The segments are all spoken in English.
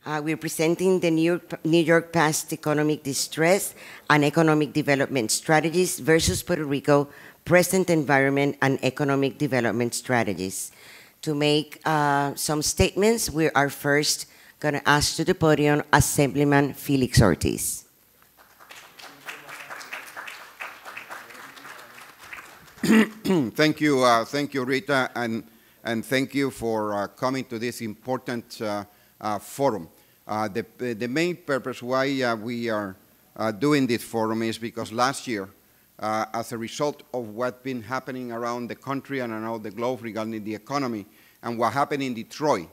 We're presenting the New York past economic distress and economic development strategies versus Puerto Rico present environment and economic development strategies. To make some statements, we are first going to ask to the podium Assemblyman Felix Ortiz. Thank you, Rita, and thank you for coming to this important forum. The main purpose why we are doing this forum is because last year, as a result of what's been happening around the country and around the globe regarding the economy and what happened in Detroit,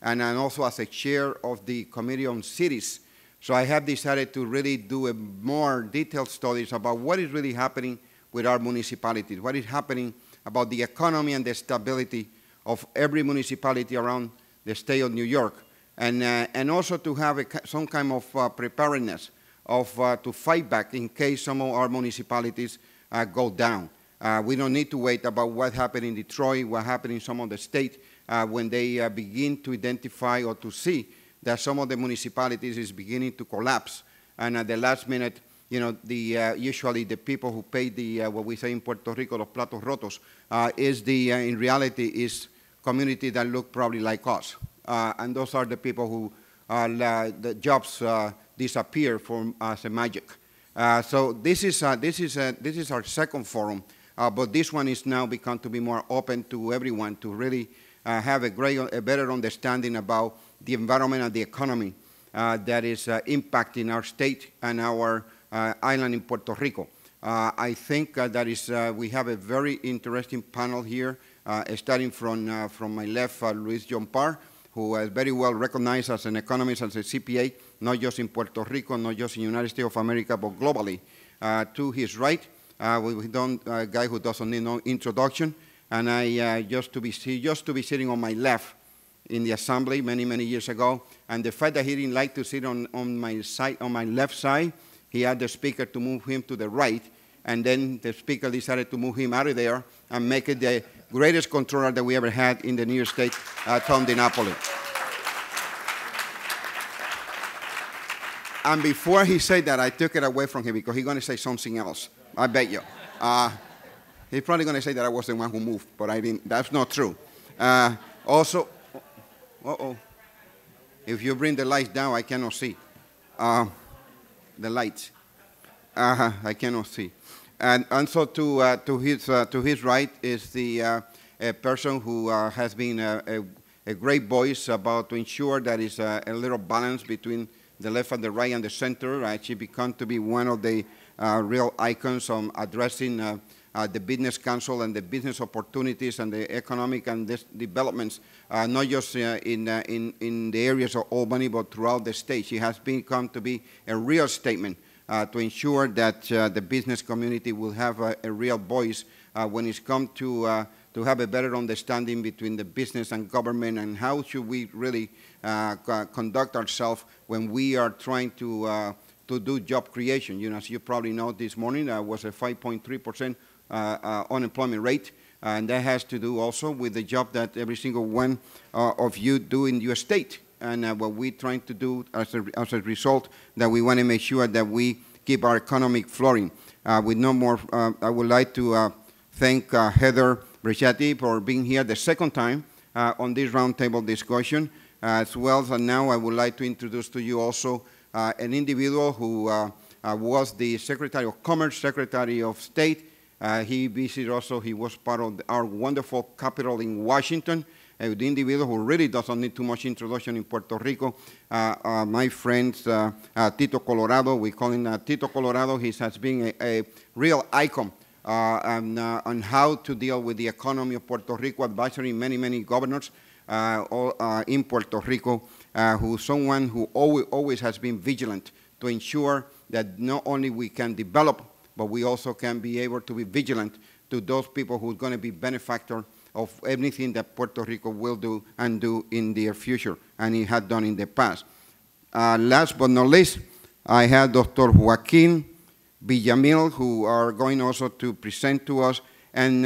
and also as a chair of the Committee on Cities, so I have decided to really do a more detailed studies about what is really happening with our municipalities, what is happening about the economy and the stability of every municipality around the state of New York, and also to have some kind of preparedness to fight back in case some of our municipalities go down. We don't need to wait about what happened in Detroit, what happened in some of the states when they begin to identify or to see that some of the municipalities is beginning to collapse, and at the last minute, you know, usually the people who pay the, what we say in Puerto Rico, los platos rotos, in reality is community that look probably like us. And those are the people who, the jobs disappear from as a magic. So this is our second forum, but this one is now become to be more open to everyone to really have a better understanding about the environment and the economy that is impacting our state and our island in Puerto Rico. I think we have a very interesting panel here, starting from my left, Luis Llompart, who is very well recognized as an economist, as a CPA, not just in Puerto Rico, not just in the United States of America, but globally. To his right, we don't a guy who doesn't need no introduction, and I just to be sitting on my left in the assembly many years ago, and the fact that he didn't like to sit on my side, on my left side, he had the speaker to move him to the right, and then the speaker decided to move him out of there and make it the greatest controller that we ever had in the New York State, Tom DiNapoli. And before he said that, I took it away from him because he's going to say something else, I bet you. He's probably going to say that I was the one who moved, but I didn't. That's not true. Also, if you bring the lights down, I cannot see. The lights. I cannot see. And so to his right is the a person who has been a great voice about to ensure that is a little balance between the left and the right and the center. She become to be one of the real icons on addressing the business council and the business opportunities and the economic and developments, not just in the areas of Albany, but throughout the state. She has become to be a real statement to ensure that the business community will have a real voice when it's come to have a better understanding between the business and government, and how should we really conduct ourselves when we are trying to do job creation. You know, as you probably know, this morning was a 5.3% unemployment rate, and that has to do also with the job that every single one of you do in your state. And what we're trying to do as a result, that we want to make sure that we keep our economy flowing. With no more, I would like to thank Heather Briccetti for being here the second time on this roundtable discussion, as well as now I would like to introduce to you also an individual who was the Secretary of Commerce, Secretary of State. He visited also, he was part of our wonderful capital in Washington, the individual who really doesn't need too much introduction in Puerto Rico. My friend Tito Colorado, we call him Tito Colorado. He has been a real icon on how to deal with the economy of Puerto Rico, advising many governors in Puerto Rico, who's someone who always has been vigilant to ensure that not only we can develop, but we also can be able to be vigilant to those people who are going to be benefactors of anything that Puerto Rico will do and do in the future, and it had done in the past. Last but not least, I have Dr. Joaquin, Villamil, who are going also to present to us. And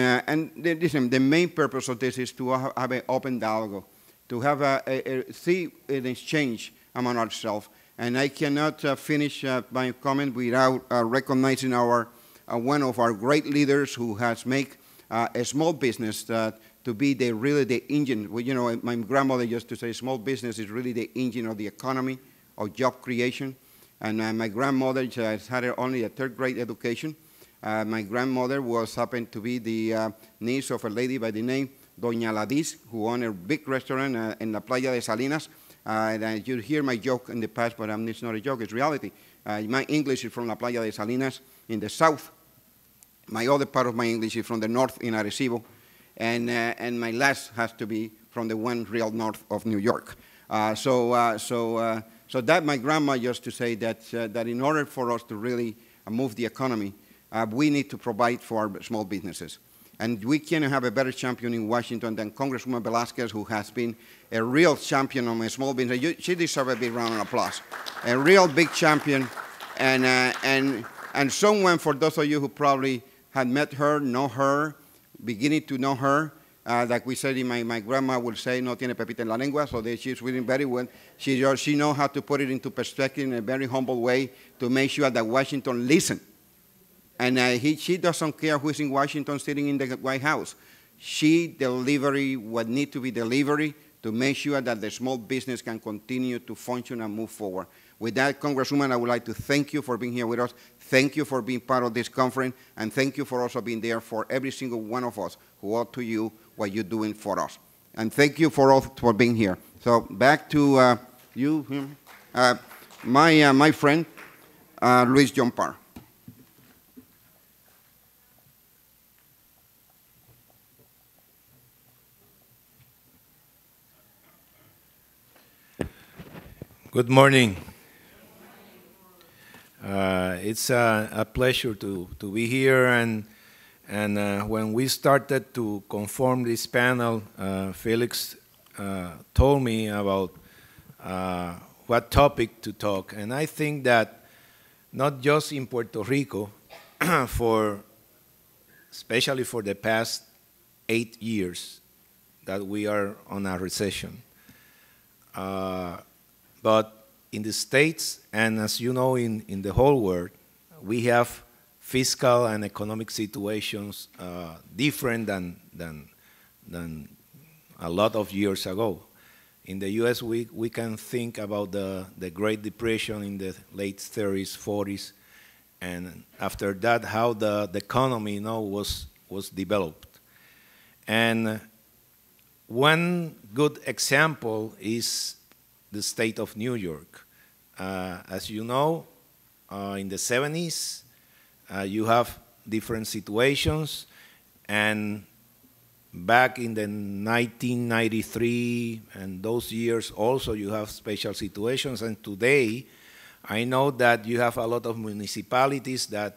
listen, the main purpose of this is to have an open dialogue, to have see an exchange among ourselves. And I cannot finish my comment without recognizing one of our great leaders who has made a small business to be really the engine. Well, you know, my grandmother used to say small business is really the engine of the economy, of job creation. And my grandmother has had only a third grade education. My grandmother happened to be the niece of a lady by the name Doña Ladis, who owned a big restaurant in La Playa de Salinas. And you hear my joke in the past, but it's not a joke, it's reality. My English is from La Playa de Salinas in the south. My other part of my English is from the north in Arecibo. And my last has to be from the one real north of New York. So that my grandma used to say that in order for us to really move the economy, we need to provide for our small businesses. And we cannot have a better champion in Washington than Congresswoman Velasquez, who has been a real champion of a small business. She deserves a big round of applause. A real big champion, and someone, for those of you who probably had met her, know her, beginning to know her, like we said, my grandma would say, no tiene pepita en la lengua, so she's reading very well. She knows how to put it into perspective in a very humble way to make sure that Washington listens. And she doesn't care who's in Washington sitting in the White House. She delivers what needs to be delivered to make sure that the small business can continue to function and move forward. With that, Congresswoman, I would like to thank you for being here with us. Thank you for being part of this conference, and thank you for also being there for every single one of us who owe to you what you're doing for us. And thank you for all for being here. So back to you, my friend, Luis Llompart. Good morning. It's a pleasure to be here, and when we started to conform this panel, Felix told me about what topic to talk, and I think that not just in Puerto Rico, especially for the past 8 years that we are on a recession, but in the States, and as you know, in the whole world, we have fiscal and economic situations different than a lot of years ago. In the US, we can think about the Great Depression in the late 30s, 40s, and after that, how the economy was developed. And one good example is the state of New York. As you know, in the 70s, you have different situations, and back in the 1993 and those years also you have special situations, and today I know that you have a lot of municipalities that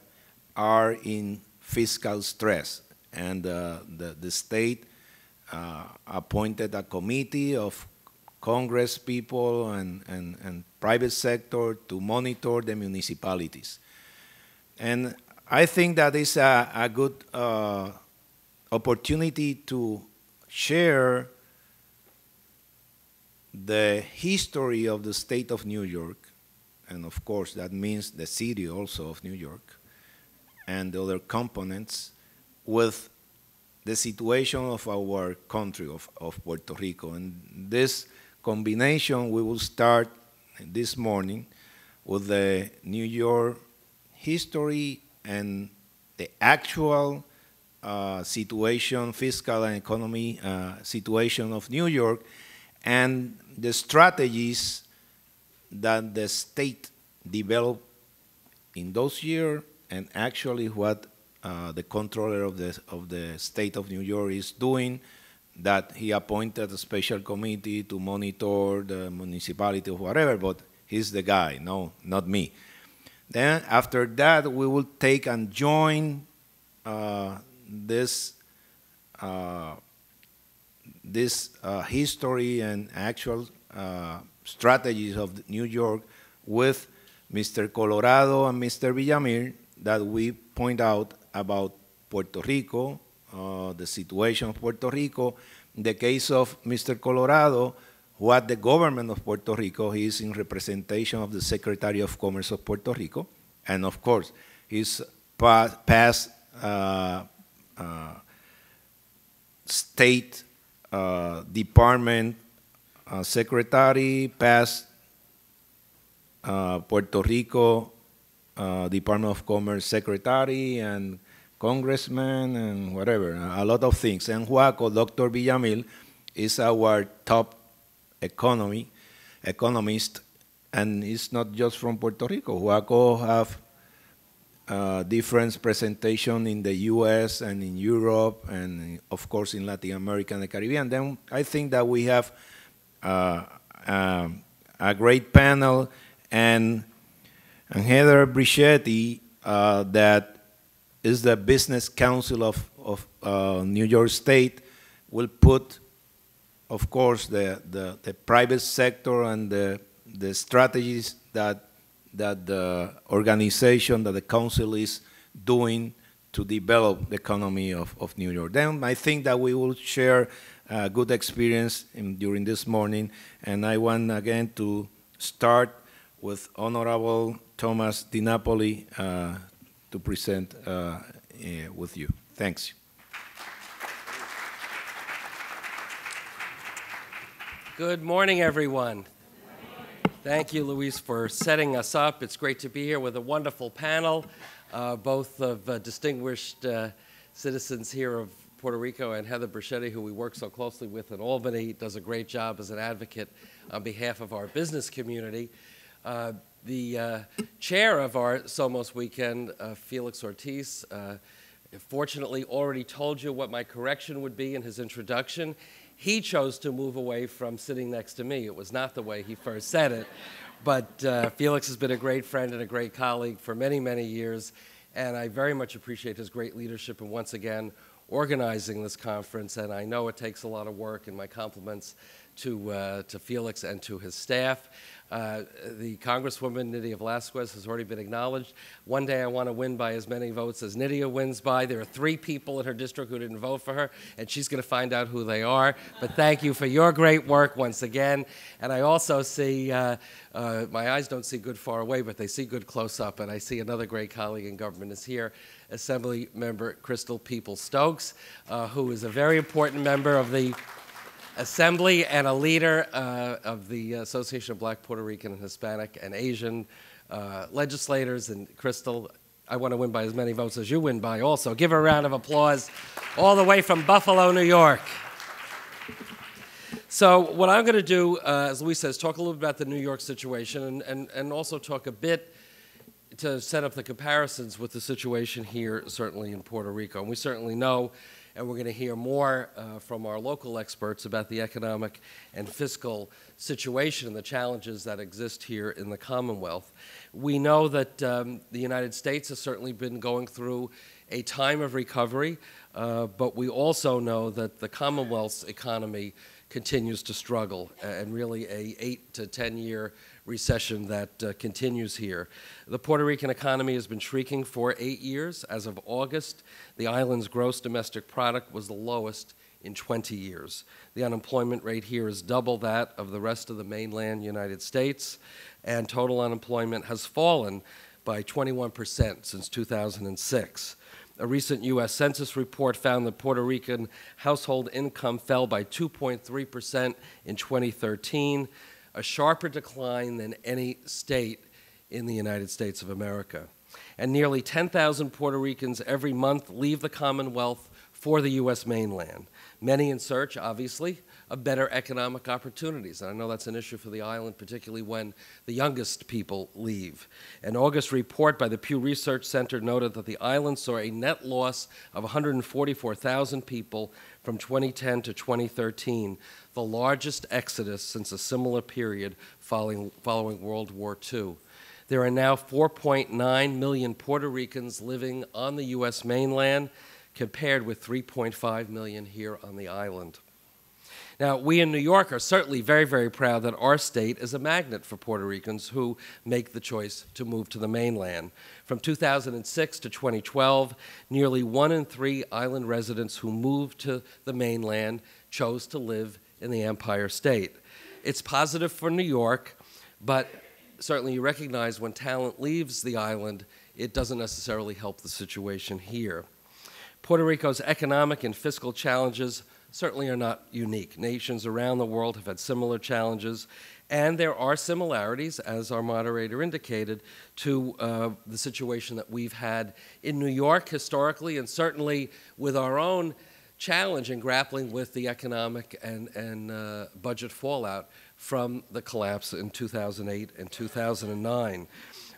are in fiscal stress, and the state appointed a committee of Congress people and private sector to monitor the municipalities. And I think that is a good opportunity to share the history of the state of New York, and of course that means the city also of New York, and the other components, with the situation of our country, of Puerto Rico. And this combination, we will start this morning with the New York history and the actual situation, fiscal and economy situation of New York, and the strategies that the state developed in those years, and actually what the Comptroller of the state of New York is doing, that he appointed a special committee to monitor the municipality or whatever, but he's the guy, no, not me. Then after that, we will take and join this history and actual strategies of New York with Mr. Colorado and Mr. Villamil, that we point out about Puerto Rico, the situation of Puerto Rico. In the case of Mr. Colorado, what the government of Puerto Rico is in representation of the Secretary of Commerce of Puerto Rico, and of course, his past State Department Secretary, past Puerto Rico Department of Commerce Secretary, and congressman, and whatever, a lot of things. And Juaco, Dr. Villamil, is our top economist, and it's not just from Puerto Rico. Juaco have different presentation in the US and in Europe, and of course in Latin America and the Caribbean. Then I think that we have a great panel, and Heather Briccetti, that is the Business Council of New York State, will put, of course, the private sector and the strategies that the organization, that the council is doing to develop the economy of New York. Then I think that we will share a good experience during this morning, and I want again to start with Honorable Thomas DiNapoli to present with you. Thanks. Good morning, everyone. Thank you, Luis, for setting us up. It's great to be here with a wonderful panel, both of distinguished citizens here of Puerto Rico, and Heather Briccetti, who we work so closely with in Albany, does a great job as an advocate on behalf of our business community. The chair of our Somos weekend, Felix Ortiz, fortunately already told you what my correction would be in his introduction. He chose to move away from sitting next to me. It was not the way he first said it. But Felix has been a great friend and a great colleague for many, many years, and I very much appreciate his great leadership and once again organizing this conference. And I know it takes a lot of work, and my compliments to Felix and to his staff. The Congresswoman, Nydia Velázquez, has already been acknowledged. One day I want to win by as many votes as Nydia wins by. There are 3 people in her district who didn't vote for her, and she's going to find out who they are. But thank you for your great work once again. And I also see, my eyes don't see good far away, but they see good close up. And I see another great colleague in government is here, Assembly Member Crystal People-Stokes, who is a very important member of the Assembly and a leader of the Association of Black, Puerto Rican, and Hispanic and Asian legislators. And Crystal, I want to win by as many votes as you win by also. Give her a round of applause all the way from Buffalo, New York. So what I'm going to do, as Luis says, talk a little bit about the New York situation and also talk a bit to set up the comparisons with the situation here, certainly in Puerto Rico. And we certainly know, and we're going to hear more from our local experts about the economic and fiscal situation and the challenges that exist here in the Commonwealth. We know that the United States has certainly been going through a time of recovery, but we also know that the Commonwealth's economy continues to struggle, and really a 8 to 10 year recession that continues here. The Puerto Rican economy has been shrinking for 8 years. As of August, the island's gross domestic product was the lowest in 20 years. The unemployment rate here is double that of the rest of the mainland United States, and total unemployment has fallen by 21% since 2006. A recent U.S. Census report found that Puerto Rican household income fell by 2.3% in 2013, a sharper decline than any state in the United States of America. And nearly 10,000 Puerto Ricans every month leave the Commonwealth for the U.S. mainland, many in search, obviously, of better economic opportunities. And I know that's an issue for the island, particularly when the youngest people leave. An August report by the Pew Research Center noted that the island saw a net loss of 144,000 people from 2010 to 2013, the largest exodus since a similar period following World War II. There are now 4.9 million Puerto Ricans living on the U.S. mainland, compared with 3.5 million here on the island. Now, we in New York are certainly very, very proud that our state is a magnet for Puerto Ricans who make the choice to move to the mainland. From 2006 to 2012, nearly 1 in 3 island residents who moved to the mainland chose to live in the Empire State. It's positive for New York, but certainly you recognize when talent leaves the island, it doesn't necessarily help the situation here. Puerto Rico's economic and fiscal challenges certainly are not unique. Nations around the world have had similar challenges, and there are similarities, as our moderator indicated, to the situation that we've had in New York historically, and certainly with our own challenge in grappling with the economic and budget fallout from the collapse in 2008 and 2009.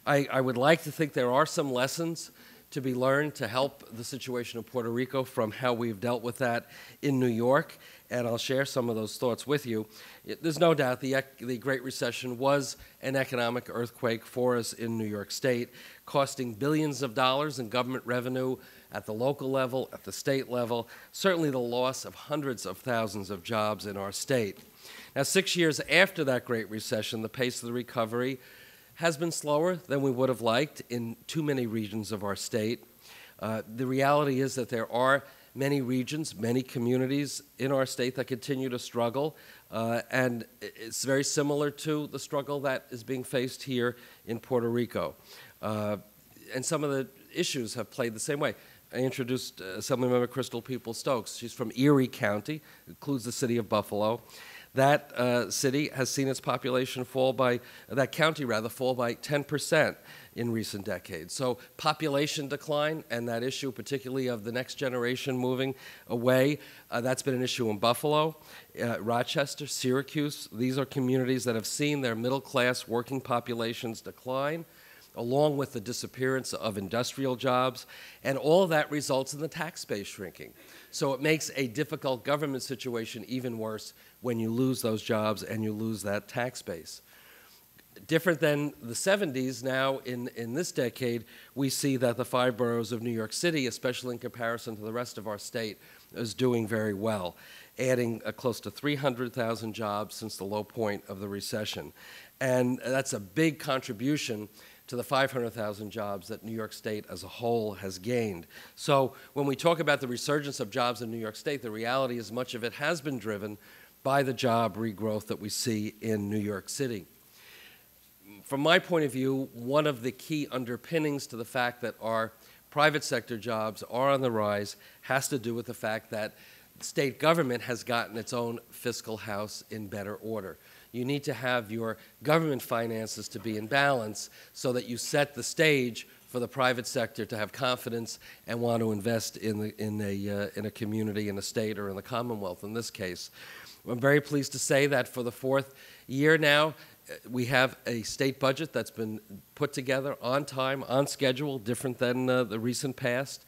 I would like to think there are some lessons to be learned to help the situation of Puerto Rico from how we've dealt with that in New York, and I'll share some of those thoughts with you. There's no doubt the Great Recession was an economic earthquake for us in New York State, costing billions of dollars in government revenue at the local level, at the state level, certainly the loss of hundreds of thousands of jobs in our state. Now, 6 years after that Great Recession, the pace of the recovery has been slower than we would have liked in too many regions of our state. The reality is that there are many regions, many communities in our state that continue to struggle, and it's very similar to the struggle that is being faced here in Puerto Rico. And some of the issues have played the same way. I introduced Assemblymember Crystal Peoples-Stokes. She's from Erie County, includes the city of Buffalo. That city has seen its population fall by, that county rather, fall by 10% in recent decades. So population decline and that issue, particularly of the next generation moving away, that's been an issue in Buffalo, Rochester, Syracuse. These are communities that have seen their middle-class working populations decline, along with the disappearance of industrial jobs, and all of that results in the tax base shrinking. So it makes a difficult government situation even worse when you lose those jobs and you lose that tax base. Different than the 70s, now in this decade, we see that the 5 boroughs of New York City, especially in comparison to the rest of our state, is doing very well, adding close to 300,000 jobs since the low point of the recession. And that's a big contribution to the 500,000 jobs that New York State as a whole has gained. So when we talk about the resurgence of jobs in New York State, the reality is much of it has been driven by the job regrowth that we see in New York City. From my point of view, one of the key underpinnings to the fact that our private sector jobs are on the rise has to do with the fact that state government has gotten its own fiscal house in better order. You need to have your government finances to be in balance so that you set the stage for the private sector to have confidence and want to invest in a community, in a state, or in the Commonwealth in this case. I'm very pleased to say that for the 4th year now, we have a state budget that's been put together on time, on schedule, different than the recent past.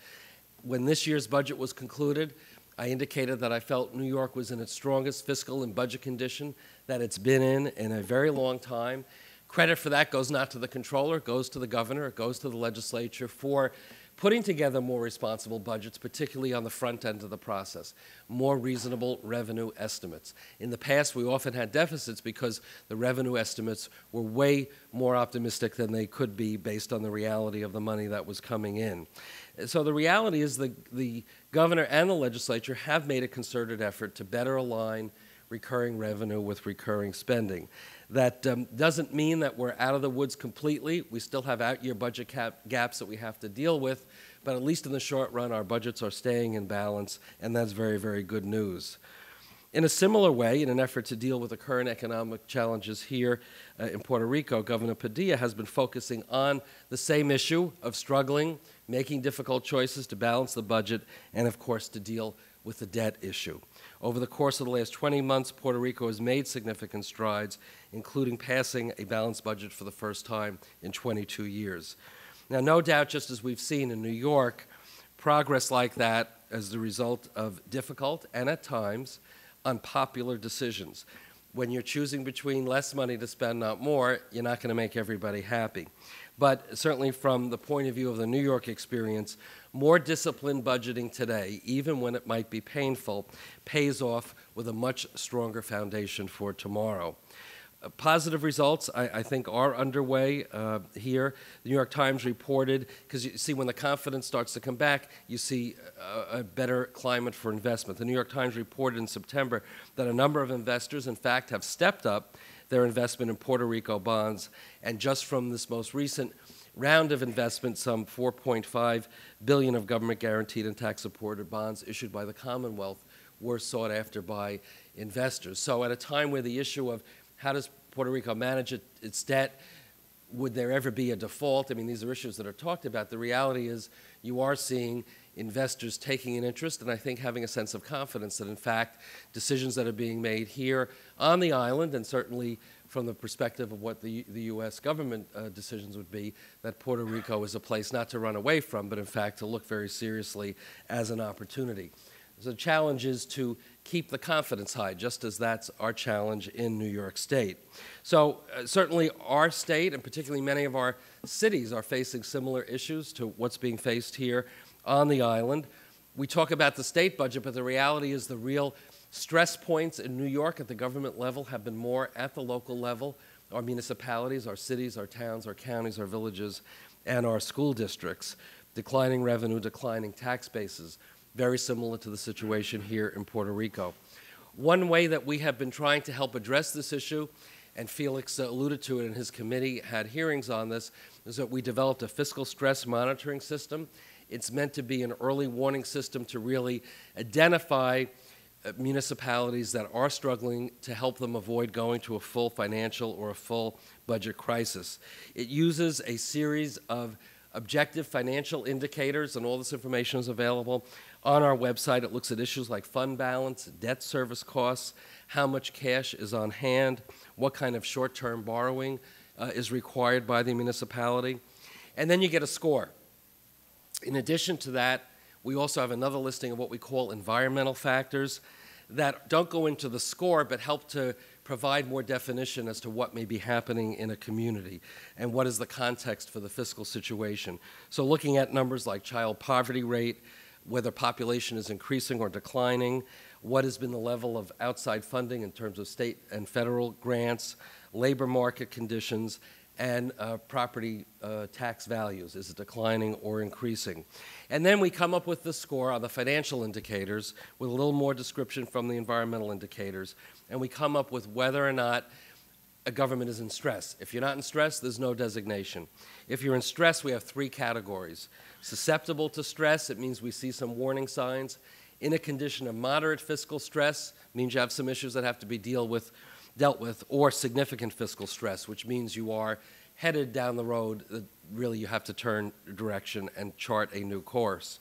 When this year's budget was concluded, I indicated that I felt New York was in its strongest fiscal and budget condition that it's been in a very long time. Credit for that goes not to the Comptroller, it goes to the Governor, it goes to the legislature for putting together more responsible budgets, particularly on the front end of the process, more reasonable revenue estimates. In the past, we often had deficits because the revenue estimates were way more optimistic than they could be based on the reality of the money that was coming in. So the reality is the governor and the legislature have made a concerted effort to better align recurring revenue with recurring spending. That doesn't mean that we're out of the woods completely. We still have out-year budget gaps that we have to deal with, but at least in the short run, our budgets are staying in balance, and that's very, very good news. In a similar way, in an effort to deal with the current economic challenges here in Puerto Rico, Governor Padilla has been focusing on the same issue of struggling, making difficult choices to balance the budget, and of course to deal with the debt issue. Over the course of the last 20 months, Puerto Rico has made significant strides, including passing a balanced budget for the first time in 22 years. Now, no doubt, just as we've seen in New York, progress like that is the result of difficult and at times unpopular decisions. When you're choosing between less money to spend, not more, you're not going to make everybody happy. But certainly from the point of view of the New York experience, more disciplined budgeting today, even when it might be painful, pays off with a much stronger foundation for tomorrow. Positive results, I think, are underway here. The New York Times reported, because you see when the confidence starts to come back, you see a better climate for investment. The New York Times reported in September that a number of investors, in fact, have stepped up their investment in Puerto Rico bonds, and just from this most recent round of investment, some $4.5 billion of government-guaranteed and tax-supported bonds issued by the Commonwealth were sought after by investors. So at a time where the issue of how does Puerto Rico manage its debt, would there ever be a default? I mean, these are issues that are talked about. The reality is you are seeing investors taking an interest and I think having a sense of confidence that, in fact, decisions that are being made here on the island, and certainly from the perspective of what the U.S. government decisions would be, that Puerto Rico is a place not to run away from, but in fact to look very seriously as an opportunity. So the challenge is to keep the confidence high, just as that's our challenge in New York State. So certainly our state, and particularly many of our cities, are facing similar issues to what's being faced here on the island. We talk about the state budget, but the reality is the real stress points in New York at the government level have been more at the local level. Our municipalities, our cities, our towns, our counties, our villages, and our school districts. Declining revenue, declining tax bases, very similar to the situation here in Puerto Rico. One way that we have been trying to help address this issue, and Felix alluded to it in his committee, had hearings on this, is that we developed a fiscal stress monitoring system. It's meant to be an early warning system to really identify municipalities that are struggling, to help them avoid going to a full financial or a full budget crisis. It uses a series of objective financial indicators, and all this information is available on our website. It looks at issues like fund balance, debt service costs, how much cash is on hand, what kind of short-term borrowing is required by the municipality, and then you get a score. In addition to that, we also have another listing of what we call environmental factors that don't go into the score but help to provide more definition as to what may be happening in a community and what is the context for the fiscal situation. So looking at numbers like child poverty rate, whether population is increasing or declining, what has been the level of outside funding in terms of state and federal grants, labor market conditions, and property tax values. Is it declining or increasing? And then we come up with the score on the financial indicators with a little more description from the environmental indicators, and we come up with whether or not a government is in stress. If you're not in stress, there's no designation. If you're in stress, we have three categories. Susceptible to stress, it means we see some warning signs. In a condition of moderate fiscal stress, means you have some issues that have to be dealt with, or significant fiscal stress, which means you are headed down the road that really you have to turn direction and chart a new course.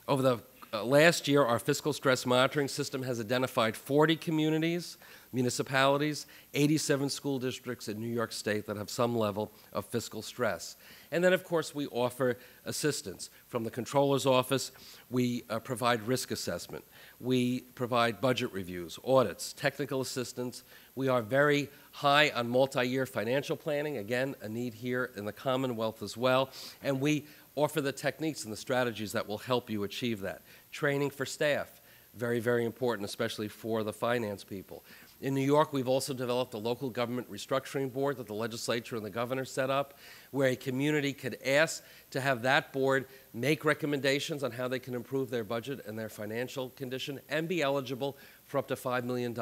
Over the last year, our fiscal stress monitoring system has identified 40 communities, municipalities, 87 school districts in New York State that have some level of fiscal stress. And then, of course, we offer assistance. From the Comptroller's office, we provide risk assessment. We provide budget reviews, audits, technical assistance. We are very high on multi-year financial planning, again, a need here in the Commonwealth as well. And we offer the techniques and the strategies that will help you achieve that. Training for staff, very, very important, especially for the finance people. In New York, we've also developed a local government restructuring board that the legislature and the governor set up, where a community could ask to have that board make recommendations on how they can improve their budget and their financial condition and be eligible for up to $5 million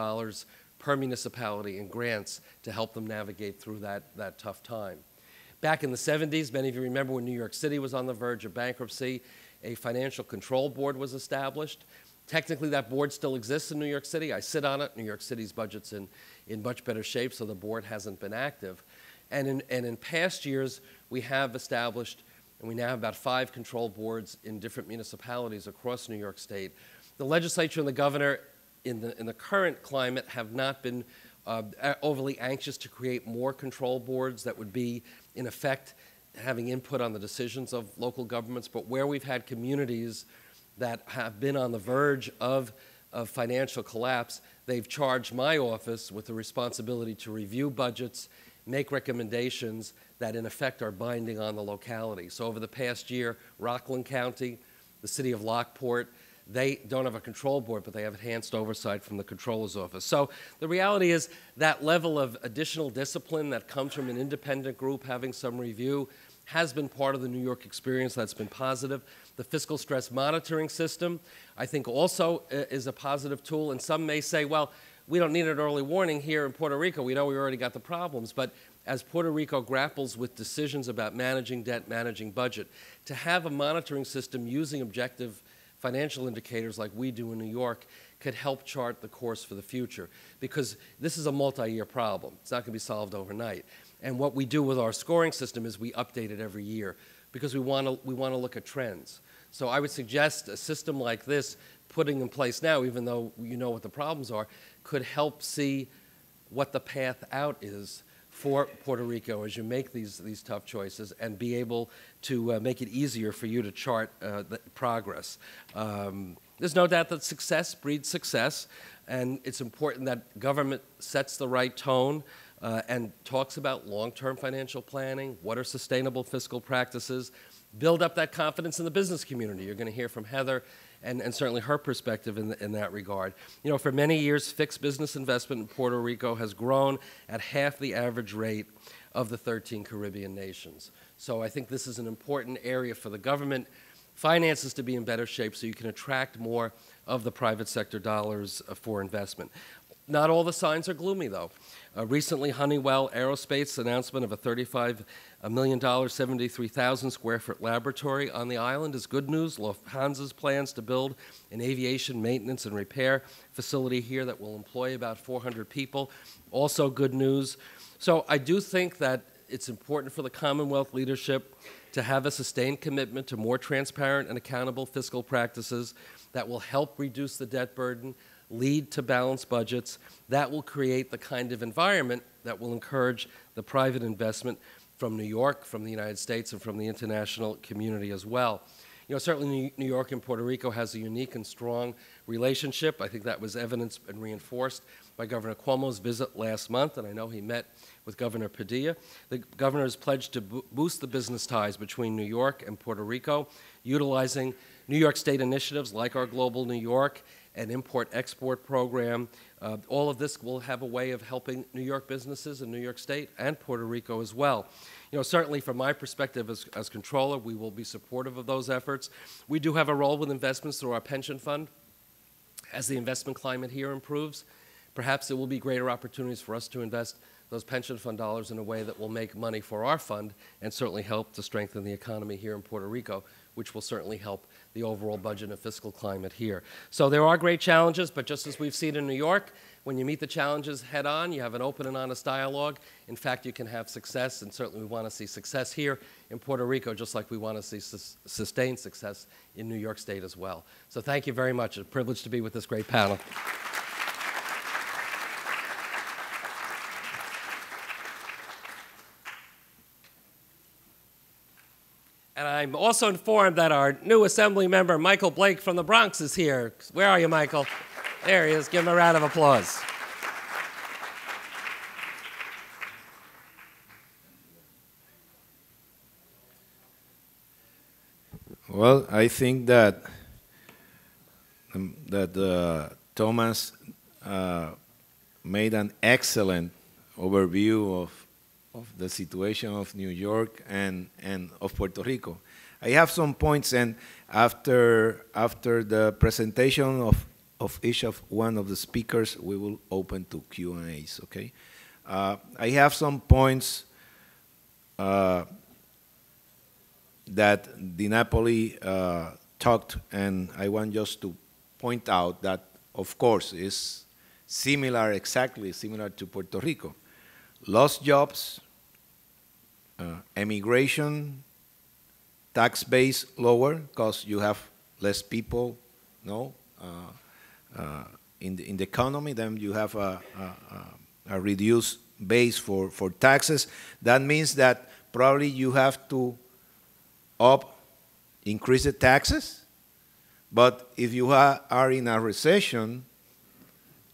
per municipality in grants to help them navigate through that tough time. Back in the 70s, many of you remember when New York City was on the verge of bankruptcy, a financial control board was established. Technically, that board still exists in New York City. I sit on it. New York City's budget's in much better shape, so the board hasn't been active. And in past years, we have established, and we now have about 5 control boards in different municipalities across New York State. The legislature and the governor in the current climate have not been overly anxious to create more control boards that would be, in effect, having input on the decisions of local governments. But where we've had communities that have been on the verge of financial collapse, they've charged my office with the responsibility to review budgets, make recommendations that in effect are binding on the locality. So over the past year, Rockland County, the city of Lockport, they don't have a control board, but they have enhanced oversight from the controller's office. So the reality is that level of additional discipline that comes from an independent group having some review has been part of the New York experience. That's been positive. The fiscal stress monitoring system, I think, also is a positive tool. And some may say, well, we don't need an early warning here in Puerto Rico. We know we already got the problems. But as Puerto Rico grapples with decisions about managing debt, managing budget, to have a monitoring system using objective financial indicators like we do in New York could help chart the course for the future, because this is a multi-year problem. It's not going to be solved overnight. And what we do with our scoring system is we update it every year, because we want to look at trends. So I would suggest a system like this, putting in place now, even though you know what the problems are, could help see what the path out is for Puerto Rico as you make these tough choices, and be able to make it easier for you to chart the progress. There's no doubt that success breeds success, and it's important that government sets the right tone and talks about long-term financial planning, what are sustainable fiscal practices, build up that confidence in the business community. You're going to hear from Heather and certainly her perspective in that regard. You know, for many years, fixed business investment in Puerto Rico has grown at half the average rate of the 13 Caribbean nations. So I think this is an important area for the government finances to be in better shape so you can attract more of the private sector dollars for investment. Not all the signs are gloomy, though. Recently, Honeywell Aerospace announcement of a $35 million, 73,000 square foot laboratory on the island is good news. Lufthansa's plans to build an aviation maintenance and repair facility here that will employ about 400 people, also good news. So I do think that it's important for the Commonwealth leadership to have a sustained commitment to more transparent and accountable fiscal practices that will help reduce the debt burden, lead to balanced budgets. That will create the kind of environment that will encourage the private investment from New York, from the United States, and from the international community as well. You know, certainly New York and Puerto Rico has a unique and strong relationship. I think that was evidenced and reinforced by Governor Cuomo's visit last month, and I know he met with Governor Padilla. The governor has pledged to boost the business ties between New York and Puerto Rico, utilizing New York State initiatives like our Global New York and import-export program. All of this will have a way of helping New York businesses in New York State and Puerto Rico as well. You know, certainly from my perspective as controller, we will be supportive of those efforts. We do have a role with investments through our pension fund. As the investment climate here improves, perhaps there will be greater opportunities for us to invest those pension fund dollars in a way that will make money for our fund and certainly help to strengthen the economy here in Puerto Rico, which will certainly help the overall budget and fiscal climate here. So there are great challenges, but just as we've seen in New York, when you meet the challenges head on, you have an open and honest dialogue. In fact, you can have success, and certainly we want to see success here in Puerto Rico, just like we want to see sustained success in New York State as well. So thank you very much. It's a privilege to be with this great panel. And I'm also informed that our new Assembly member, Michael Blake from the Bronx, is here. Where are you, Michael? There he is. Give him a round of applause. Well, I think that Thomas made an excellent overview of the situation of New York and of Puerto Rico. I have some points, and after the presentation of each of one of the speakers, we will open to Q&As, okay? I have some points that DiNapoli talked, and I want just to point out that, of course, is similar, exactly similar to Puerto Rico. Lost jobs, emigration, tax base lower because you have less people, no, in the economy. Then you have a reduced base for taxes. That means that probably you have to increase the taxes. But if you are in a recession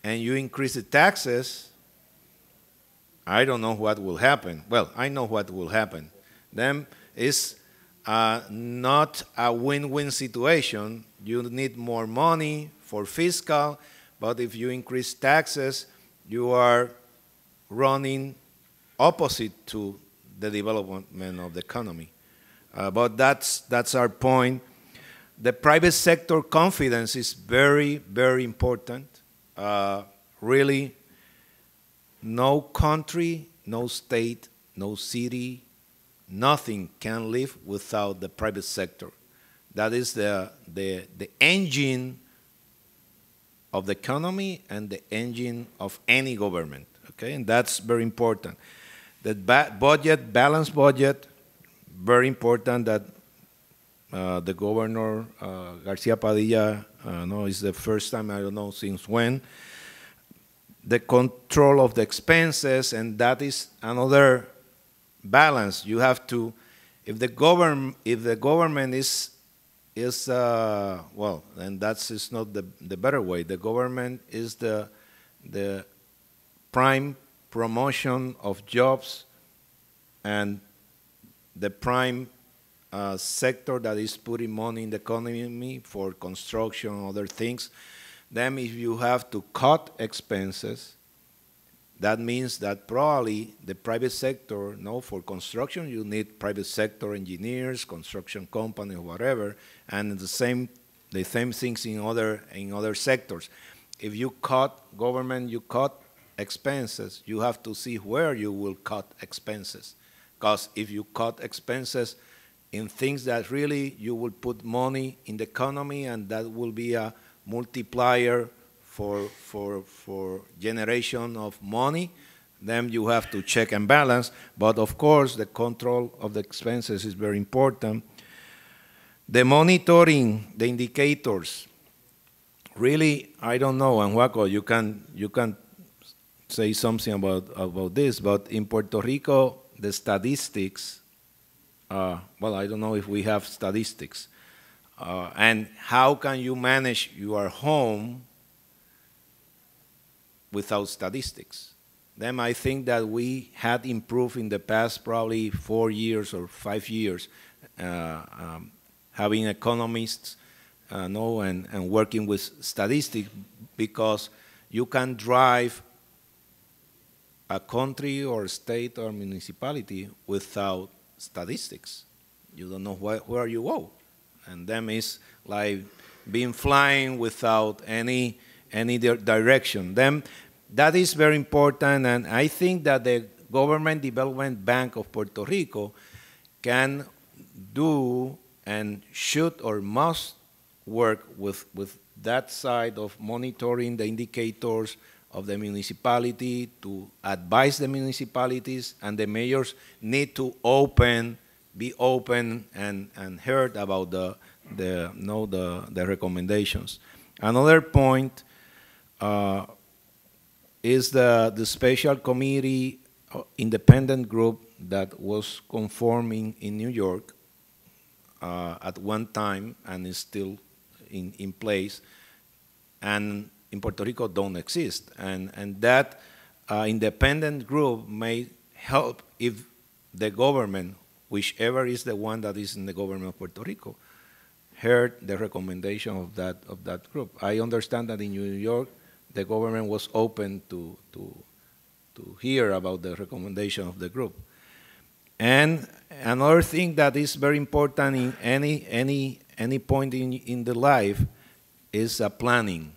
and you increase the taxes, I don't know what will happen. Well, I know what will happen. Then is not a win-win situation. You need more money for fiscal, but if you increase taxes, you are running opposite to the development of the economy. But that's our point. The private sector confidence is very, very important. Really, no country, no state, no city, nothing can live without the private sector. That is the engine of the economy and the engine of any government, okay? And that's very important. The budget, balanced budget, very important that the governor, Garcia Padilla, no, it's the first time, I don't know since when, the control of the expenses, and that is another balance. You have to, if the government is well, and that's not the better way. The government is the prime promotion of jobs and the prime sector that is putting money in the economy for construction and other things. Then if you have to cut expenses, that means that probably the private sector, no, for construction you need private sector engineers, construction companies, whatever, and the same things in other sectors. If you cut government, you cut expenses, you have to see where you will cut expenses. Because if you cut expenses in things that really you will put money in the economy, and that will be a multiplier for generation of money, then you have to check and balance. But of course, the control of the expenses is very important. The monitoring, the indicators, really, I don't know, and Juaco, you can say something about this, but in Puerto Rico, the statistics, well, I don't know if we have statistics. And how can you manage your home without statistics? Then I think that we had improved in the past probably 4 years or 5 years, having economists know and working with statistics, because you can drive a country or state or municipality without statistics. You don't know where you go. And then it's like being flying without any direction. Then that is very important, and I think that the Government Development Bank of Puerto Rico can do and should or must work with that side of monitoring the indicators of the municipality, to advise the municipalities, and the mayors need to be open and heard about the recommendations. Another point is the special committee independent group that was conforming in New York at one time and is still in place, and in Puerto Rico don't exist. And that independent group may help if the government, whichever is the one that is in the government of Puerto Rico, heard the recommendation of that group. I understand that in New York, the government was open to hear about the recommendation of the group. And another thing that is very important in any point in the life is planning.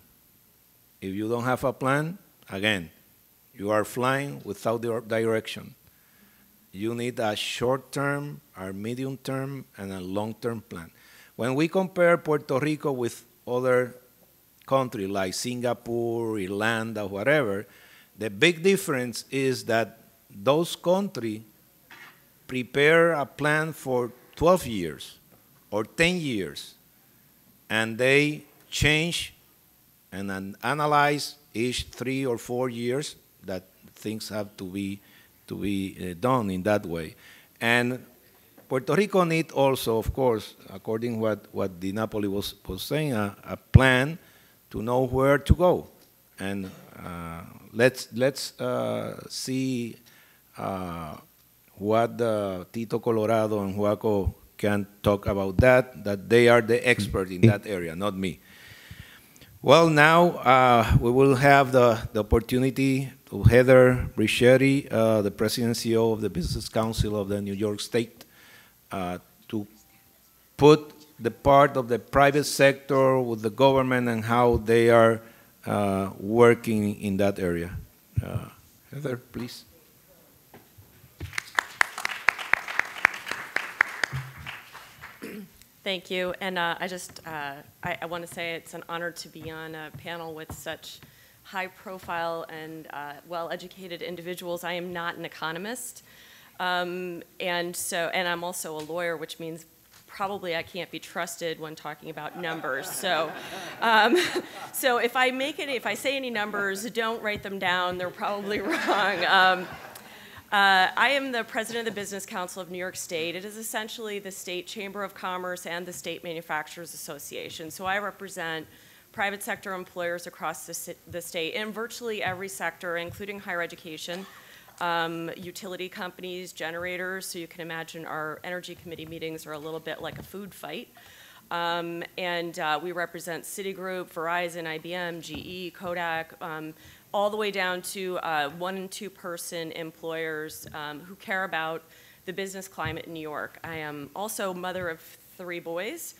If you don't have a plan, again, you are flying without direction. You need a short-term, a medium-term, and a long-term plan. When we compare Puerto Rico with other countries like Singapore, Ireland, or whatever, the big difference is that those countries prepare a plan for 12 years or 10 years, and they change and analyze each 3 or 4 years that things have to be done in that way. And Puerto Rico need also, of course, according to what DiNapoli was saying, a plan to know where to go. And let's see what Tito Colorado and Juaco can talk about that they are the expert in that area, not me. Well, now we will have the opportunity to Heather Briccetti, the President and CEO of the Business Council of the New York State, to put the part of the private sector with the government and how they are working in that area. Heather, please. Thank you, and I want to say it's an honor to be on a panel with such high-profile and well-educated individuals. I am not an economist, and I'm also a lawyer, which means probably I can't be trusted when talking about numbers. So, so if I say any numbers, don't write them down. They're probably wrong. I am the president of the Business Council of New York State. It is essentially the State Chamber of Commerce and the State Manufacturers Association. So I represent private sector employers across the state in virtually every sector, including higher education, utility companies, generators. So you can imagine our energy committee meetings are a little bit like a food fight. We represent Citigroup, Verizon, IBM, GE, Kodak, all the way down to 1- and 2-person employers who care about the business climate in New York. I am also mother of 3 boys,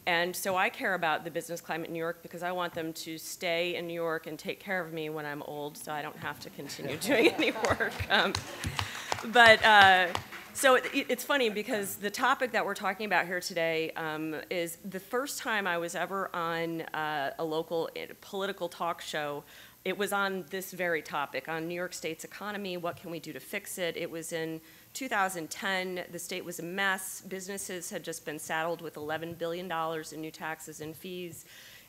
and so I care about the business climate in New York because I want them to stay in New York and take care of me when I'm old so I don't have to continue doing any work. So it's funny because the topic that we're talking about here today is the first time I was ever on a local political talk show. It was on this very topic, on New York State's economy, what can we do to fix it? It was in 2010. The state was a mess. Businesses had just been saddled with $11 billion in new taxes and fees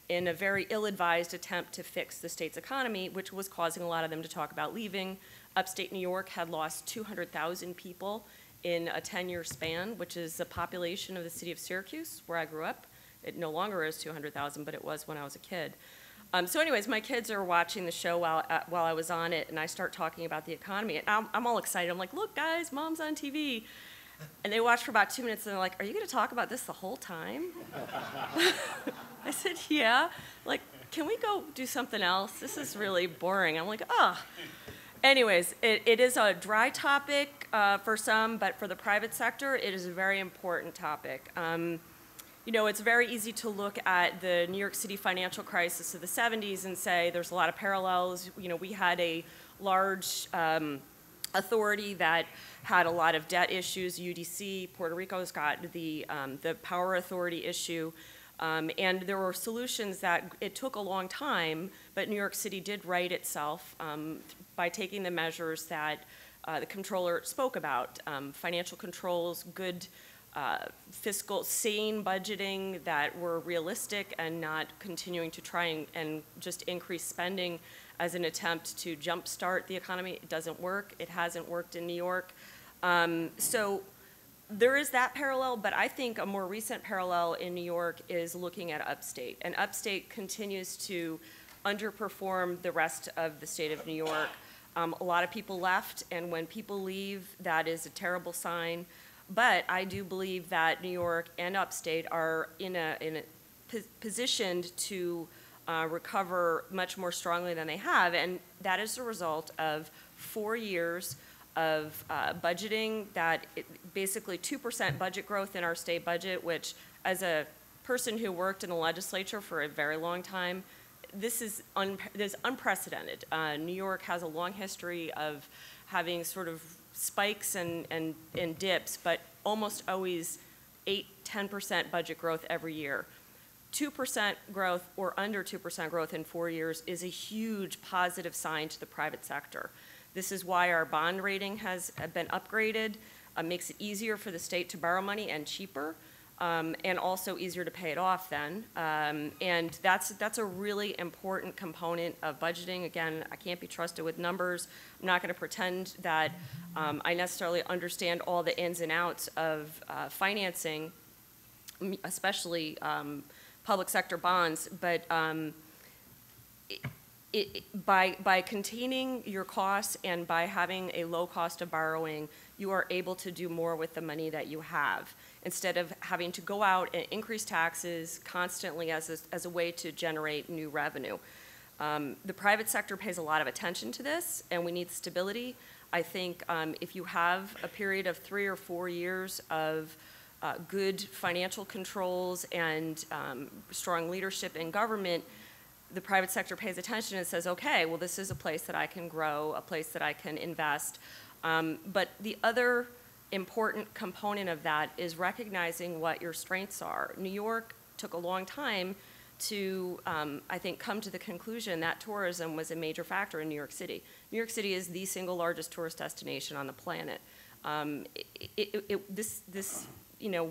in a very ill-advised attempt to fix the state's economy, which was causing a lot of them to talk about leaving. Upstate New York had lost 200,000 people in a 10-year span, which is the population of the city of Syracuse, where I grew up. It no longer is 200,000, but it was when I was a kid. So anyways, my kids are watching the show while I was on it, and I start talking about the economy. And I'm all excited. I'm like, look, guys, Mom's on TV. And they watch for about 2 minutes, and they're like, are you going to talk about this the whole time? I said, yeah. Like, can we go do something else? This is really boring. I'm like, oh. Anyways, it is a dry topic for some, but for the private sector, it is a very important topic. You know, it's very easy to look at the New York City financial crisis of the 70s and say there's a lot of parallels. You know, we had a large authority that had a lot of debt issues, UDC. Puerto Rico's got the power authority issue. And there were solutions that it took a long time, but New York City did right itself by taking the measures that the Comptroller spoke about, financial controls, good fiscal, sane budgeting that were realistic and not continuing to try and just increase spending as an attempt to jumpstart the economy. It doesn't work. It hasn't worked in New York. So there is that parallel, but I think a more recent parallel in New York is looking at upstate. And upstate continues to underperform the rest of the state of New York. A lot of people left, and when people leave, that is a terrible sign. But I do believe that New York and upstate are positioned to recover much more strongly than they have, and that is the result of 4 years of budgeting that basically 2% budget growth in our state budget, which as a person who worked in the legislature for a very long time, this is unprecedented. New York has a long history of having sort of spikes and dips, but almost always 8–10% budget growth every year. 2% growth or under 2% growth in 4 years is a huge positive sign to the private sector. This is why our bond rating has been upgraded, makes it easier for the state to borrow money and cheaper, and also easier to pay it off then. And that's a really important component of budgeting. Again, I can't be trusted with numbers. I'm not going to pretend that I necessarily understand all the ins and outs of financing, especially public sector bonds, but by containing your costs and by having a low cost of borrowing, you are able to do more with the money that you have, instead of having to go out and increase taxes constantly as a way to generate new revenue. The private sector pays a lot of attention to this, and we need stability. I think if you have a period of 3 or 4 years of good financial controls and strong leadership in government, the private sector pays attention and says, okay, well, this is a place that I can grow, a place that I can invest. But the other important component of that is recognizing what your strengths are. New York took a long time to, I think, come to the conclusion that tourism was a major factor in New York City. New York City is the single largest tourist destination on the planet. This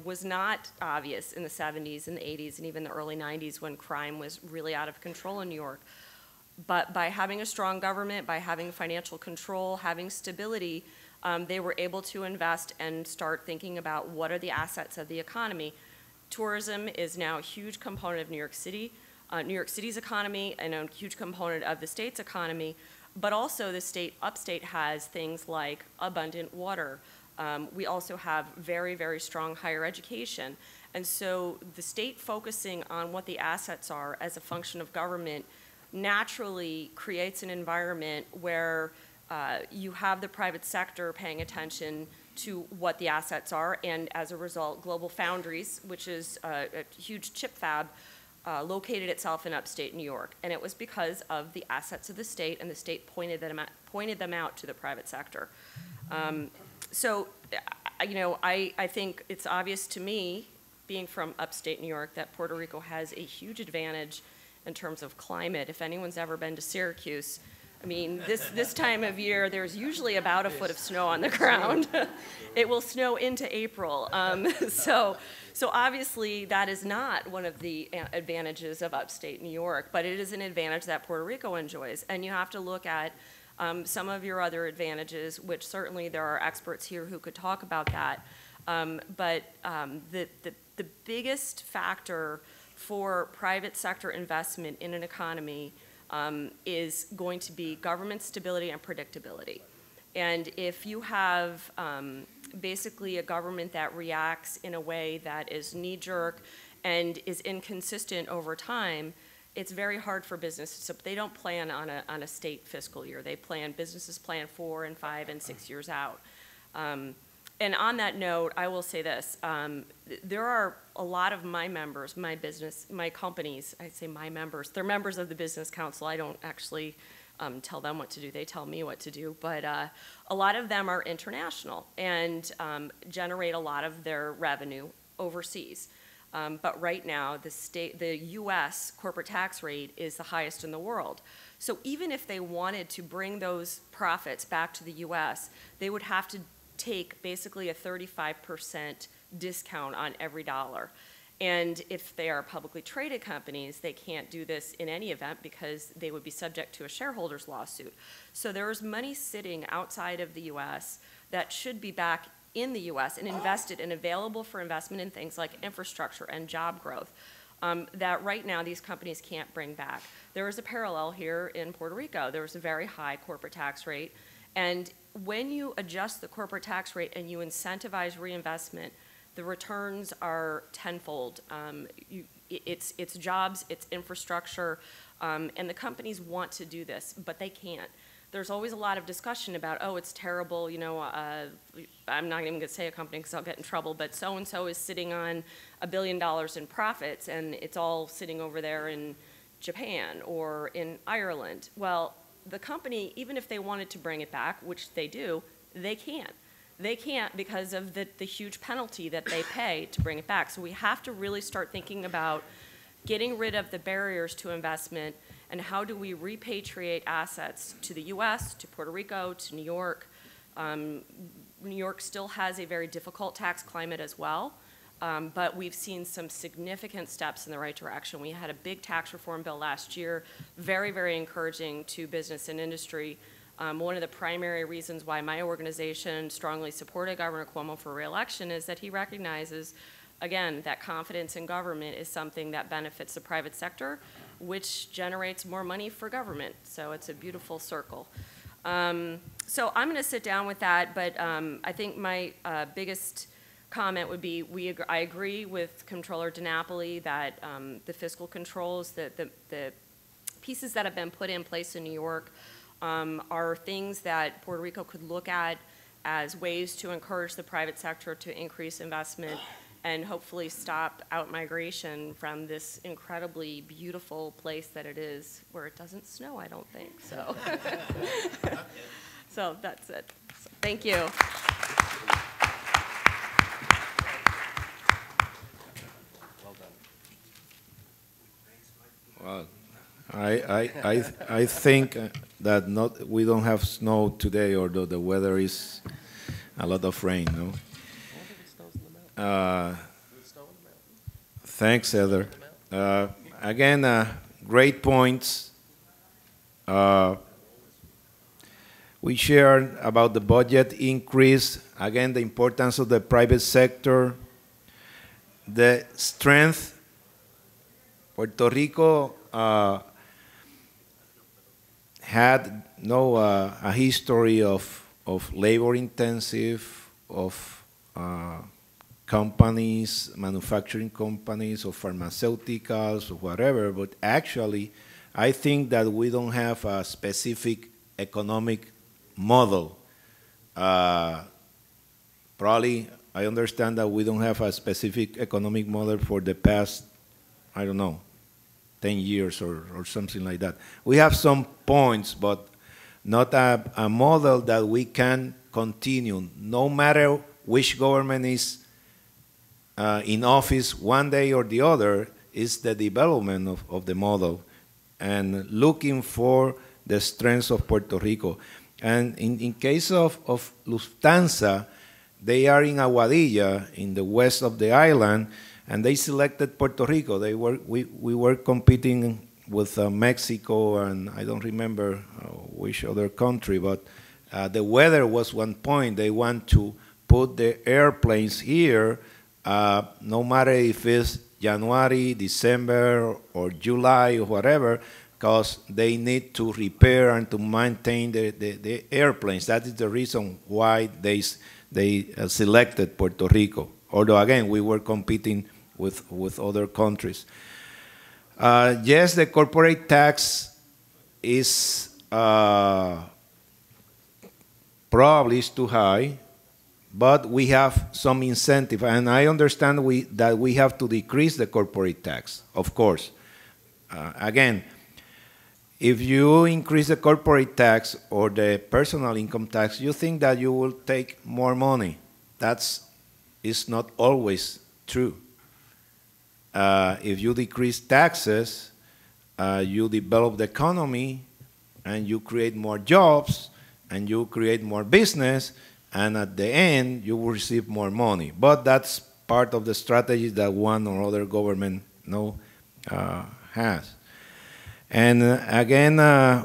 was not obvious in the 70s and the 80s and even the early 90s when crime was really out of control in New York. But by having a strong government, by having financial control, having stability, they were able to invest and start thinking about what are the assets of the economy. Tourism is now a huge component of New York City, New York City's economy, and a huge component of the state's economy. But also the upstate has things like abundant water. We also have very, very strong higher education. And so the state focusing on what the assets are as a function of government naturally creates an environment where you have the private sector paying attention to what the assets are, and as a result, Global Foundries, which is a huge chip fab, located itself in upstate New York. And it was because of the assets of the state, and the state pointed them out to the private sector. So, I think it's obvious to me, being from upstate New York, that Puerto Rico has a huge advantage in terms of climate. If anyone's ever been to Syracuse, I mean, this time of year, there's usually about a foot of snow on the ground. It will snow into April. So obviously, that is not one of the advantages of upstate New York, but it is an advantage that Puerto Rico enjoys. And you have to look at some of your other advantages, which certainly there are experts here who could talk about that. But the biggest factor for private sector investment in an economy is going to be government stability and predictability. And if you have basically a government that reacts in a way that is knee-jerk and is inconsistent over time, it's very hard for businesses. So they don't plan on a state fiscal year. Businesses plan 4 and 5 and 6 years out. And on that note, I will say this. There are a lot of my members, my companies, I say my members, they're members of the Business Council. I don't actually tell them what to do. They tell me what to do. But a lot of them are international and generate a lot of their revenue overseas. But right now, the U.S. corporate tax rate is the highest in the world. So even if they wanted to bring those profits back to the U.S., they would have to take basically a 35% discount on every dollar. And if they are publicly traded companies, they can't do this in any event because they would be subject to a shareholders lawsuit. So there's money sitting outside of the U.S. that should be back in the U.S. and invested and available for investment in things like infrastructure and job growth that right now these companies can't bring back. There is a parallel here in Puerto Rico. There was a very high corporate tax rate. And when you adjust the corporate tax rate and you incentivize reinvestment, the returns are tenfold. It's jobs, it's infrastructure, and the companies want to do this, but they can't. There's always a lot of discussion about, oh, it's terrible, I'm not even going to say a company because I'll get in trouble, but so-and-so is sitting on $1 billion in profits, and it's all sitting over there in Japan or in Ireland. Well, the company, even if they wanted to bring it back, which they do, they can't. They can't because of the huge penalty that they pay to bring it back. So we have to really start thinking about getting rid of the barriers to investment and how do we repatriate assets to the U.S., to Puerto Rico, to New York. New York still has a very difficult tax climate as well, but we've seen some significant steps in the right direction. We had a big tax reform bill last year, very, very encouraging to business and industry. One of the primary reasons why my organization strongly supported Governor Cuomo for re-election is that he recognizes, again, that confidence in government is something that benefits the private sector, which generates more money for government. So it's a beautiful circle. So I'm going to sit down with that, but I think my biggest comment would be I agree with Comptroller DiNapoli that the fiscal controls, the pieces that have been put in place in New York are things that Puerto Rico could look at as ways to encourage the private sector to increase investment and hopefully stop out-migration from this incredibly beautiful place that it is, where it doesn't snow, I don't think, so. So that's it. So, thank you. Well, I think that we don't have snow today, although the weather is a lot of rain, no? Thanks, Heather. Again, great points. We shared about the budget increase, again, the importance of the private sector, the strength. Puerto Rico had a history of labor intensive, of companies, manufacturing companies, or pharmaceuticals, or whatever, but actually, I think that we don't have a specific economic model. Probably, I understand that we don't have a specific economic model for the past, I don't know, 10 years or something like that. We have some points, but not a model that we can continue, no matter which government is in office one day or the other, is the development of the model and looking for the strengths of Puerto Rico. And in case of Lufthansa, they are in Aguadilla, in the west of the island, and they selected Puerto Rico. We were competing with Mexico, and I don't remember which other country, but the weather was one point. They want to put the airplanes here, no matter if it's January, December, or July, or whatever, because they need to repair and to maintain the airplanes. That is the reason why they selected Puerto Rico. Although, again, we were competing with other countries. Yes, the corporate tax is probably too high, but we have some incentive. And I understand that we have to decrease the corporate tax, of course. Again, if you increase the corporate tax or the personal income tax, you think that you will take more money. Is not always true. If you decrease taxes, you develop the economy, and you create more jobs, and you create more business, and at the end, you will receive more money. But that's part of the strategy that one or other government has. And again,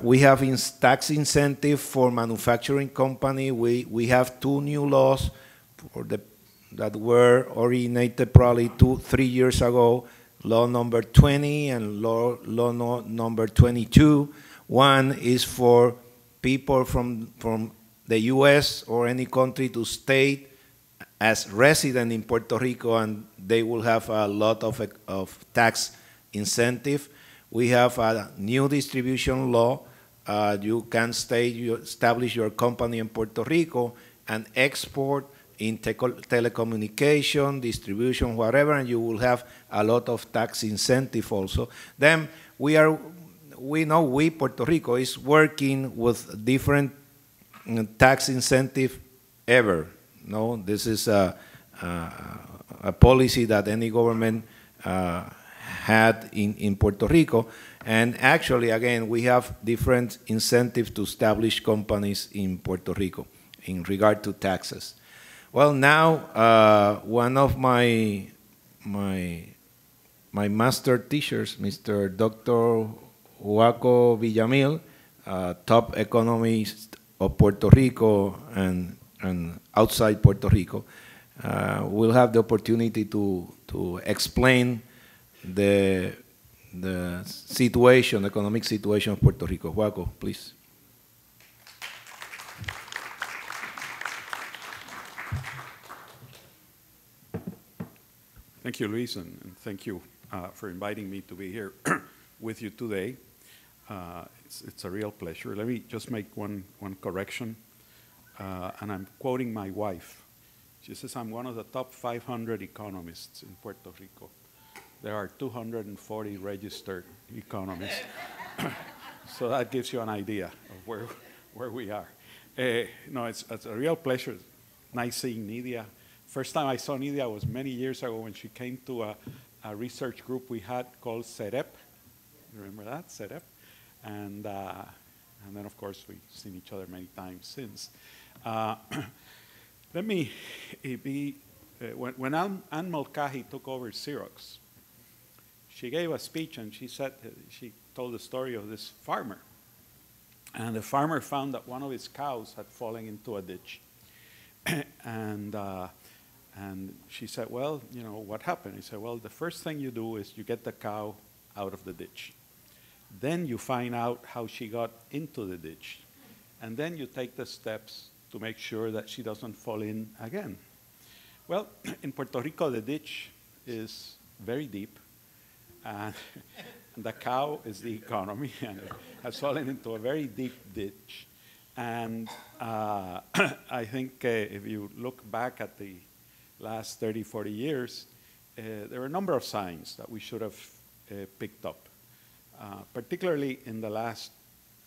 we have tax incentive for manufacturing company. We have two new laws that were originated probably 2-3 years ago, law number 20 and law number 22. One is for people from the U.S. or any country to stay as resident in Puerto Rico, and they will have a lot of tax incentive. We have a new distribution law. You can establish your company in Puerto Rico and export in telecommunication, distribution, whatever, and you will have a lot of tax incentive also. Then we know Puerto Rico is working with different tax incentive ever. No, this is a policy that any government had in Puerto Rico. And actually, again, we have different incentives to establish companies in Puerto Rico in regard to taxes. Well, now, one of my master teachers, Mr. Dr. Joaquin Villamil, top economist of Puerto Rico and outside Puerto Rico, will have the opportunity to explain the the situation, the economic situation of Puerto Rico. Baco, please. Thank you, Luis, and thank you for inviting me to be here with you today. It's a real pleasure. Let me just make one correction, and I'm quoting my wife. She says, I'm one of the top 500 economists in Puerto Rico. There are 240 registered economists. So that gives you an idea of where we are. No, it's a real pleasure. Nice seeing Nidia. First time I saw Nidia was many years ago when she came to a research group we had called CEREP. You remember that, CEREP? And then, of course, we've seen each other many times since. Let me be, when Ann Mulcahy took over Xerox, she gave a speech and she said, she told the story of this farmer. And the farmer found that one of his cows had fallen into a ditch. And she said, well, you know, what happened? He said, well, the first thing you do is you get the cow out of the ditch. Then you find out how she got into the ditch. And then you take the steps to make sure that she doesn't fall in again. Well, in Puerto Rico, the ditch is very deep. And the cow is the economy, and it has fallen into a very deep ditch. And I think if you look back at the last 30, 40 years, there are a number of signs that we should have picked up, particularly in the last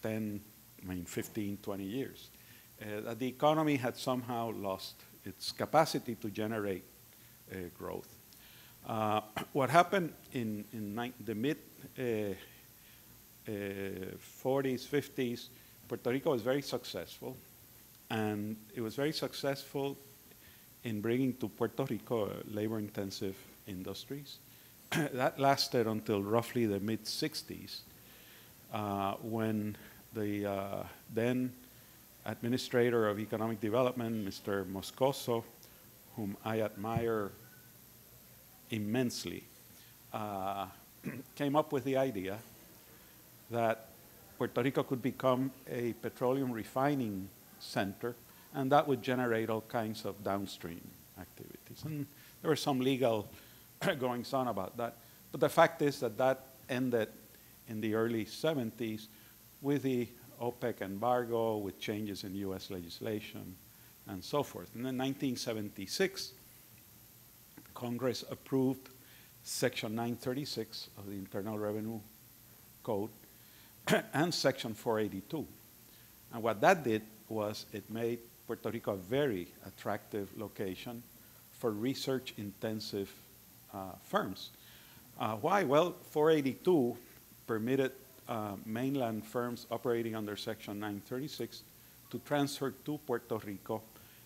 10, 15, 20 years. That the economy had somehow lost its capacity to generate growth. What happened in the mid 40s, 50s, Puerto Rico was very successful, and it was very successful in bringing to Puerto Rico labor-intensive industries. That lasted until roughly the mid-60s, when the then Administrator of Economic Development, Mr. Moscoso, whom I admire immensely, came up with the idea that Puerto Rico could become a petroleum refining center, and that would generate all kinds of downstream activities. And there were some legal goings on about that. But the fact is that that ended in the early 70s with the OPEC embargo, with changes in US legislation, and so forth. And in 1976, Congress approved Section 936 of the Internal Revenue Code and Section 482. And what that did was it made Puerto Rico a very attractive location for research-intensive firms. Why? Well, 482 permitted mainland firms operating under Section 936 to transfer to Puerto Rico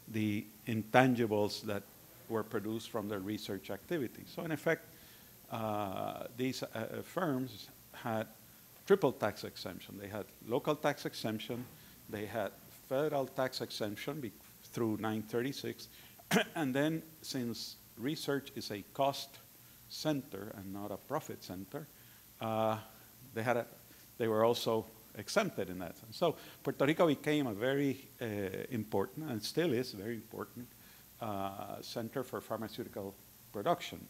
the intangibles that were produced from their research activities. So in effect, these firms had triple tax exemption. They had local tax exemption, they had federal tax exemption through 936, and then since research is a cost center and not a profit center, they were also exempted in that sense. So Puerto Rico became a very important, and still is very important, center for pharmaceutical production.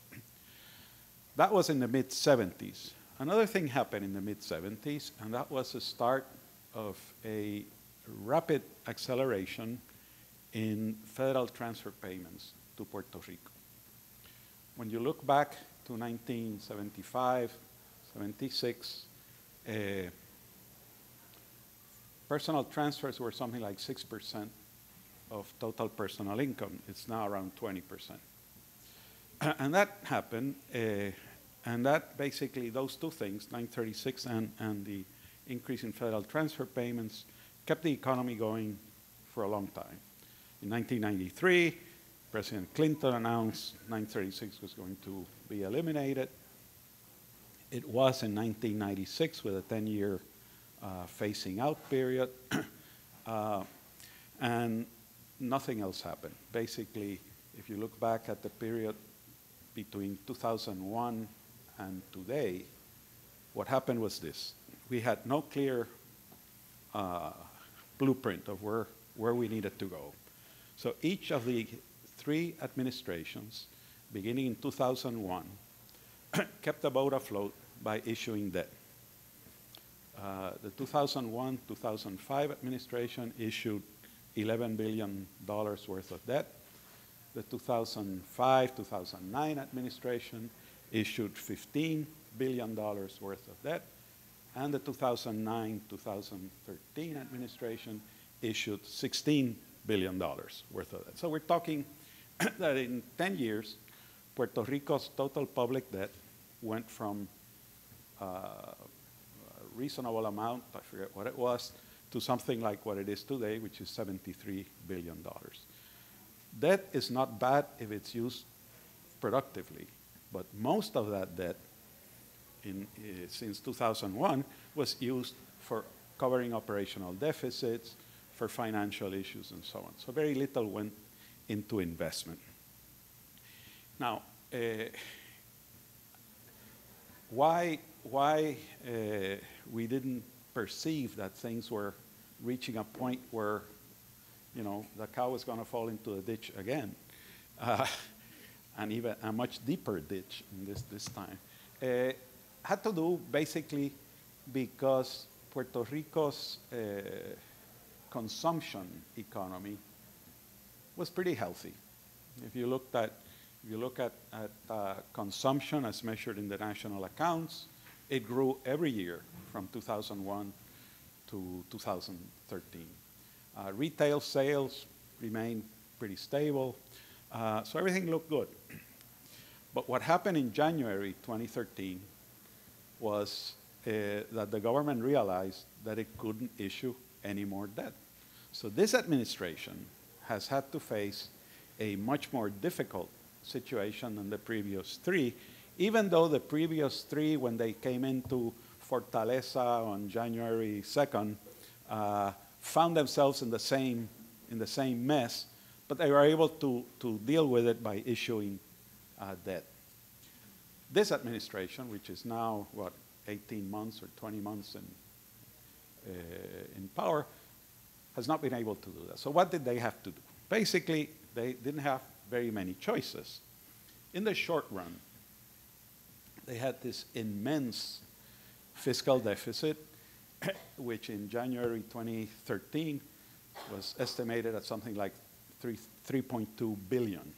That was in the mid-70s. Another thing happened in the mid-70s, and that was the start of a rapid acceleration in federal transfer payments to Puerto Rico. When you look back to 1975, 76, personal transfers were something like 6% of total personal income. It's now around 20%. And that happened, and that basically, those two things, 936 and the increase in federal transfer payments, kept the economy going for a long time. In 1993, President Clinton announced 936 was going to be eliminated. It was in 1996 with a 10-year phasing out period, and nothing else happened. Basically, if you look back at the period between 2001 and today, what happened was this. We had no clear blueprint of where we needed to go. So each of the 3 administrations, beginning in 2001, kept the boat afloat by issuing debt. The 2001-2005 administration issued $11 billion worth of debt. The 2005-2009 administration issued $15 billion worth of debt. And the 2009-2013 administration issued $16 billion worth of debt. So we're talking that in 10 years, Puerto Rico's total public debt went from a reasonable amount, I forget what it was, to something like what it is today, which is $73 billion. Debt is not bad if it's used productively, but most of that debt since 2001 was used for covering operational deficits, for financial issues, and so on. So very little went into investment. Now, why we didn't perceive that things were reaching a point where, you know, the cow was going to fall into the ditch again, and even a much deeper ditch in this time, had to do basically because Puerto Rico's consumption economy was pretty healthy. If you look at consumption as measured in the national accounts, it grew every year from 2001 to 2013. Retail sales remained pretty stable, so everything looked good. But what happened in January 2013 was that the government realized that it couldn't issue any more debt. So this administration has had to face a much more difficult situation than the previous 3, even though the previous 3, when they came into Fortaleza on January 2nd, found themselves in the same mess, but they were able to deal with it by issuing debt. This administration, which is now, 18 months or 20 months in power, has not been able to do that. So what did they have to do? Basically, they didn't have very many choices. In the short run, they had this immense fiscal deficit, which in January 2013 was estimated at something like $3.2 billion.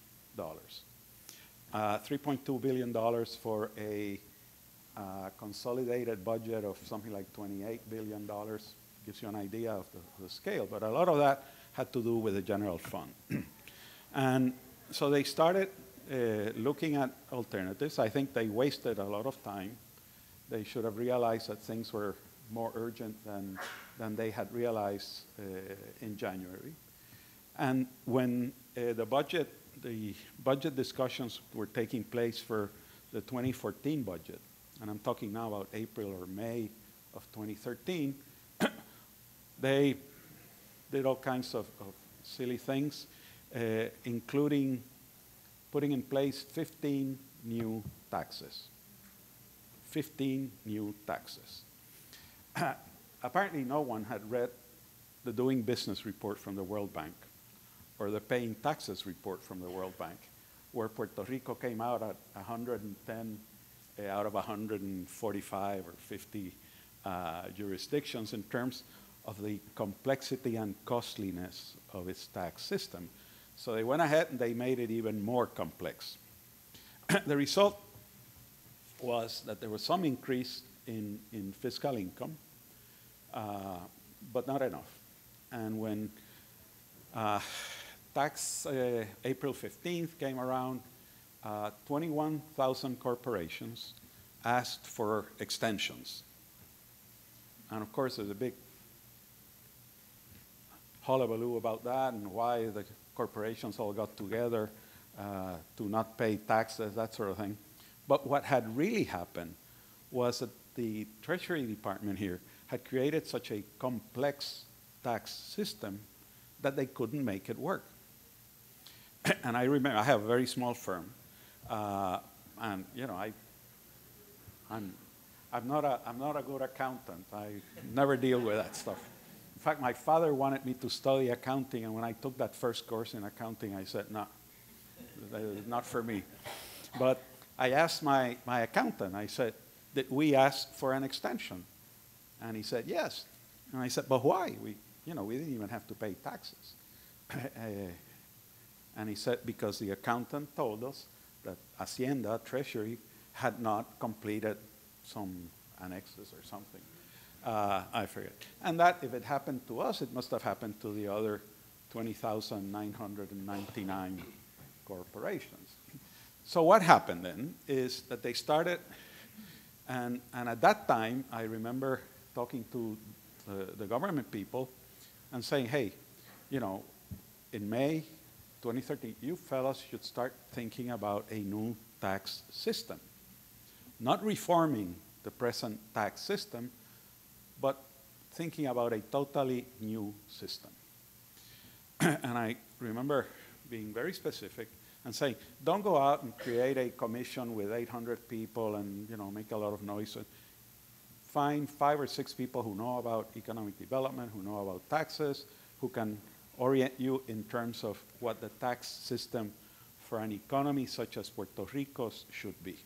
$3.2 billion for a consolidated budget of something like $28 billion gives you an idea of the scale. But a lot of that had to do with the general fund. And so they started looking at alternatives. I think they wasted a lot of time. They should have realized that things were more urgent than they had realized in January. And when the budget discussions were taking place for the 2014 budget, and I'm talking now about April or May of 2013, they did all kinds of silly things, including putting in place 15 new taxes. 15 new taxes. Apparently no one had read the Doing Business report from the World Bank or the Paying Taxes report from the World Bank, where Puerto Rico came out at 110 out of 145 or 50 jurisdictions in terms of the complexity and costliness of its tax system. So they went ahead and they made it even more complex. The result was that there was some increase in fiscal income, but not enough. And when April 15th came around, 21,000 corporations asked for extensions. And of course, there's a big hullabaloo about that and why the corporations all got together to not pay taxes, that sort of thing. But what had really happened was that the Treasury Department here had created such a complex tax system that they couldn't make it work. And I remember, I have a very small firm, and you know, I'm not a good accountant. I never deal with that stuff. In fact, my father wanted me to study accounting, and when I took that first course in accounting, I said, no, not for me. But I asked my accountant, I said, did we ask for an extension? And he said, yes. And I said, but why? We didn't even have to pay taxes. And he said, because the accountant told us that Hacienda, Treasury, had not completed some annexes or something. I forget. And that, if it happened to us, it must have happened to the other 20,999 corporations. So what happened then is that they started, and at that time, I remember talking to the government people and saying, hey, in May 2013, you fellas should start thinking about a new tax system. Not reforming the present tax system, but thinking about a totally new system. And I remember being very specific and saying, don't go out and create a commission with 800 people and make a lot of noise. Find 5 or 6 people who know about economic development, who know about taxes, who can orient you in terms of what the tax system for an economy such as Puerto Rico's should be.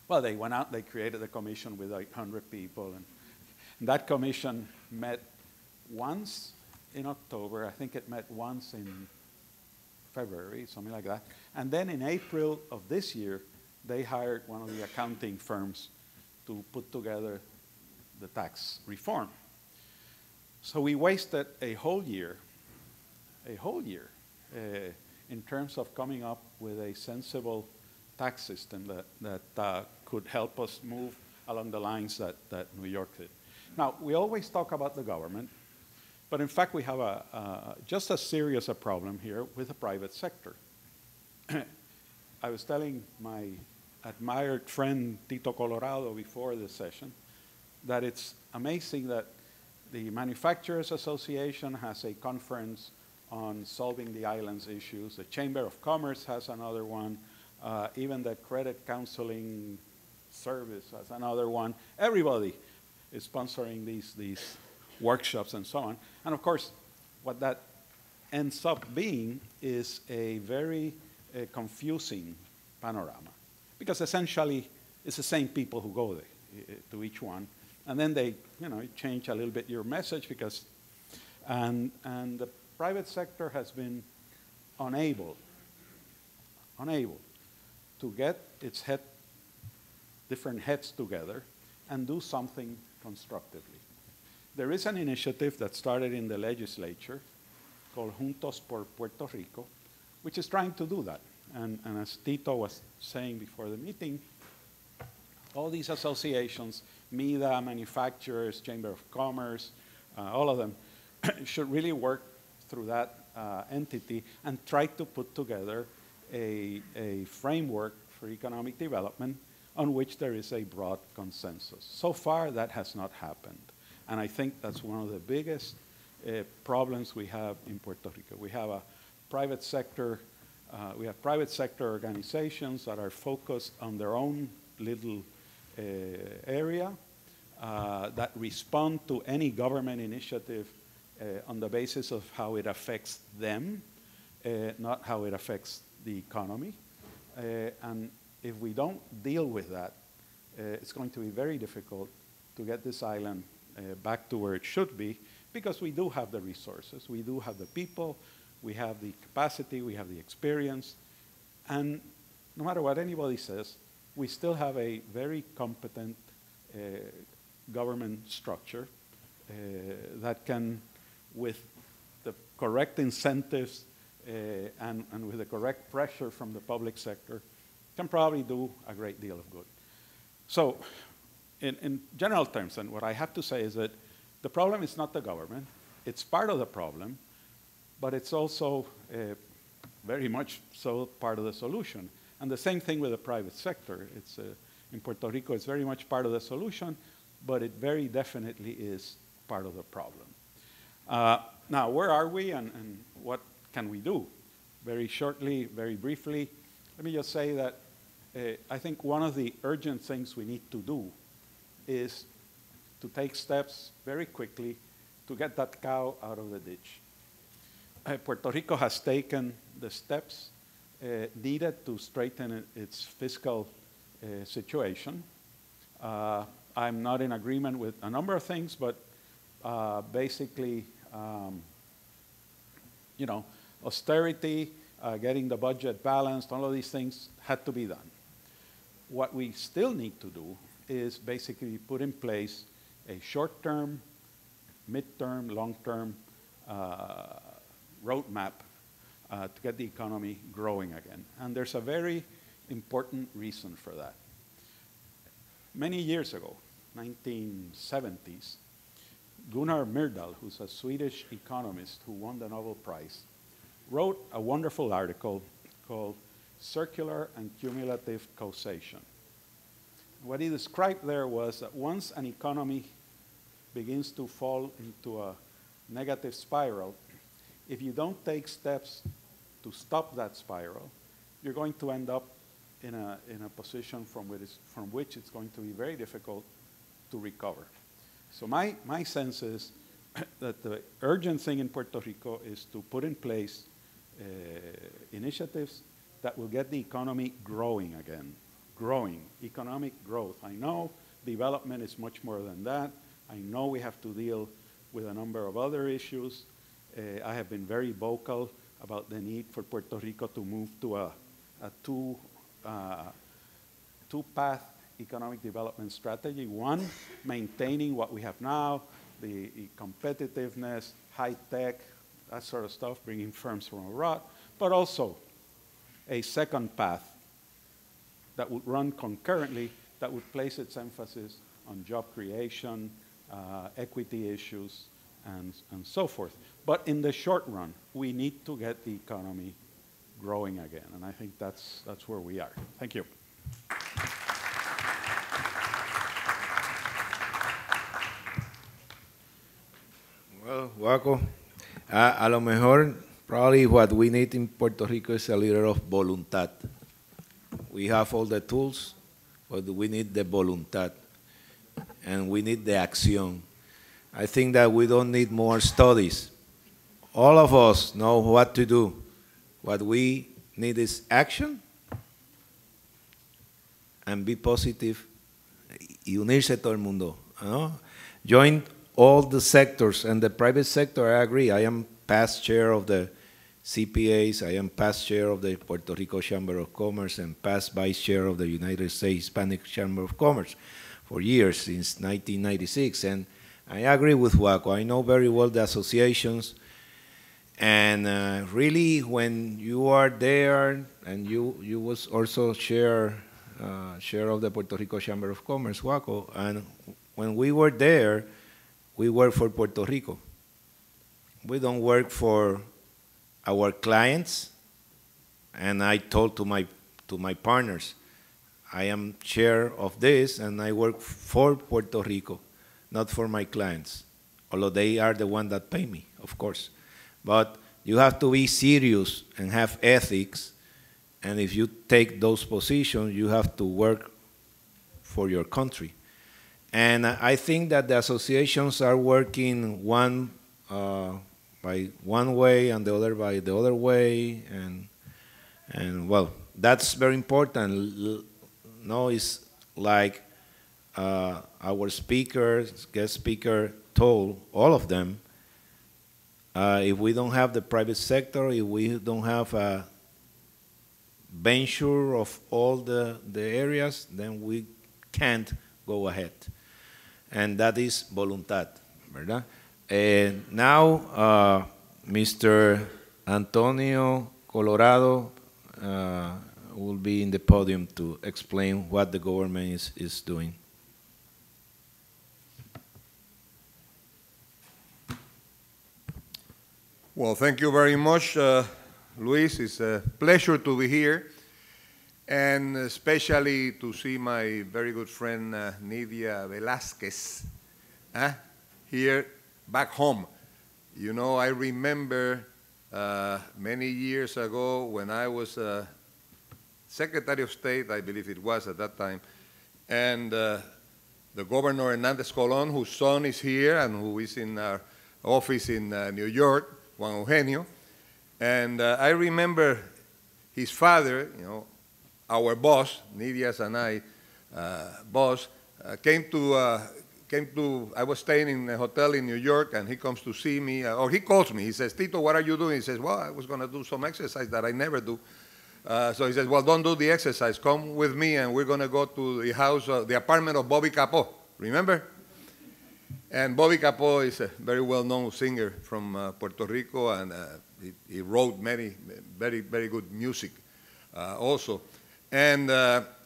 Well, they went out, they created a commission with 800 people, and that commission met once in October. I think it met once in February, something like that. And then in April of this year, they hired one of the accounting firms to put together the tax reform. So we wasted a whole year, in terms of coming up with a sensible tax system that could help us move along the lines that New York did. Now, we always talk about the government, but in fact we have just as serious a problem here with the private sector. I was telling my admired friend Tito Colorado before this session that it's amazing that the Manufacturers Association has a conference on solving the island's issues. The Chamber of Commerce has another one. Even the Credit Counseling Service has another one. Everybody is sponsoring these workshops and so on. And of course, what that ends up being is a very confusing panorama. Because essentially, it's the same people who go there, to each one. And then they, change a little bit your message because, and the private sector has been unable to get its different heads together and do something constructively. There is an initiative that started in the legislature called Juntos por Puerto Rico, which is trying to do that. And as Tito was saying before the meeting, all these associations, MIDA, manufacturers, Chamber of Commerce, all of them should really work through that entity and try to put together a framework for economic development on which there is a broad consensus. So far, that has not happened. And I think that's one of the biggest problems we have in Puerto Rico. We have a private sector, organizations that are focused on their own little area that respond to any government initiative on the basis of how it affects them, not how it affects the economy. And if we don't deal with that, it's going to be very difficult to get this island back to where it should be, because we do have the resources, we do have the people, we have the capacity, we have the experience, and no matter what anybody says, we still have a very competent government structure that can, with the correct incentives and with the correct pressure from the public sector, can probably do a great deal of good. So in general terms, and what I have to say is that the problem is not the government. It's part of the problem, but it's also very much so part of the solution. And the same thing with the private sector. It's, in Puerto Rico, it's very much part of the solution, but it very definitely is part of the problem. Now, where are we and what can we do? Very shortly, very briefly, let me just say that I think one of the urgent things we need to do is to take steps very quickly to get that cow out of the ditch. Puerto Rico has taken the steps needed to straighten its fiscal situation. I'm not in agreement with a number of things, but basically, you know, austerity, getting the budget balanced, all of these things had to be done. What we still need to do is basically put in place a short-term, mid-term, long-term roadmap to get the economy growing again. And there's a very important reason for that. Many years ago, 1970s, Gunnar Myrdal, who's a Swedish economist who won the Nobel Prize, wrote a wonderful article called Circular and Cumulative Causation. What he described there was that once an economy begins to fall into a negative spiral, if you don't take steps to stop that spiral, you're going to end up in a position from which it's going to be very difficult to recover. So my sense is that the urgent thing in Puerto Rico is to put in place initiatives that will get the economy growing again. Growing, economic growth. I know development is much more than that. I know we have to deal with a number of other issues. I have been very vocal about the need for Puerto Rico to move to a two-path economic development strategy. One, maintaining what we have now, the competitiveness, high tech, that sort of stuff, bringing firms from abroad, but also a second path that would run concurrently, that would place its emphasis on job creation, equity issues, and so forth. But in the short run, we need to get the economy growing again, and I think that's where we are. Thank you. Well, Baco, a lo mejor, probably what we need in Puerto Rico is a little of voluntad. We have all the tools, but we need the voluntad, and we need the acción. I think that we don't need more studies. All of us know what to do. What we need is action and be positive y unirse todo el mundo. ¿No? Join all the sectors, and the private sector, I agree. I am past chair of the CPAs, I am past chair of the Puerto Rico Chamber of Commerce and past vice chair of the United States Hispanic Chamber of Commerce for years, since 1996. And I agree with Baco. I know very well the associations. And really, when you are there, and you was also chair of the Puerto Rico Chamber of Commerce, Baco, and when we were there, we work for Puerto Rico. We don't work for our clients. And I told to my partners, I am chair of this, and I work for Puerto Rico, not for my clients, although they are the ones that pay me, of course. But you have to be serious and have ethics, and if you take those positions, you have to work for your country. And I think that the associations are working one by one way and the other by the other way, and well, that's very important. No, it's like our speakers, guest speaker told all of them, if we don't have the private sector, if we don't have a venture of all the areas, then we can't go ahead. And that is voluntad, ¿verdad? Now, Mr. Antonio Colorado will be in the podium to explain what the government is doing. Well, thank you very much, Luis. It's a pleasure to be here, and especially to see my very good friend Nidia Velázquez here back home. You know, I remember many years ago when I was Secretary of State, I believe it was at that time, and the Governor Hernandez Colon, whose son is here and who is in our office in New York, Juan Eugenio. And I remember his father, you know, our boss, Nidia's and I, boss, came to, I was staying in a hotel in New York, and he comes to see me, or he calls me. He says, Tito, what are you doing? He says, well, I was going to do some exercise that I never do. So he says, well, don't do the exercise. Come with me, and we're going to go to the house, the apartment of Bobby Capó. Remember? And Bobby Capó is a very well-known singer from Puerto Rico, and he wrote many, very, very good music also. And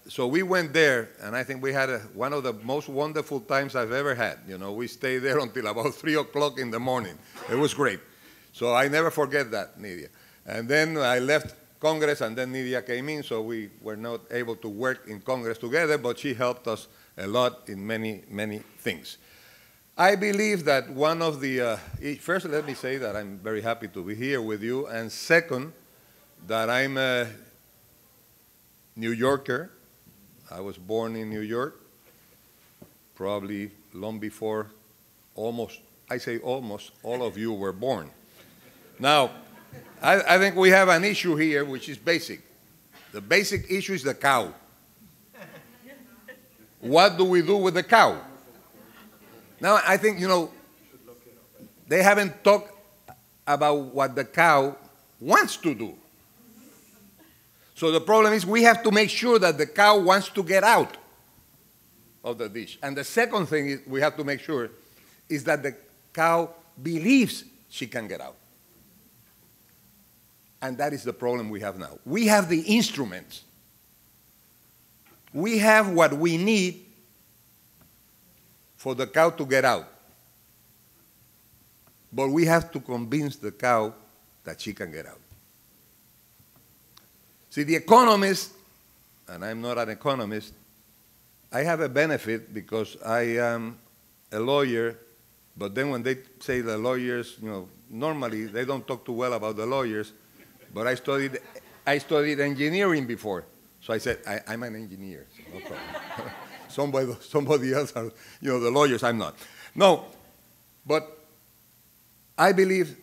so we went there, and I think we had one of the most wonderful times I've ever had. You know, we stayed there until about 3 o'clock in the morning. It was great. So I never forget that, Nidia. And then I left Congress, and then Nidia came in, so we were not able to work in Congress together, but she helped us a lot in many, many things. I believe that one of the, first let me say that I'm very happy to be here with you, and second, that I'm a New Yorker. I was born in New York, probably long before almost, I say almost, all of you were born. Now, I think we have an issue here which is basic. The basic issue is the cow. What do we do with the cow? Now, I think, you know, they haven't talked about what the cow wants to do. So the problem is we have to make sure that the cow wants to get out of the dish. And the second thing is we have to make sure is that the cow believes she can get out. And that is the problem we have now. We have the instruments. We have what we need for the cow to get out. But we have to convince the cow that she can get out. See, the economist, and I'm not an economist, I have a benefit because I am a lawyer, but then when they say the lawyers, you know, normally they don't talk too well about the lawyers, but I studied engineering before. So I said, I'm an engineer, so no problem. somebody else are, you know, the lawyers, I'm not. No, but I believe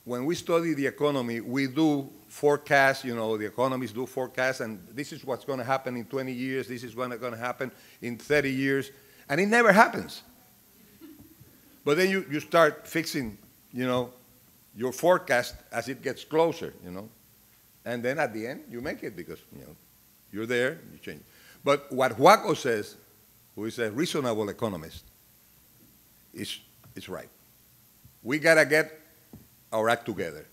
when we study the economy, we do forecasts, you know, the economists do forecasts, and this is what's going to happen in 20 years, this is what's going to happen in 30 years, and it never happens. But then you start fixing, you know, your forecast as it gets closer, you know, and then at the end, you make it because, you know, you're there, you change. But what Waco says, who is a reasonable economist, is right. We got to get our act together.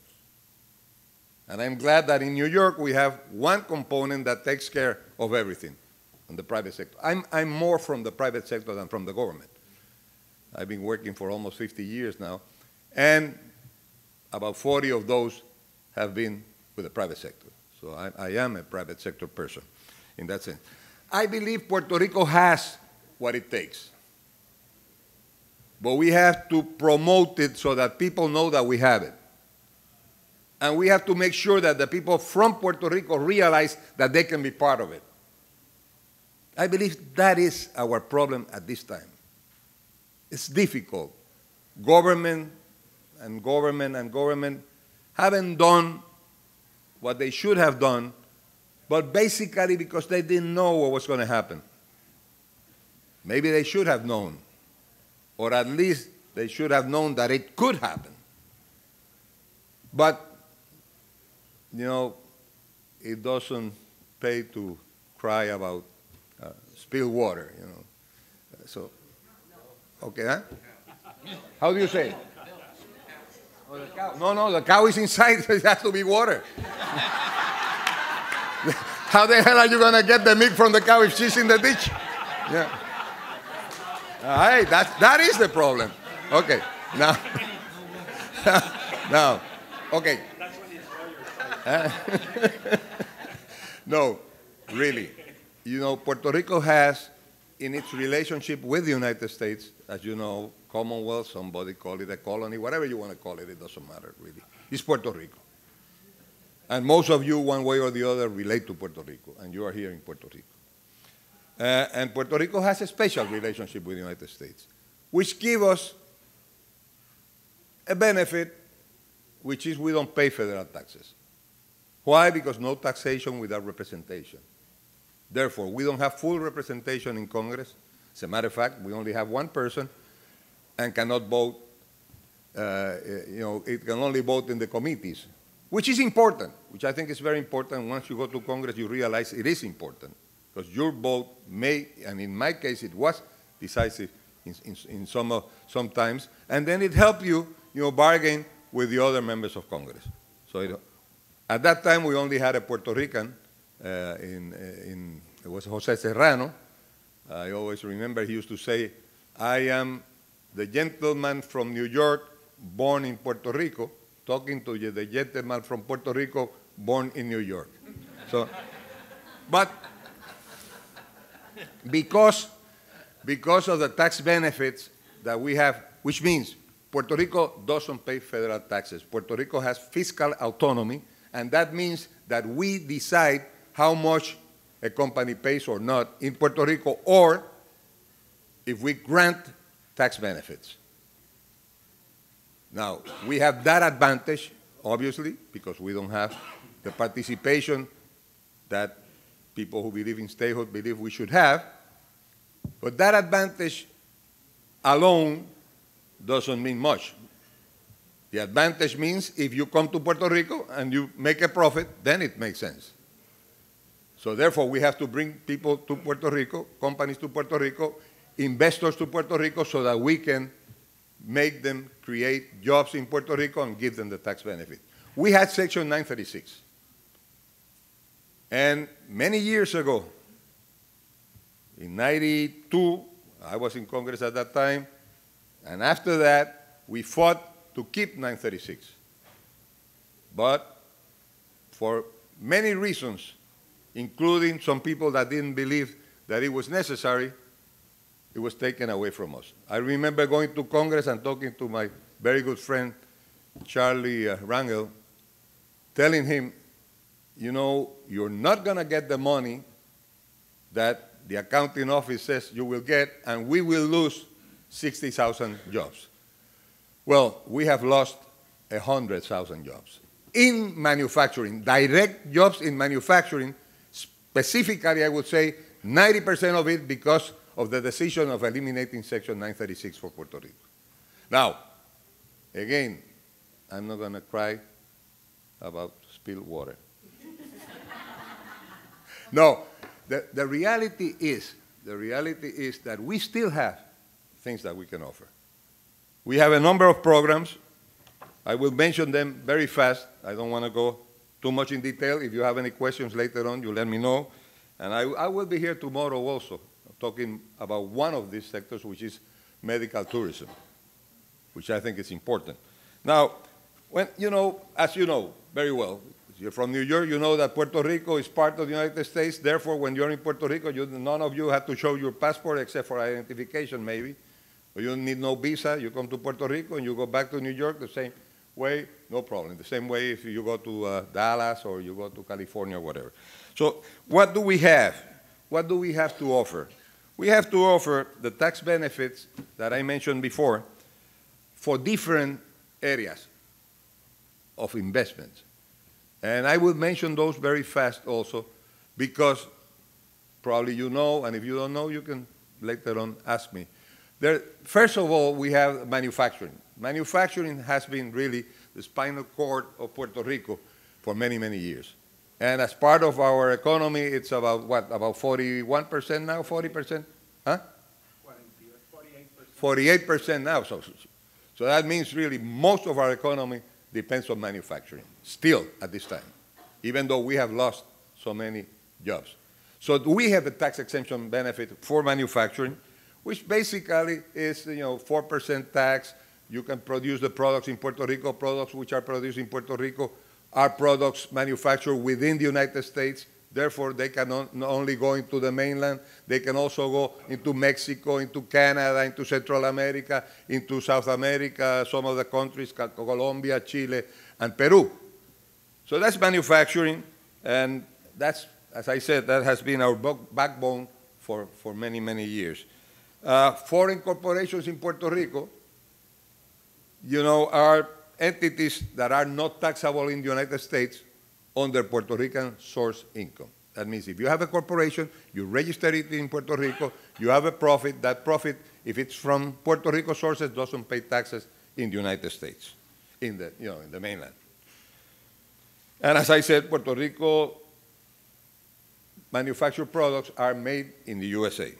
And I'm glad that in New York we have one component that takes care of everything in the private sector. I'm more from the private sector than from the government. I've been working for almost 50 years now, and about 40 of those have been with the private sector. So I am a private sector person in that sense. I believe Puerto Rico has what it takes. But we have to promote it so that people know that we have it. And we have to make sure that the people from Puerto Rico realize that they can be part of it. I believe that is our problem at this time. It's difficult. Government haven't done what they should have done, but basically because they didn't know what was going to happen. Maybe they should have known, or at least they should have known that it could happen. But, you know, it doesn't pay to cry about spilled water, you know. So, okay, huh? How do you say it? Oh, the cow. No, the cow is inside, so it has to be water. How the hell are you going to get the milk from the cow if she's in the ditch? Yeah. Hey, that is the problem. Okay, now, okay. No, really. You know, Puerto Rico has, in its relationship with the United States, as you know, Commonwealth, somebody call it a colony, whatever you want to call it, it doesn't matter, really. It's Puerto Rico. And most of you, one way or the other, relate to Puerto Rico, and you are here in Puerto Rico. And Puerto Rico has a special relationship with the United States, which gives us a benefit, which is we don't pay federal taxes. Why? Because no taxation without representation. Therefore, we don't have full representation in Congress. As a matter of fact, we only have one person and cannot vote, it can only vote in the committees, which is important, which I think is very important. Once you go to Congress, you realize it is important, because your vote may, and in my case, it was decisive in sometimes, and then it helped you, bargain with the other members of Congress. So at that time, we only had a Puerto Rican, it was Jose Serrano. I always remember he used to say, I am the gentleman from New York, born in Puerto Rico, talking to the gentleman from Puerto Rico, born in New York. So, but because of the tax benefits that we have, which means Puerto Rico doesn't pay federal taxes. Puerto Rico has fiscal autonomy, and that means that we decide how much a company pays or not in Puerto Rico, or if we grant tax benefits. Now, we have that advantage, obviously, because we don't have the participation that people who believe in statehood believe we should have. But that advantage alone doesn't mean much. The advantage means if you come to Puerto Rico and you make a profit, then it makes sense. So therefore, we have to bring people to Puerto Rico, companies to Puerto Rico, investors to Puerto Rico, so that we can make them create jobs in Puerto Rico and give them the tax benefit. We had Section 936. And many years ago, in 92, I was in Congress at that time, and after that, we fought to keep 936. But for many reasons, including some people that didn't believe that it was necessary, it was taken away from us. I remember going to Congress and talking to my very good friend, Charlie Rangel, telling him, you're not going to get the money that the accounting office says you will get, and we will lose 60,000 jobs. Well, we have lost 100,000 jobs in manufacturing, direct jobs in manufacturing. Specifically, I would say 90% of it because of the decision of eliminating Section 936 for Puerto Rico. Now, again, I'm not going to cry about spilled water. No, the reality is that we still have things that we can offer. We have a number of programs. I will mention them very fast. I don't want to go too much in detail. If you have any questions later on, you let me know. And I will be here tomorrow also, talking about one of these sectors, which is medical tourism, which I think is important. Now, as you know very well, you're from New York, you know that Puerto Rico is part of the United States. Therefore, when you're in Puerto Rico, none of you have to show your passport except for identification, maybe. But you don't need no visa. You come to Puerto Rico and you go back to New York the same way, no problem. The same way if you go to Dallas or you go to California or whatever. So what do we have? What do we have to offer? We have to offer the tax benefits that I mentioned before for different areas of investments. And I will mention those very fast also because probably you know, and if you don't know, you can later on ask me. First of all, we have manufacturing. Manufacturing has been really the spinal cord of Puerto Rico for many, many years. And as part of our economy, it's about what, about 41% now, 40%? Huh? 48%. 48% now. So that means really most of our economy depends on manufacturing, still at this time, even though we have lost so many jobs. So we have a tax exemption benefit for manufacturing, which basically is 4% tax. You can produce the products in Puerto Rico. Products which are produced in Puerto Rico are products manufactured within the United States. Therefore, they can not only go into the mainland, they can also go into Mexico, into Canada, into Central America, into South America, some of the countries, Colombia, Chile, and Peru. So that's manufacturing, and that's, as I said, that has been our backbone for many, many years. Foreign corporations in Puerto Rico, you know, are entities that are not taxable in the United States on their Puerto Rican source income. That means if you have a corporation, you register it in Puerto Rico, you have a profit, that profit, if it's from Puerto Rico sources, doesn't pay taxes in the United States, in the, you know, in the mainland. And as I said, Puerto Rico manufactured products are made in the USA.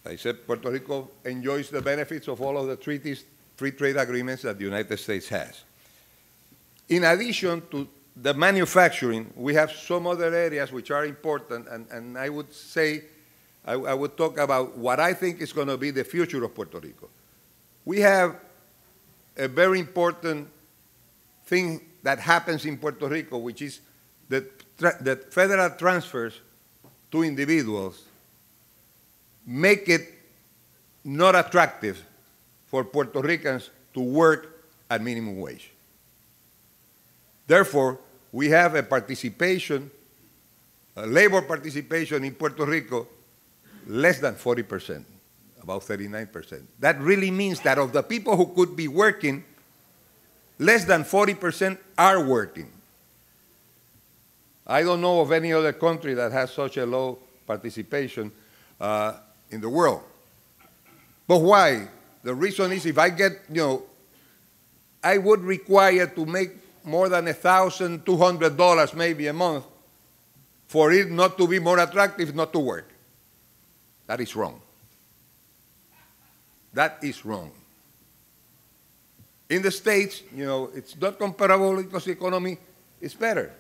I said Puerto Rico enjoys the benefits of all of the treaties, free trade agreements that the United States has. In addition to the manufacturing, we have some other areas which are important, and I would say, I would talk about what I think is going to be the future of Puerto Rico. We have a very important thing that happens in Puerto Rico, which is that federal transfers to individuals make it not attractive for Puerto Ricans to work at minimum wage. Therefore, we have a participation, a labor participation in Puerto Rico less than 40%, about 39%. That really means that of the people who could be working, less than 40% are working. I don't know of any other country that has such a low participation in the world. But why? The reason is if I get, you know, I would require to make more than $1,200 maybe a month for it not to be more attractive not to work. That is wrong. That is wrong. In the States, you know, it's not comparable because the economy is better,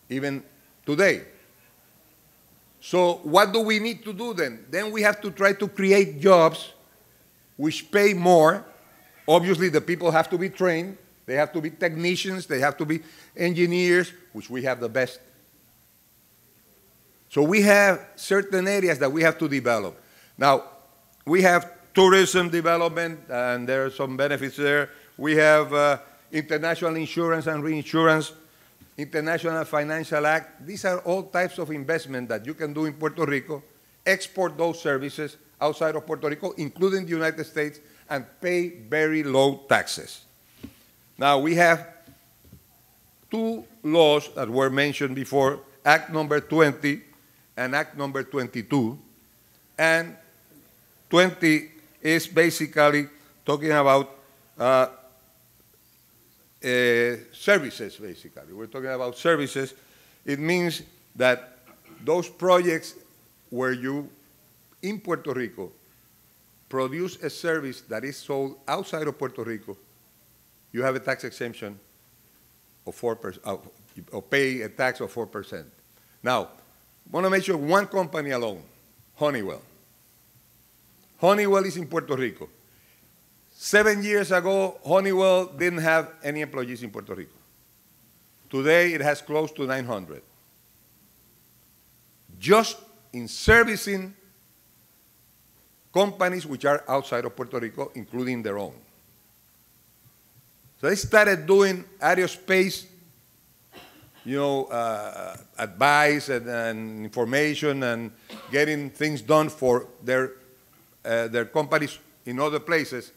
even today. So what do we need to do then? Then we have to try to create jobs which pay more. Obviously, the people have to be trained. They have to be technicians. They have to be engineers, which we have the best. So we have certain areas that we have to develop. Now, we have tourism development, and there are some benefits there. We have international insurance and reinsurance, International Financial Act. These are all types of investment that you can do in Puerto Rico, export those services outside of Puerto Rico, including the United States, and pay very low taxes. Now, we have two laws that were mentioned before, Act number 20 and Act number 22. And 20 is basically talking about services, basically. We're talking about services. It means that those projects where you, in Puerto Rico, produce a service that is sold outside of Puerto Rico, you have a tax exemption of 4%, or pay a tax of 4%. Now, I want to mention one company alone, Honeywell. Honeywell is in Puerto Rico. 7 years ago, Honeywell didn't have any employees in Puerto Rico. Today, it has close to 900. Just in servicing companies which are outside of Puerto Rico, including their own. So they started doing aerospace, you know, advice and information and getting things done for their companies in other places.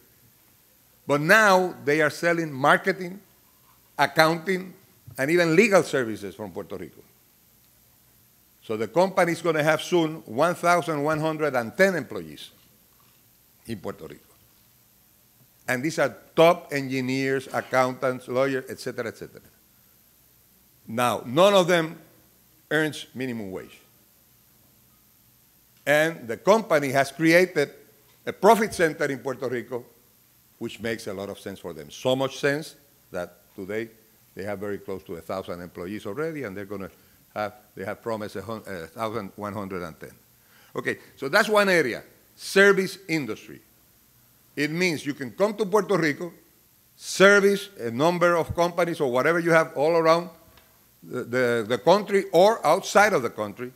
But now they are selling marketing, accounting, and even legal services from Puerto Rico. So the company is going to have soon 1,110 employees in Puerto Rico. And these are top engineers, accountants, lawyers, et cetera, et cetera. Now, none of them earns minimum wage. And the company has created a profit center in Puerto Rico, which makes a lot of sense for them. So much sense that today they have very close to 1,000 employees already, and they're going to have, they have promised 1,110. Okay, so that's one area, service industry. It means you can come to Puerto Rico, service a number of companies or whatever you have all around the country or outside of the country,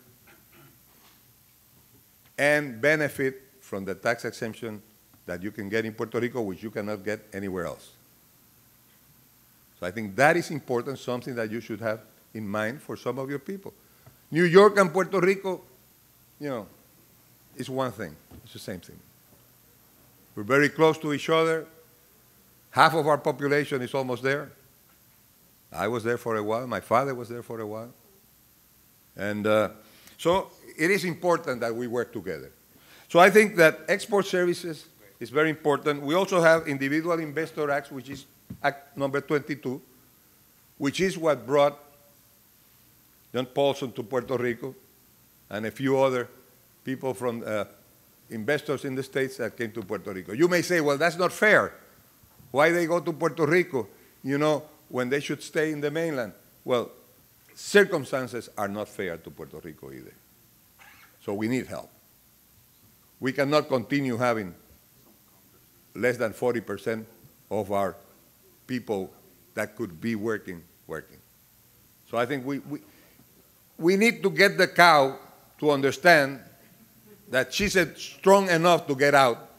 and benefit from the tax exemption that you can get in Puerto Rico, which you cannot get anywhere else. So I think that is important, something that you should have in mind for some of your people. New York and Puerto Rico you know, it's one thing. It's the same thing. We're very close to each other. Half of our population is almost there. I was there for a while. My father was there for a while. And so it is important that we work together. So I think that export services is very important. We also have Individual Investor Acts, which is Act number 22, which is what brought John Paulson to Puerto Rico and a few other people from investors in the States that came to Puerto Rico. You may say, well, that's not fair. Why they go to Puerto Rico, you know, when they should stay in the mainland? Well, circumstances are not fair to Puerto Rico either. So we need help. We cannot continue having less than 40% of our people that could be working. So I think we need to get the cow to understand that she's strong enough to get out,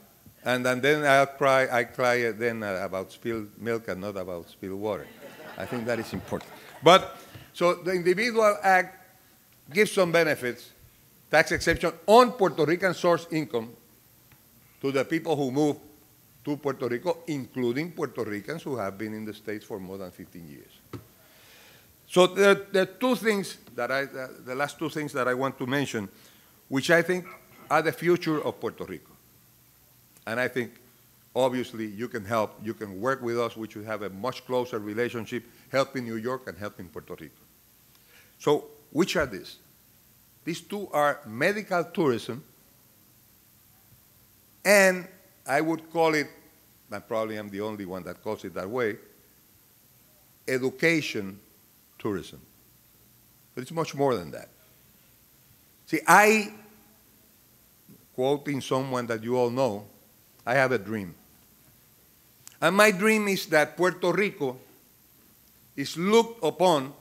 and then I cry then about spilled milk and not about spilled water. I think that is important. But, so the Individual Act gives some benefits, tax exemption on Puerto Rican source income to the people who move to Puerto Rico, including Puerto Ricans who have been in the States for more than 15 years. So there are two things that the last two things that I want to mention, which I think are the future of Puerto Rico. And I think, obviously, you can help, you can work with us, we should have a much closer relationship, helping New York and helping Puerto Rico. So, which are these? These two are medical tourism, and I would call it, I probably am the only one that calls it that way, education tourism. But it's much more than that. See, quoting someone that you all know, I have a dream. And my dream is that Puerto Rico is looked upon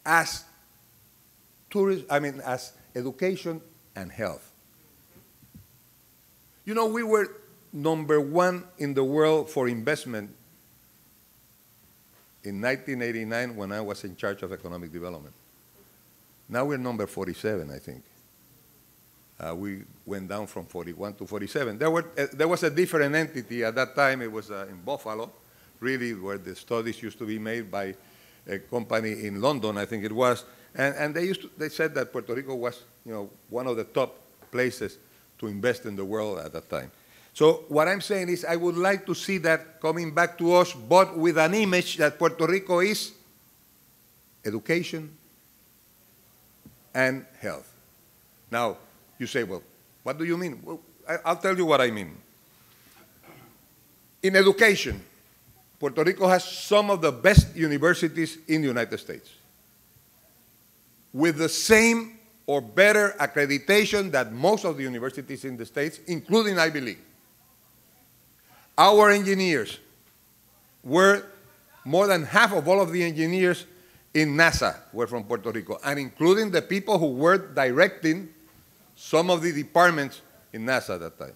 as as education and health. You know, we were #1 in the world for investment in 1989 when I was in charge of economic development. Now we're number 47, I think. We went down from 41 to 47. There was a different entity at that time. It was in Buffalo, really, where the studies used to be made by a company in London, I think it was. And they said that Puerto Rico was, you know, one of the top places to invest in the world at that time. So what I'm saying is I would like to see that coming back to us, but with an image that Puerto Rico is education and health. Now, you say, well, what do you mean? Well, I'll tell you what I mean. In education, Puerto Rico has some of the best universities in the United States, with the same or better accreditation that most of the universities in the States, including Ivy League. Our engineers were, more than half of all of the engineers in NASA were from Puerto Rico, and including the people who were directing some of the departments in NASA at that time.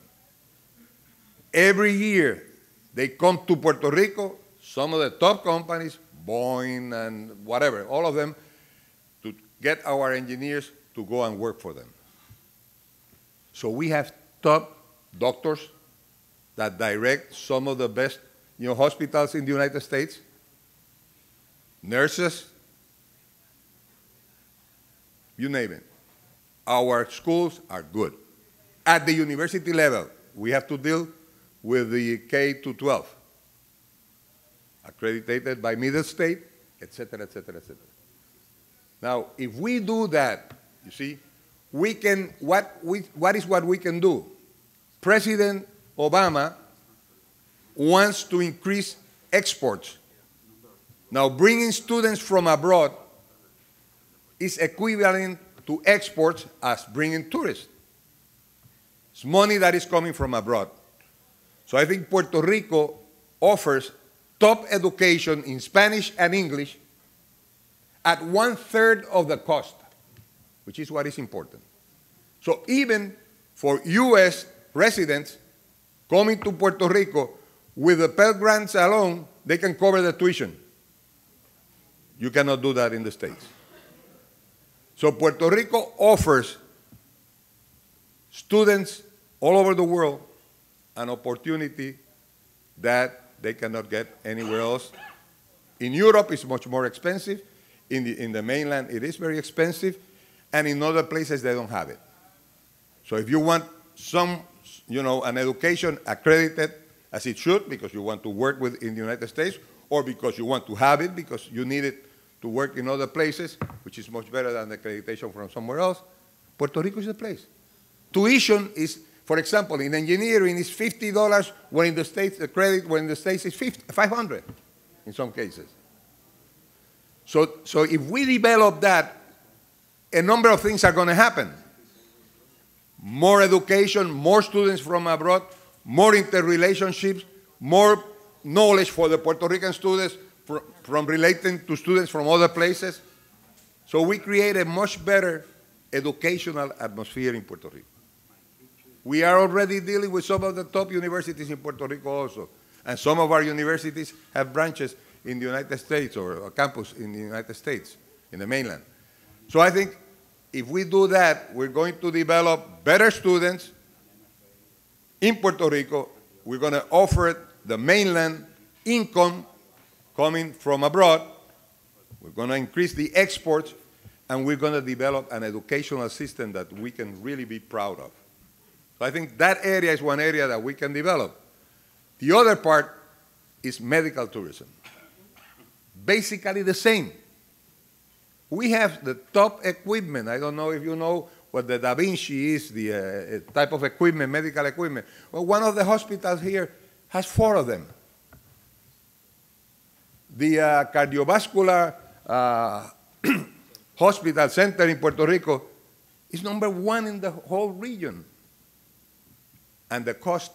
Every year, they come to Puerto Rico, some of the top companies, Boeing and whatever, all of them, to get our engineers to go and work for them. So we have top doctors that direct some of the best, you know, hospitals in the United States, nurses, you name it. Our schools are good. At the university level, we have to deal with the K-12, accredited by Middle State, et cetera, et cetera, et cetera. Now, if we do that, you see, we can, what is what we can do? President Obama wants to increase exports. Now, bringing students from abroad is equivalent to exports as bringing tourists. It's money that is coming from abroad. So I think Puerto Rico offers top education in Spanish and English at 1/3 of the cost, which is what is important. So even for U.S. residents coming to Puerto Rico with the Pell Grants alone, they can cover the tuition. You cannot do that in the States. So Puerto Rico offers students all over the world an opportunity that they cannot get anywhere else. In Europe, it's much more expensive. In the mainland, it is very expensive. And in other places, they don't have it. So if you want an education accredited as it should, because you want to work in the United States, or because you want to have it, because you need it to work in other places, which is much better than the accreditation from somewhere else, Puerto Rico is the place. Tuition is, for example, in engineering is $50, when in the States, the credit when in the States is $500 in some cases. So if we develop that, a number of things are going to happen. More education, more students from abroad, more interrelationships, more knowledge for the Puerto Rican students from relating to students from other places. So we create a much better educational atmosphere in Puerto Rico. We are already dealing with some of the top universities in Puerto Rico also. And some of our universities have branches in the United States or a campus in the United States, in the mainland. So I think if we do that, we're going to develop better students in Puerto Rico. We're going to offer the mainland income coming from abroad. We're going to increase the exports, and we're going to develop an educational system that we can really be proud of. So I think that area is one area that we can develop. The other part is medical tourism. Basically the same. We have the top equipment. I don't know if you know what the Da Vinci is, the type of equipment, medical equipment. Well, one of the hospitals here has 4 of them. The cardiovascular hospital center in Puerto Rico is #1 in the whole region. And the cost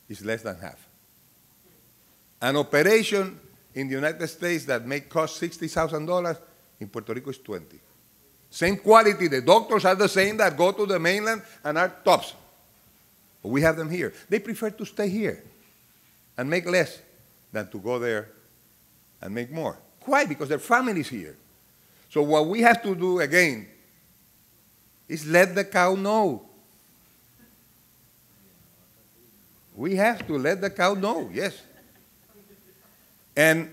is less than half. An operation in the United States that may cost $60,000, in Puerto Rico is 20. Same quality, the doctors are the same that go to the mainland and are tops. But we have them here. They prefer to stay here and make less than to go there and make more. Why? Because their family's here. So what we have to do, again, is let the cow know. We have to let the cow know, yes. And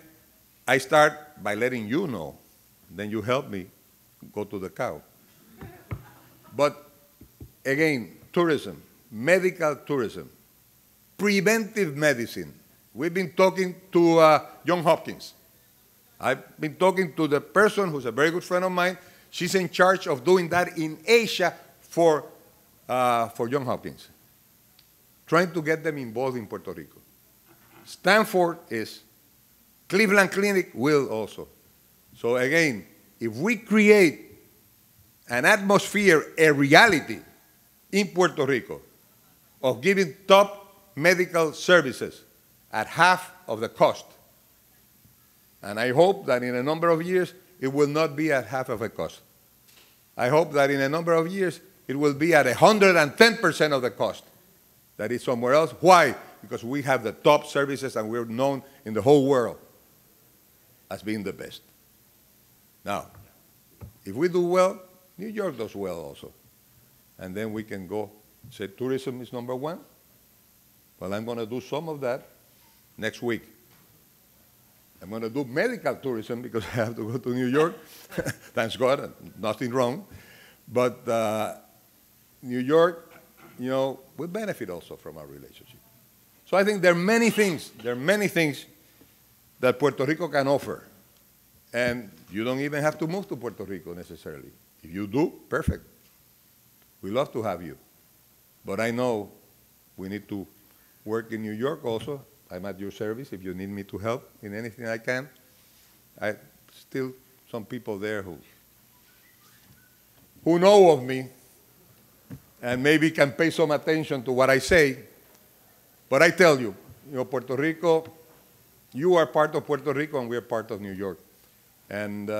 I start by letting you know. Then you help me go to the cow. But again, tourism, medical tourism, preventive medicine. We've been talking to Johns Hopkins. I've been talking to the person who's a very good friend of mine. She's in charge of doing that in Asia for Johns Hopkins, trying to get them involved in Puerto Rico. Stanford is. Cleveland Clinic will also. So again, if we create an atmosphere, a reality in Puerto Rico of giving top medical services at half of the cost, and I hope that in a number of years it will not be at half of the cost. I hope that in a number of years it will be at 110% of the cost that is somewhere else. Why? Because we have the top services and we're known in the whole world as being the best. Now, if we do well, New York does well also. And then we can go say tourism is #1. Well, I'm going to do some of that next week. I'm going to do medical tourism because I have to go to New York. Thanks God, nothing wrong. But New York, you know, will benefit also from our relationship. So I think there are many things that Puerto Rico can offer. And you don't even have to move to Puerto Rico necessarily. If you do, perfect. We love to have you. But I know we need to work in New York also. I'm at your service if you need me to help in anything I can. I still some people there who know of me and maybe can pay some attention to what I say. But I tell you, Puerto Rico, you are part of Puerto Rico and we are part of New York. And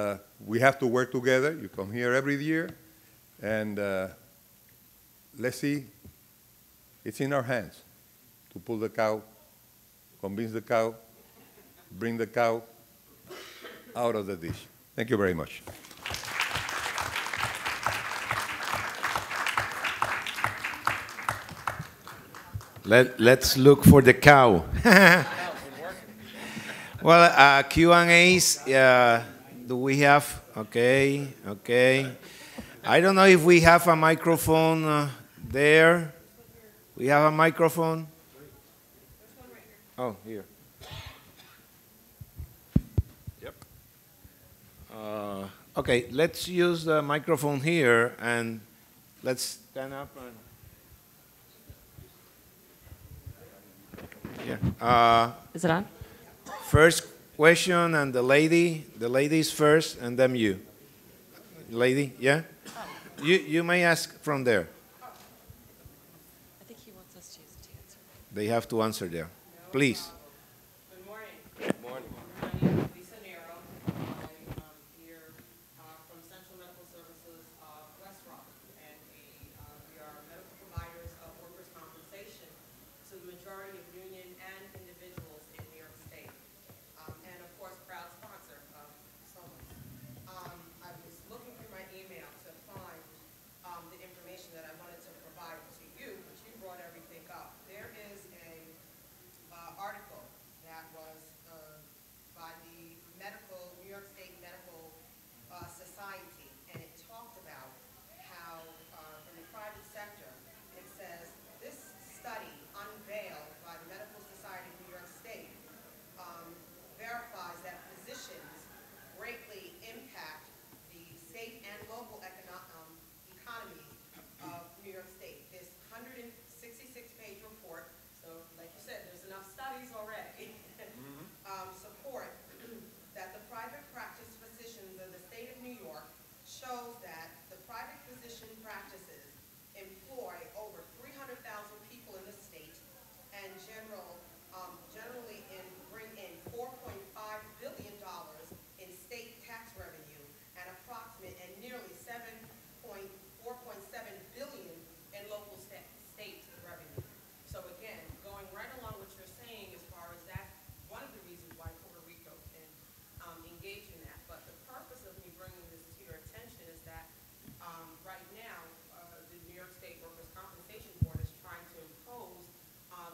we have to work together. You come here every year. And let's see, it's in our hands to pull the cow, convince the cow, bring the cow out of the dish. Thank you very much. Let's look for the cow. Well, Q&As, do we have? Okay, okay. I don't know if we have a microphone there. We have a microphone? Oh, here. Yep. Okay, let's use the microphone here and let's stand up and yeah. Is it on? First question, and the ladies first, and then you. Lady, yeah? You may ask from there. I think he wants us to answer. They have to answer there. Please. Good morning. Good morning. My name is Lisa Nero. I'm here from Central Medical Services West Rock, and we are medical providers of workers' compensation to the majority of union and individuals in New York State, and of course, proud sponsor of Somos. I was looking through my email to find the information that I wanted to provide to you, but you brought everything up. There is a article that was by the New York State Medical Society, and it talked about how in the private sector, it says, this study unveiled by the Medical Society of New York State verifies that physicians greatly impact the state and local economies of New York State. This 166-page report, so like you said, there's enough studies already, support that the private practice physicians of the state of New York shows that the private physician practices employ over 300,000 people in the state and generally bring in $4.5 billion in state tax revenue and nearly $4.7 billion in local state revenue. So again, going right along what you're saying as far as that's one of the reasons why Puerto Rico can engage in that. But the purpose of me bringing this to your attention is that right now, the New York State Workers' Compensation Board is trying to impose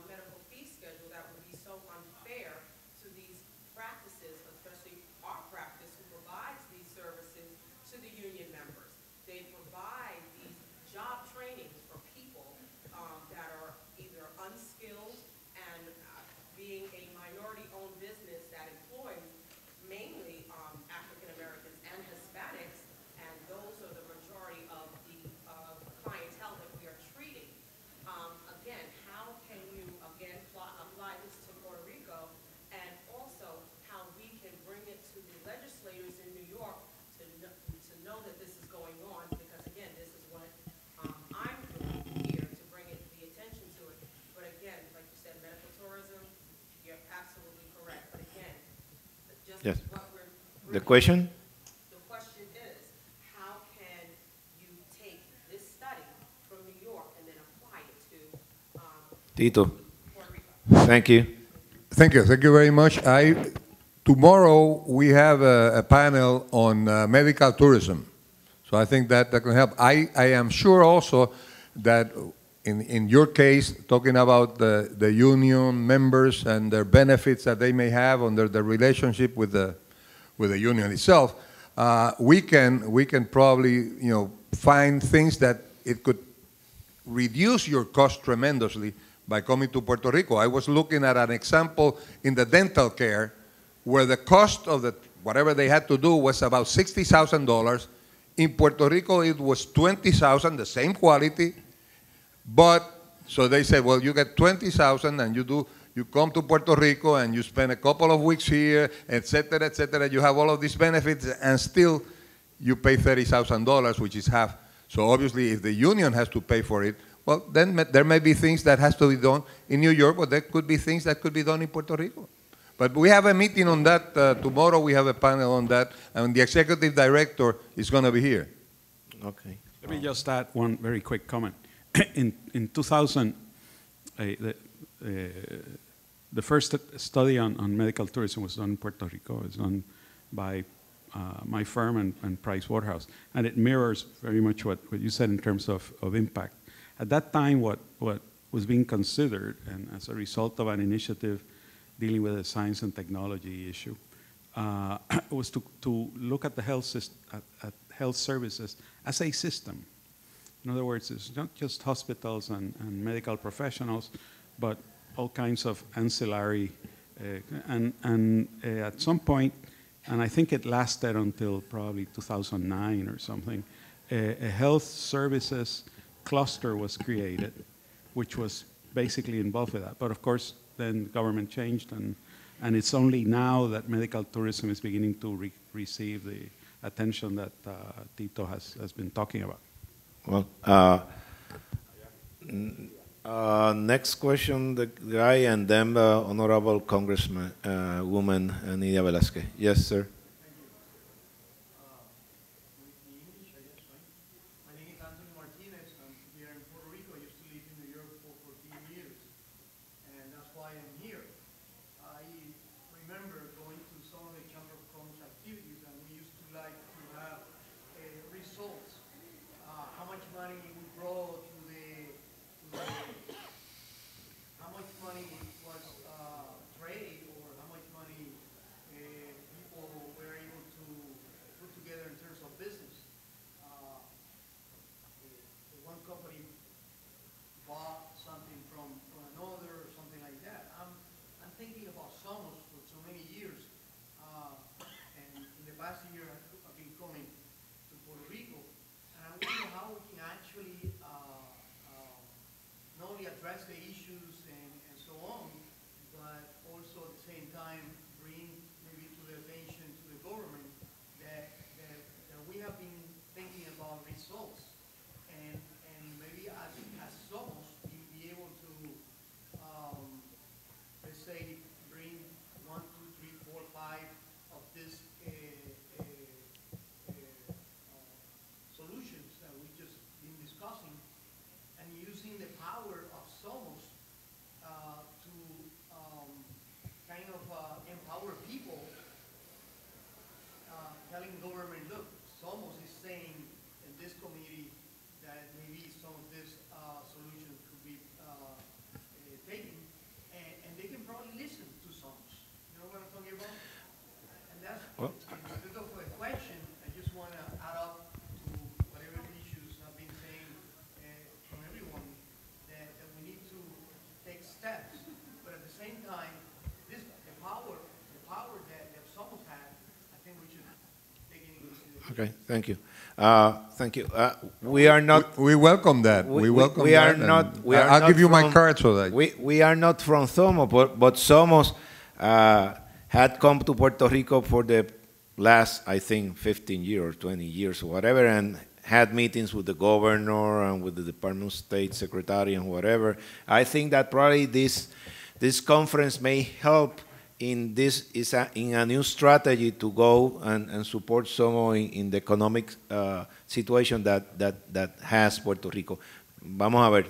medical fee schedule that would be so unfair to these practices, especially our practice, who provides these services to the union members. They provide these job trainings for people that are either unskilled and being a minority-owned business that employs mainly African Americans and Hispanics, and those are the majority of the clientele that we are treating. Again, how can you apply this to Puerto Rico, and also how we can bring it to the legislators in New York to know that this is going on, because again, this is what I'm doing here to bring the attention to it. But again, like you said, medical tourism, you're absolutely correct. But again, just Yes. what we're The question? The question is, how can you take this study from New York and then apply it to Tito. Puerto Rico? Thank you. Thank you. Thank you very much. Tomorrow we have a panel on medical tourism. So I think that can help. I am sure also that in your case, talking about the union members and their benefits that they may have under the relationship with the union itself, we can probably find things that it could reduce your cost tremendously by coming to Puerto Rico. I was looking at an example in the dental care where the cost of whatever they had to do was about $60,000. In Puerto Rico, it was $20,000, the same quality, but so they said, well, you get $20,000 and you come to Puerto Rico and you spend a couple of weeks here, et cetera, you have all of these benefits, and still you pay $30,000, which is half. So obviously, if the union has to pay for it, well, then there may be things that has to be done in New York, but there could be things that could be done in Puerto Rico. But we have a meeting on that tomorrow. We have a panel on that, and the executive director is going to be here. Okay. Let me just add one very quick comment. In 2000, the first study on medical tourism was done in Puerto Rico. It was done by my firm and Price Waterhouse, and it mirrors very much what you said in terms of impact. At that time, what was being considered, and as a result of an initiative dealing with a science and technology issue, was to look at the at health services as a system. In other words, it's not just hospitals and medical professionals, but all kinds of ancillary, at some point, and I think it lasted until probably 2009 or something, a health services cluster was created, which was basically involved with that. But of course, then the government changed, and it's only now that medical tourism is beginning to receive the attention that Tito has been talking about. Well, next question, the guy, and then Honorable Congressman, woman Nidia Velázquez. Yes, sir. My name is Martinez. I'm here in Puerto Rico. I used to live in New York for 14 years, and that's why I'm here. I remember going to some of the Chamber of Commerce activities, and we used to like to have results. How much money we brought to how much money was trade, or how much money people were able to put together in terms of business. One company bought something from another, or something like that. I'm thinking about Somos for so many years, and in the past year I've been coming to Puerto Rico, and I wonder how we can actually not only address the issues and so on, but also at the same time bring maybe to the attention to the government that we have been thinking about results, and maybe as Somos be able to let's say bring 1, 2, 3, 4, 5 of these solutions that we just been discussing, and using the power of Somos to kind of empower people, telling government, look, Somos is saying in this community that maybe some of these solutions could be taken, and they can probably listen to Somos. You know what I'm talking about? And that's, instead of a question, I just want to add up to whatever issues have been saying from everyone, that we need to take steps, but at the same time, the power that Somos had, I think we should take it into consideration. Okay, thank you. Thank you. We are not. We welcome that. We welcome we that. Are not. We are I'll not give you my from- card so that. We are not from Somos, but Somos had come to Puerto Rico for the last, I think, 15 years, 20 years, or whatever, and had meetings with the governor and with the Department of State secretary and whatever. I think that probably this conference may help in in a new strategy to go and support Somos in the economic situation that has Puerto Rico. Vamos a ver,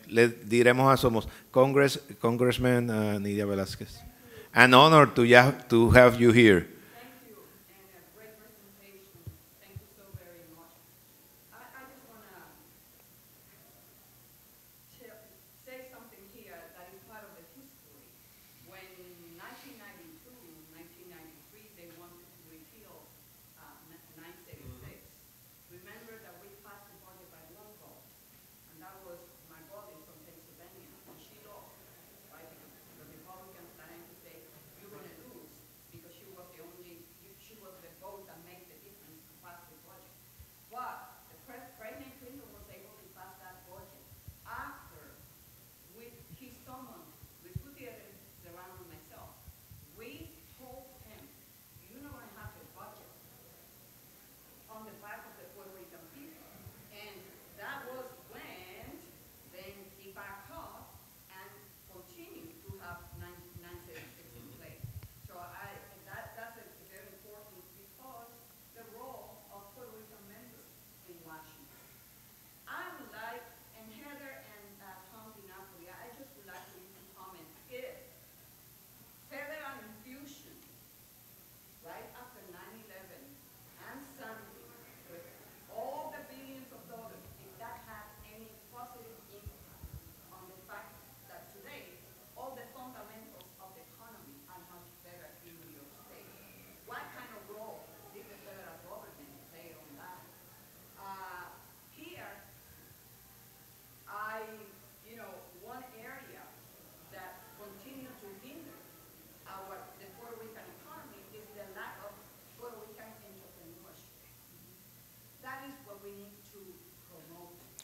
le diremos a Somos. Congressman Nidia Velázquez. An honor to have you here. Thank you, and a great presentation. Thank you so very much. I just want to say something here that is part of the history. When in 1992, 1993, they wanted to repeal 976, remember that we passed the budget by one vote, and that was my colleague from Pennsylvania, and she lost, right? Because the Republicans started to say, you're going to lose, because she was the only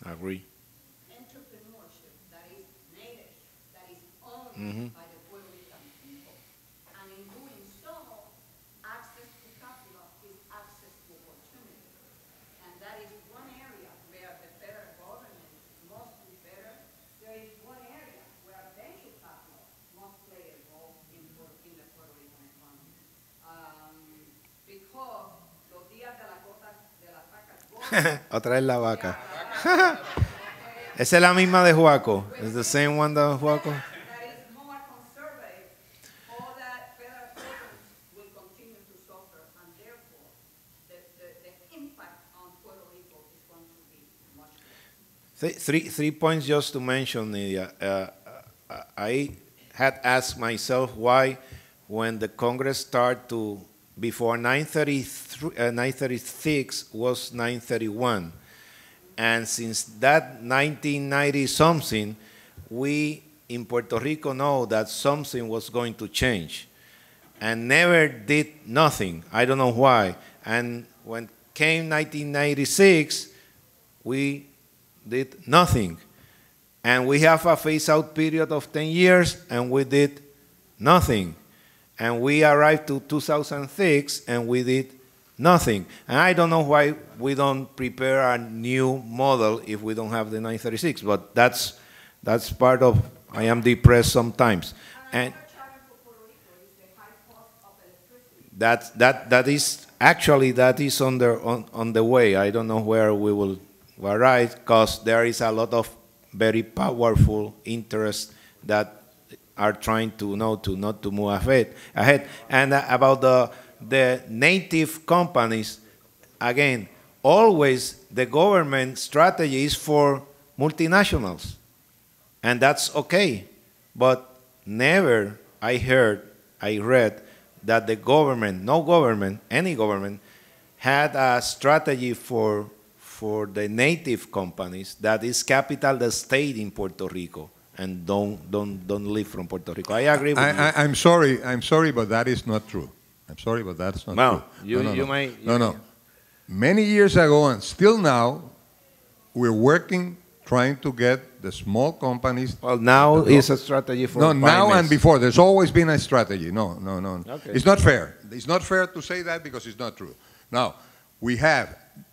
Agree. entrepreneurship that is native, that is owned by the Puerto Rican people. And in doing so, access to capital is access to opportunity. And that is one area where the federal government must do better. There is one area where venture capital must play a role in the Puerto Rican economy. Because los días de la cota de las vacas gordas, Otra vez la vaca. Esa es la misma de Juaco. Is the same one de Juaco? that is more conservative, all that federal programs will continue to suffer, and therefore the impact on Puerto Rico is going to be much greater. Three points just to mention, Nidia. I had asked myself why, when the Congress started to, before 936 was 931. And since that 1990 something, we in Puerto Rico know that something was going to change and never did nothing. I don't know why. And when came 1996, we did nothing. And we have a phase-out period of 10 years, and we did nothing. And we arrived to 2006, and we did nothing. And I don't know why we don't prepare a new model if we don't have the 936, but that's part of, I am depressed sometimes. And that is, actually, that is on the way. I don't know where we will arrive, because there is a lot of very powerful interests that are trying to not to move ahead. And about the native companies, again, always the government strategy is for multinationals, and that's okay. But never I read that the government, no government, any government, had a strategy for the native companies that is capital the state in Puerto Rico and don't live from Puerto Rico. I agree with you. I'm sorry, but that is not true. I'm sorry, but that's not true. No. Many years ago, and still now, we're working, trying to get the small companies. Well, now is a strategy for now and before. There's always been a strategy. No. Okay. It's not fair. It's not fair to say that because it's not true. Now,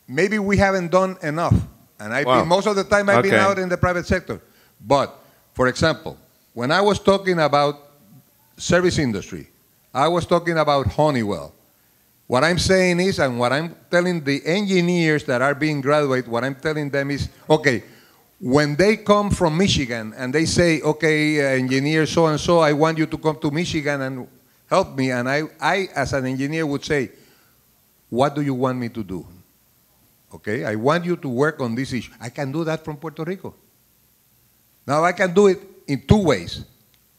maybe we haven't done enough. And most of the time I've been out in the private sector. But, for example, when I was talking about service industry, I was talking about Honeywell. What I'm saying is, and what I'm telling the engineers that are being graduated, what I'm telling them is, okay, when they come from Michigan and they say, okay, engineer so-and-so, I want you to come to Michigan and help me, and I, as an engineer, would say, what do you want me to do? Okay, I want you to work on this issue. I can do that from Puerto Rico. Now, I can do it in two ways.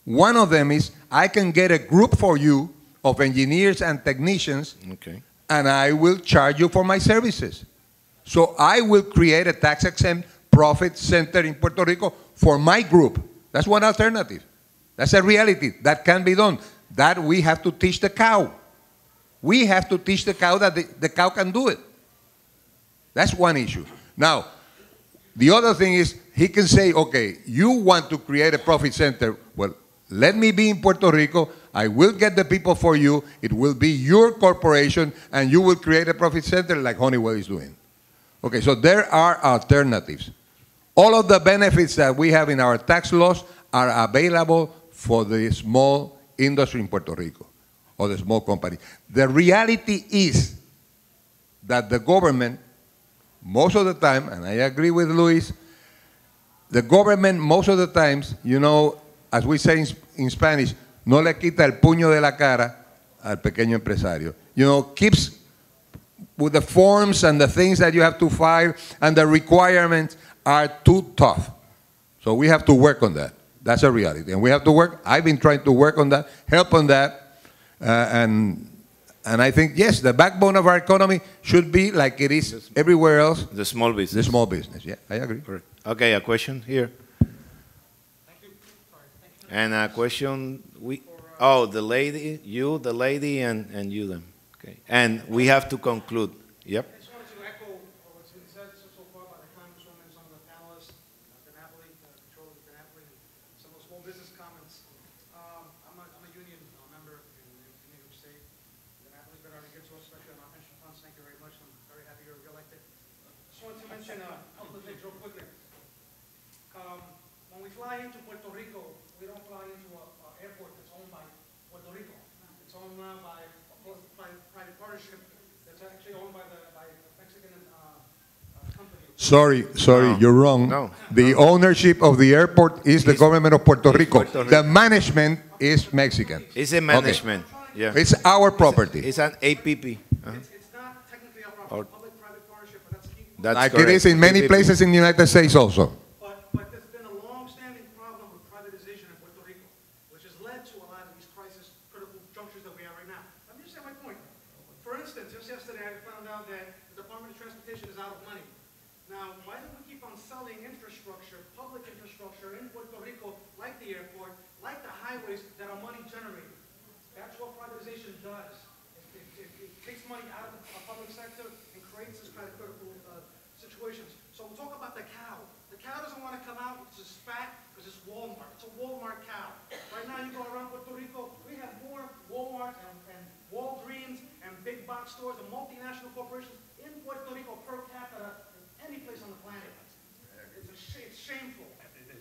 One of them is I can get a group for you of engineers and technicians, and I will charge you for my services. So I will create a tax-exempt profit center in Puerto Rico for my group. That's one alternative. That's a reality. That can be done. That we have to teach the cow. We have to teach the cow that the cow can do it. That's one issue. Now, the other thing is he can say, okay, you want to create a profit center. Well, let me be in Puerto Rico. I will get the people for you. It will be your corporation, and you will create a profit center like Honeywell is doing. Okay, so there are alternatives. All of the benefits that we have in our tax laws are available for the small industry in Puerto Rico or the small company. The reality is that the government, most of the time, and I agree with Luis, the government most of the times, you know, as we say in Spanish, no le quita el puño de la cara al pequeño empresario. You know, keeps with the forms and the things that you have to file and the requirements are too tough. So we have to work on that. That's a reality. And we have to work. I've been trying to work on that, help on that. And I think, yes, the backbone of our economy should be like it is everywhere else. The small business. The small business, yeah, I agree. Correct. Okay, a question here. And a question, the lady, you, the lady, and you then. Okay. And we have to conclude. Yep. I just wanted to echo what's been said so far by the congresswoman and some of the mention a couple of things real quickly. When we fly into Puerto Rico, we don't fly into an airport that's owned by Puerto Rico. It's owned by a private partnership that's actually owned by the Mexican company. Sorry, No. you're wrong. No. The ownership of the airport is the government of Puerto Rico. Puerto Rico. The management is Mexican. It's a management. Yeah. It's our property. It's an APP. It's not technically a Or- public-private partnership, but that's key. That's Like correct. it is in many APP. places in the United States also. But there's been a long-standing problem with privatization in Puerto Rico, which has led to a lot of these crisis critical junctures that we have right now. Let me just say my point. For instance, just yesterday I found out that the Department of Transportation is out of money. Now, why do we keep on selling infrastructure, public infrastructure in Puerto Rico, like the airport, like the highways that are money generating? That's what privatization does. It takes money out of the public sector and creates this kind of critical situations. So we'll talk about the cow. The cow doesn't want to come out because it's fat, because it's Walmart. It's a Walmart cow. Right now you go around Puerto Rico, we have more Walmart and Walgreens and big box stores and multinational corporations in Puerto Rico per capita than any place on the planet. It's shameful.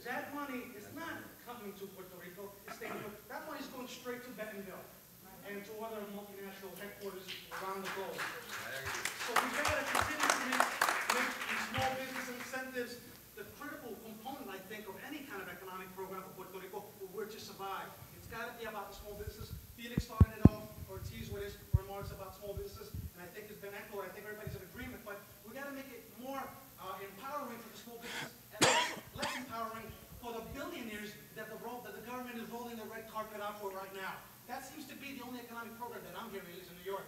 That money is not coming to Puerto Rico. It's staying here. That money is going straight to Bentonville and to other multinational headquarters around the globe. So we've got to continue to make these small business incentives the critical component, I think, of any kind of economic program for Puerto Rico for where to survive. It's got to be about the small business. Felix started it off, Ortiz with his remarks about small business, and I think it's been echoed. I think everybody's in agreement, but we got to make it more empowering for the small business and less empowering for the billionaires that the government is rolling the red carpet out for right now. That seems to be the only economic program that I'm hearing, at least in New York.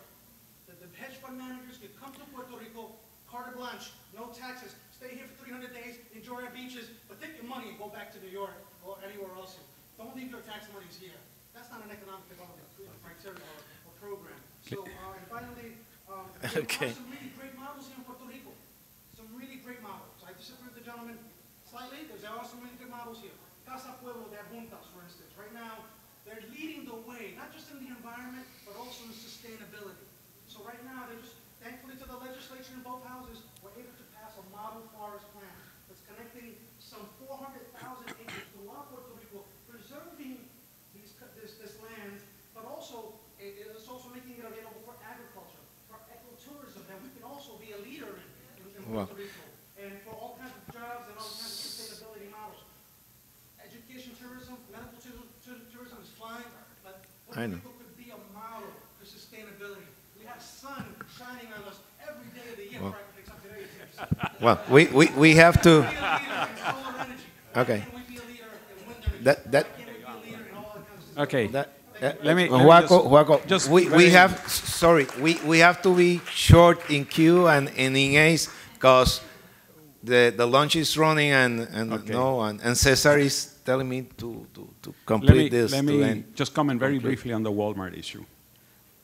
That the hedge fund managers can come to Puerto Rico, carte blanche, no taxes, stay here for 300 days, enjoy our beaches, but take your money and go back to New York or anywhere else. Don't leave your tax monies here. That's not an economic development criteria or program. So, and finally, there are some really great models here in Puerto Rico. Some really great models. I disagree with the gentleman slightly, because there are some really good models here. Casa Pueblo de Juntas, for instance. Right now, they're leading the way, not just in the environment, but also in sustainability. So right now, they're just, thankfully to the legislature in both houses, we're able to pass a model forest plan that's connecting some 400,000 acres throughout Puerto Rico, preserving this land, but also it's also making it available for agriculture, for ecotourism, that we can also be a leader in Puerto Rico, and for all kinds of jobs and all kinds of sustainability models. Education tourism, medical tourism is fine, but Puerto Rico could be a model for sustainability. We have sun shining on us every day of the year. Well, we have to. Okay. That. Okay. Let me Joaco, just we have, sorry, we have to be short in queue and in ace because the lunch is running and Okay. no, and Cesar is telling me to complete this. Let me just comment very briefly on the Walmart issue.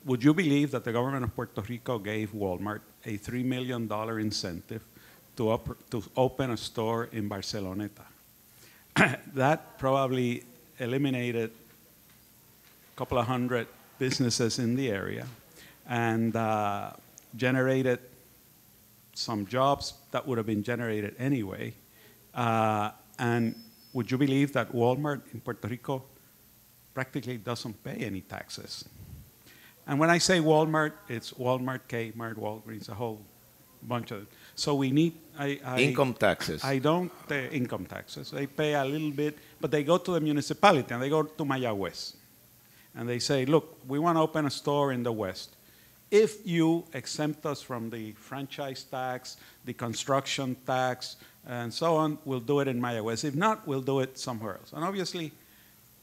Would you believe that the government of Puerto Rico gave Walmart a $3 million incentive to open a store in Barceloneta? That probably eliminated a couple of hundred businesses in the area and generated some jobs that would have been generated anyway. And would you believe that Walmart in Puerto Rico practically doesn't pay any taxes? And when I say Walmart, it's Walmart, Kmart, Walgreens, a whole bunch of it. So we need income taxes. I don't income taxes. They pay a little bit, but they go to the municipality and they go to Mayagüez. And they say, look, we want to open a store in the West. If you exempt us from the franchise tax, the construction tax, and so on, we'll do it in Mayagüez. If not, we'll do it somewhere else. And obviously,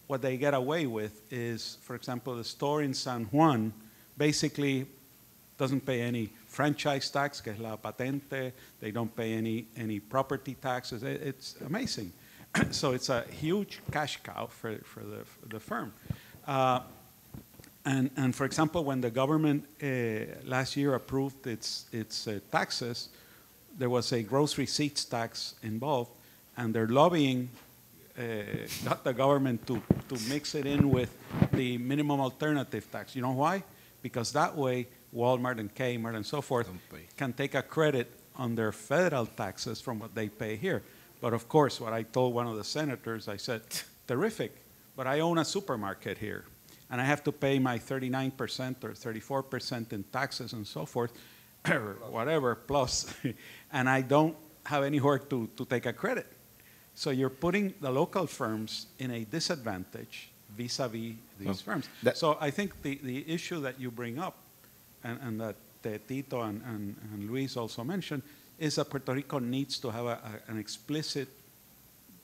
what they get away with is, for example, the store in San Juan basically doesn't pay any franchise tax, que es la patente. They don't pay any property taxes. It's amazing. So it's a huge cash cow for the firm. And for example, when the government last year approved its taxes, there was a gross receipts tax involved, and they're lobbying got the government to mix it in with the minimum alternative tax. You know why? Because that way Walmart and Kmart and so forth can take a credit on their federal taxes from what they pay here. But of course, what I told one of the senators, I said, terrific, but I own a supermarket here, and I have to pay my 39% or 34% in taxes and so forth, or whatever, plus, and I don't have anywhere to take a credit. So you're putting the local firms in a disadvantage vis-a-vis these firms. So I think the issue that you bring up, and that Tito and Luis also mentioned, is that Puerto Rico needs to have an explicit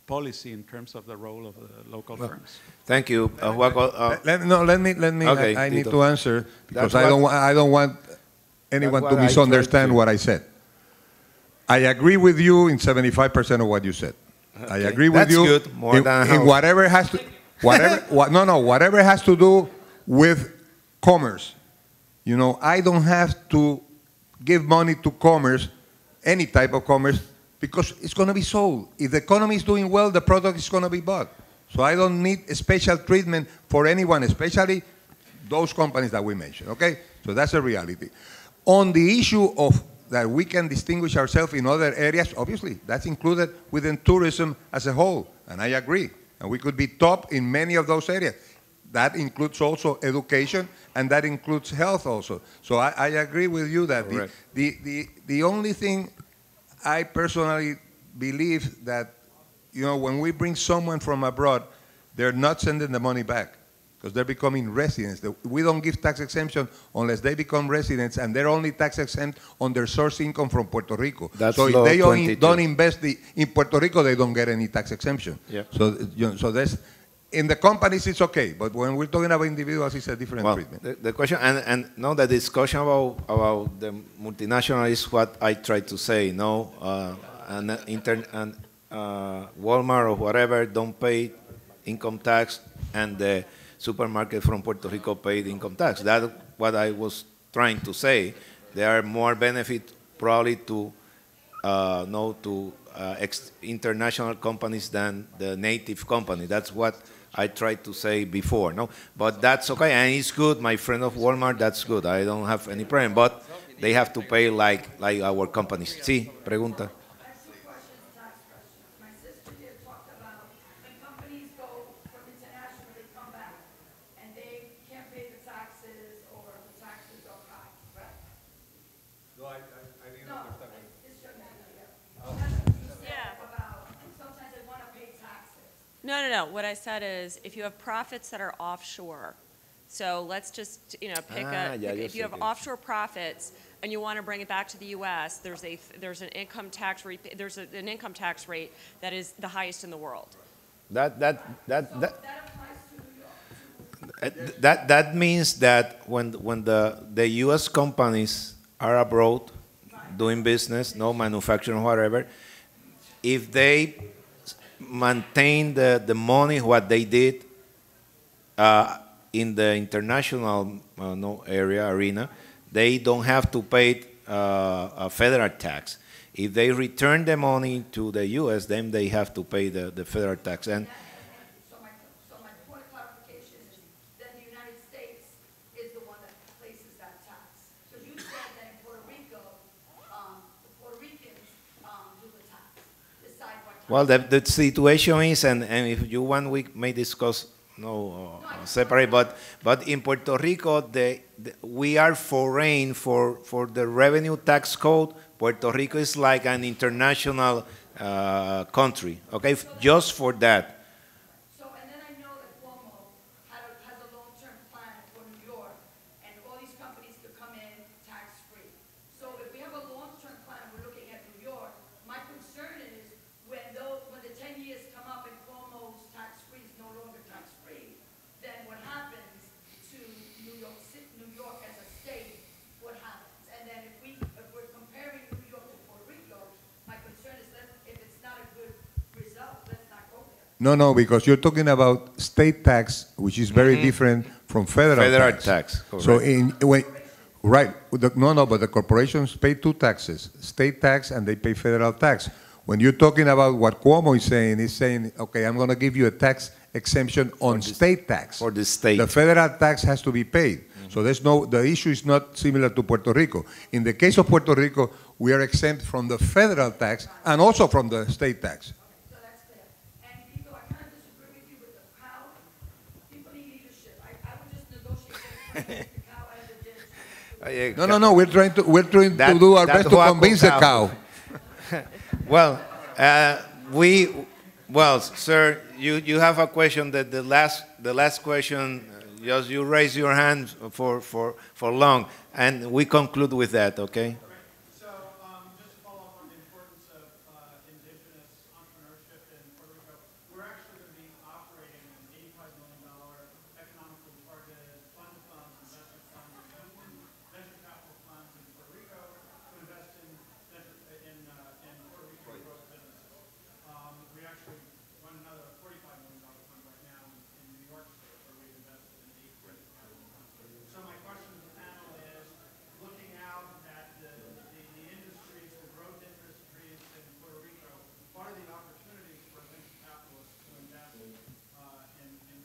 policy in terms of the role of the local firms. Thank you, Juaco. let me. Okay, I need Tito. to answer because I don't want anyone to misunderstand what I said. I agree with you in 75% of what you said. Okay. I agree with you. That's good. More than in whatever has to, whatever has to do with commerce. You know, I don't have to give money to commerce, any type of commerce, because it's going to be sold. If the economy is doing well, the product is going to be bought. So I don't need a special treatment for anyone, especially those companies that we mentioned, okay? So that's a reality. On the issue of that we can distinguish ourselves in other areas, obviously, that's included within tourism as a whole, and I agree. And we could be top in many of those areas. That includes also education, and that includes health also. So I agree with you that the only thing I personally believe that, you know, when we bring someone from abroad, they're not sending the money back because they're becoming residents. We don't give tax exemption unless they become residents, and they're only tax exempt on their source income from Puerto Rico. That's so if law they 22. don't invest in Puerto Rico, they don't get any tax exemption. Yeah. So, you know, so there's, in the companies, it's okay, but when we're talking about individuals, it's a different treatment. The question, and no, the discussion about the multinational is what I try to say. No, Walmart or whatever don't pay income tax, and the supermarket from Puerto Rico paid income tax. That's what I was trying to say. There are more benefit probably to international companies than the native company. That's what I tried to say before, no? But that's okay, and it's good. My friend of Walmart, that's good. I don't have any problem, but they have to pay like our companies. Sí, pregunta. No. What I said is, if you have profits that are offshore, so let's just pick if you have offshore profits and you want to bring it back to the U.S., there's an income tax rate that is the highest in the world. That means that when the U.S. companies are abroad doing business, no manufacturing, whatever, if they maintain the money what they did in the international arena, they don't have to pay a federal tax. If they return the money to the U.S., then they have to pay the federal tax. And so my point of clarification is that the United States is the one that places that tax. Because you said that in Puerto Rico, the Puerto Ricans do the tax, decide what tax. Well, the situation is, and if you want, we may discuss separate. But in Puerto Rico, we are foreign for the revenue tax code. Puerto Rico is like an international country. Okay, just for that. So, and then I know that Cuomo has a long-term plan for New York, and all these companies could come in tax-free. So, if we have a long-term plan, we're looking at New York. My concern is when the 10 years come up and Cuomo's tax-free is no longer tax-free, then what happens to New York as a state? What happens? And then if we're comparing New York to Puerto Rico, my concern is that if it's not a good result, let's not go there. No, because you're talking about state tax, which is very different from federal tax. So but the corporations pay two taxes, state tax and they pay federal tax. When you're talking about what Cuomo is saying, okay, I'm going to give you a tax exemption on state tax. For the state. The federal tax has to be paid. So the issue is not similar to Puerto Rico. In the case of Puerto Rico, we are exempt from the federal tax and also from the state tax. So that's clear. And Rico, I kind of disagree with you with the cow. People need leadership. I would just negotiate the cow out of the gym. No. We're trying to do our best to convince the cow. Well, well, sir, you have a question that the last question, just you raise your hand for long, and we conclude with that, okay? So just to follow up on the importance of indigenous entrepreneurship in Puerto Rico, we're actually going to be operating an $85 million economically targeted fund of funds, investment funds, venture capital funds in Puerto Rico to invest in Puerto Rico growth businesses. We actually run another $45 million fund right now in New York State where we've invested in 8 venture capital funds. So my question to the panel is, looking out at the industries, the growth industries in Puerto Rico, what are the opportunities for venture capitalists to invest in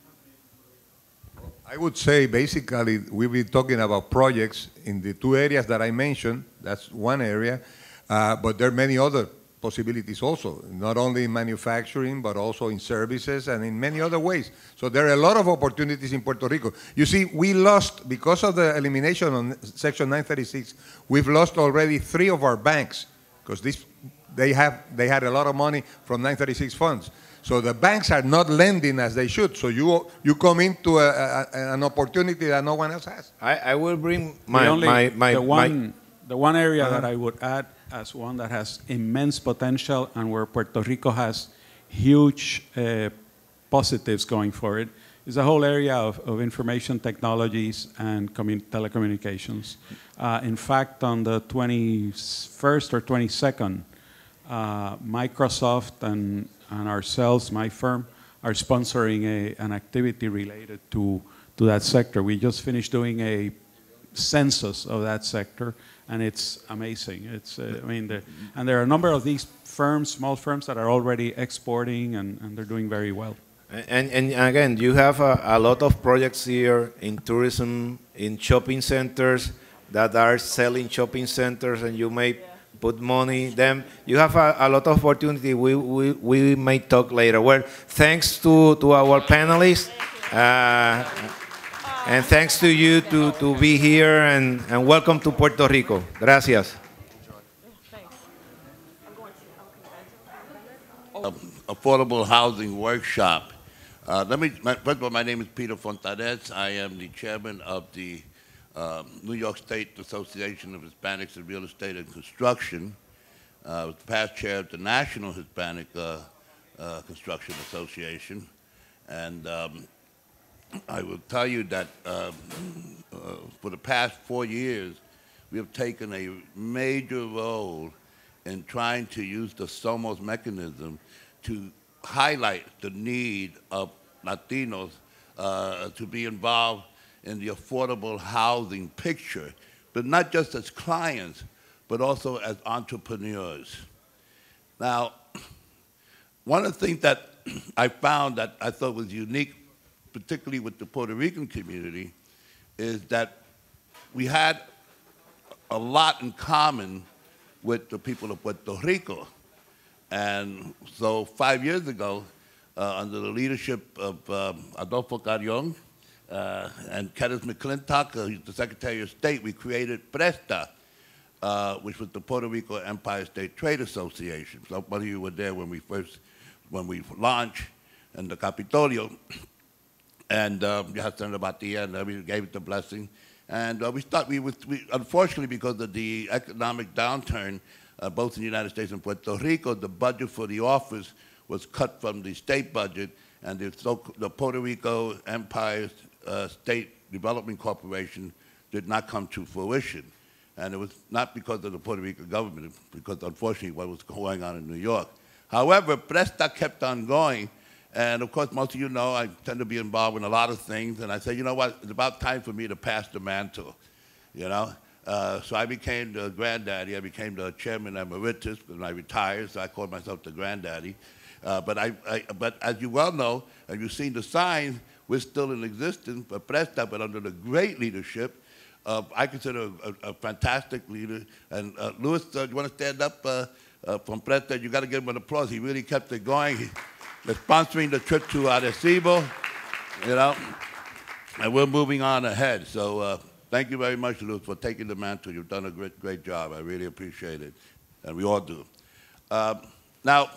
companies in Puerto Rico? I would say basically we've been talking about projects in the 2 areas that I mentioned. That's one area, but there are many other possibilities also, not only in manufacturing, but also in services and in many other ways. So there are a lot of opportunities in Puerto Rico. You see, we lost, because of the elimination on Section 936, we've lost already 3 of our banks, because they had a lot of money from 936 funds. So the banks are not lending as they should. So you come into an opportunity that no one else has. I will bring the one area that I would add as one that has immense potential and where Puerto Rico has huge positives going for it is the whole area of information technologies and telecommunications. In fact, on the 21st or 22nd, Microsoft and ourselves, my firm, are sponsoring an activity related to that sector. We just finished doing a census of that sector, and it's amazing. It's, and there are a number of these firms, small firms, that are already exporting, and they're doing very well. And again, you have a lot of projects here in tourism, in shopping centers that are selling shopping centers, and you may put money them. You have a lot of opportunity. We may talk later. Well, thanks to our panelists. And thanks to you to be here, and welcome to Puerto Rico. Gracias. Affordable housing workshop. First of all, my name is Peter Fontanez. I am the chairman of the New York State Association of Hispanics in Real Estate and Construction. I was past chair of the National Hispanic Construction Association. And I will tell you that for the past 4 years, we have taken a major role in trying to use the Somos mechanism to highlight the need of Latinos to be involved in the affordable housing picture, but not just as clients, but also as entrepreneurs. Now, one of the things that I found that I thought was unique, particularly with the Puerto Rican community, is that we had a lot in common with the people of Puerto Rico. And so 5 years ago, under the leadership of Adolfo Carrion and Kenneth McClintock, who's the Secretary of State, we created PRESTA, which was the Puerto Rico Empire State Trade Association. So many of you were there when we launched in the Capitolio. And you had Senator Bhatia, and we gave it the blessing. And we unfortunately, because of the economic downturn, both in the United States and Puerto Rico, the budget for the office was cut from the state budget, and the Puerto Rico Empire State Development Corporation did not come to fruition. And it was not because of the Puerto Rico government, because unfortunately what was going on in New York. However, PRESTA kept on going. And of course, most of you know I tend to be involved in a lot of things, and I said, you know what, it's about time for me to pass the mantle, you know? So I became the granddaddy. I became the chairman emeritus when I retired, so I called myself the granddaddy. But as you well know, and you've seen the signs, we're still in existence, but under the great leadership I consider a fantastic leader. And Luis, you want to stand up from Presta? You got to give him an applause. He really kept it going. They're sponsoring the trip to Arecibo, you know, and we're moving on ahead. So thank you very much, Luis, for taking the mantle. You've done a great job. I really appreciate it, and we all do. Now,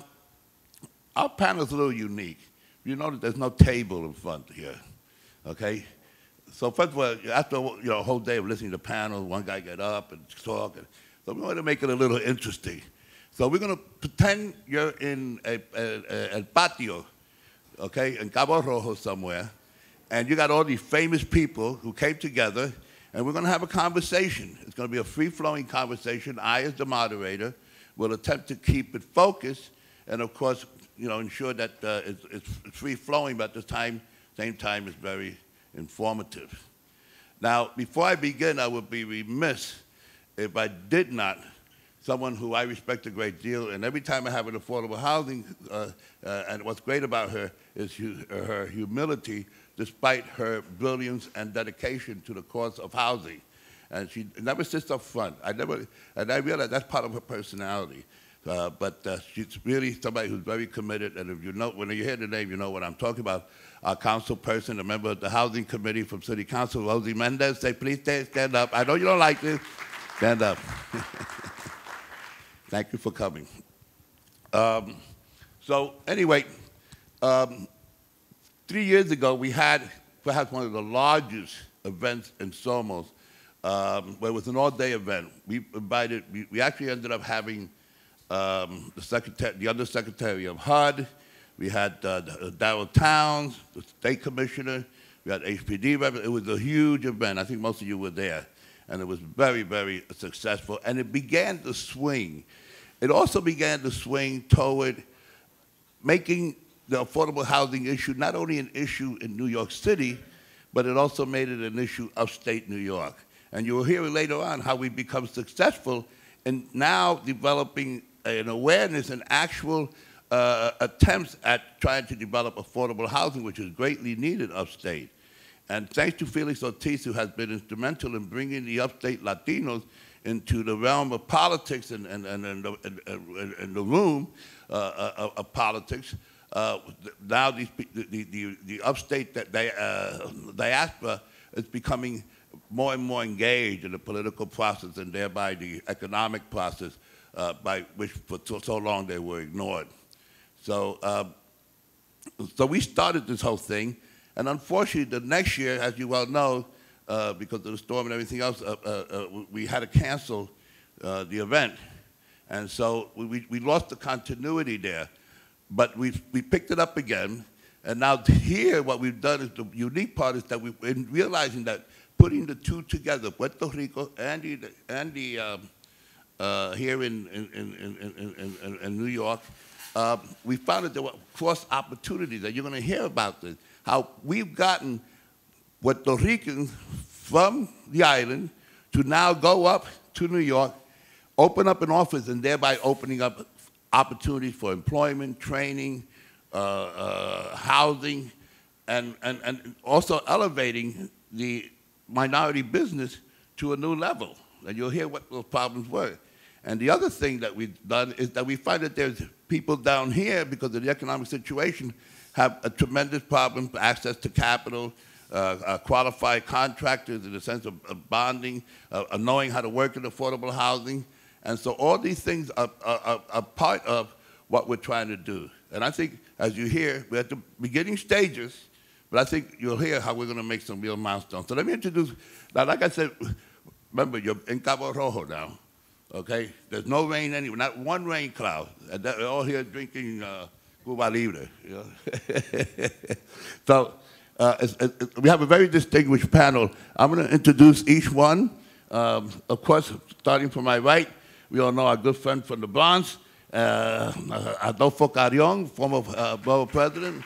our panel is a little unique. You notice there's no table in front here, okay? So first of all, after a whole day of listening to panels, one guy get up and talk. So we want to make it a little interesting. So we're going to pretend you're in El Patio, okay, in Cabo Rojo somewhere, and you got all these famous people who came together, and we're going to have a conversation. It's going to be a free-flowing conversation. I, as the moderator, will attempt to keep it focused, and of course, ensure that it's free-flowing, but at the same time, it's very informative. Now, before I begin, I would be remiss if I did not, someone who I respect a great deal, and every time I have an affordable housing, and what's great about her is her humility, despite her brilliance and dedication to the cause of housing. And she never sits up front. And I realize that's part of her personality. But she's really somebody who's very committed, and if when you hear the name, you know what I'm talking about. Our council person, a member of the housing committee from City Council, Rosie Mendez, say, please stand up. I know you don't like this. Stand up. Thank you for coming. So anyway, 3 years ago, we had perhaps one of the largest events in Somos, where it was an all-day event. We actually ended up having the Undersecretary of HUD, we had Darrell Towns, the State Commissioner, we had HPD rep. It was a huge event. I think most of you were there. And it was very, very successful. And it began to swing. It also began to swing toward making the affordable housing issue not only an issue in New York City, but it also made it an issue upstate New York. And you will hear later on how we've become successful in now developing an awareness and actual attempts at trying to develop affordable housing, which is greatly needed upstate. And thanks to Felix Ortiz, who has been instrumental in bringing the upstate Latinos into the realm of politics and the room of politics, now the upstate diaspora is becoming more and more engaged in the political process and thereby the economic process by which for so long they were ignored. So we started this whole thing, and unfortunately the next year, as you well know, because of the storm and everything else, we had to cancel the event. And so we lost the continuity there. But we picked it up again, and now here what we've done is the unique part is that we've been realizing that putting the two together, Puerto Rico and here in New York, we found that there were cross opportunities, and you're going to hear about this, how we've gotten Puerto Ricans from the island to now go up to New York, open up an office, and thereby opening up opportunities for employment, training, housing, and also elevating the minority business to a new level. And you'll hear what those problems were. And the other thing that we've done is that we find that there's people down here, because of the economic situation, have a tremendous problem for access to capital, qualified contractors in the sense of bonding, knowing how to work in affordable housing. And so all these things are part of what we're trying to do. And I think, as you hear, we're at the beginning stages, but I think you'll hear how we're going to make some real milestones. So let me introduce, now like I said, remember, you're in Cabo Rojo now, okay? There's no rain anywhere, not one rain cloud. And they're all here drinking Cuba Libre, you know? So we have a very distinguished panel. I'm going to introduce each one. Of course, starting from my right, we all know our good friend from the Bronx, Adolfo Carrion, former borough president,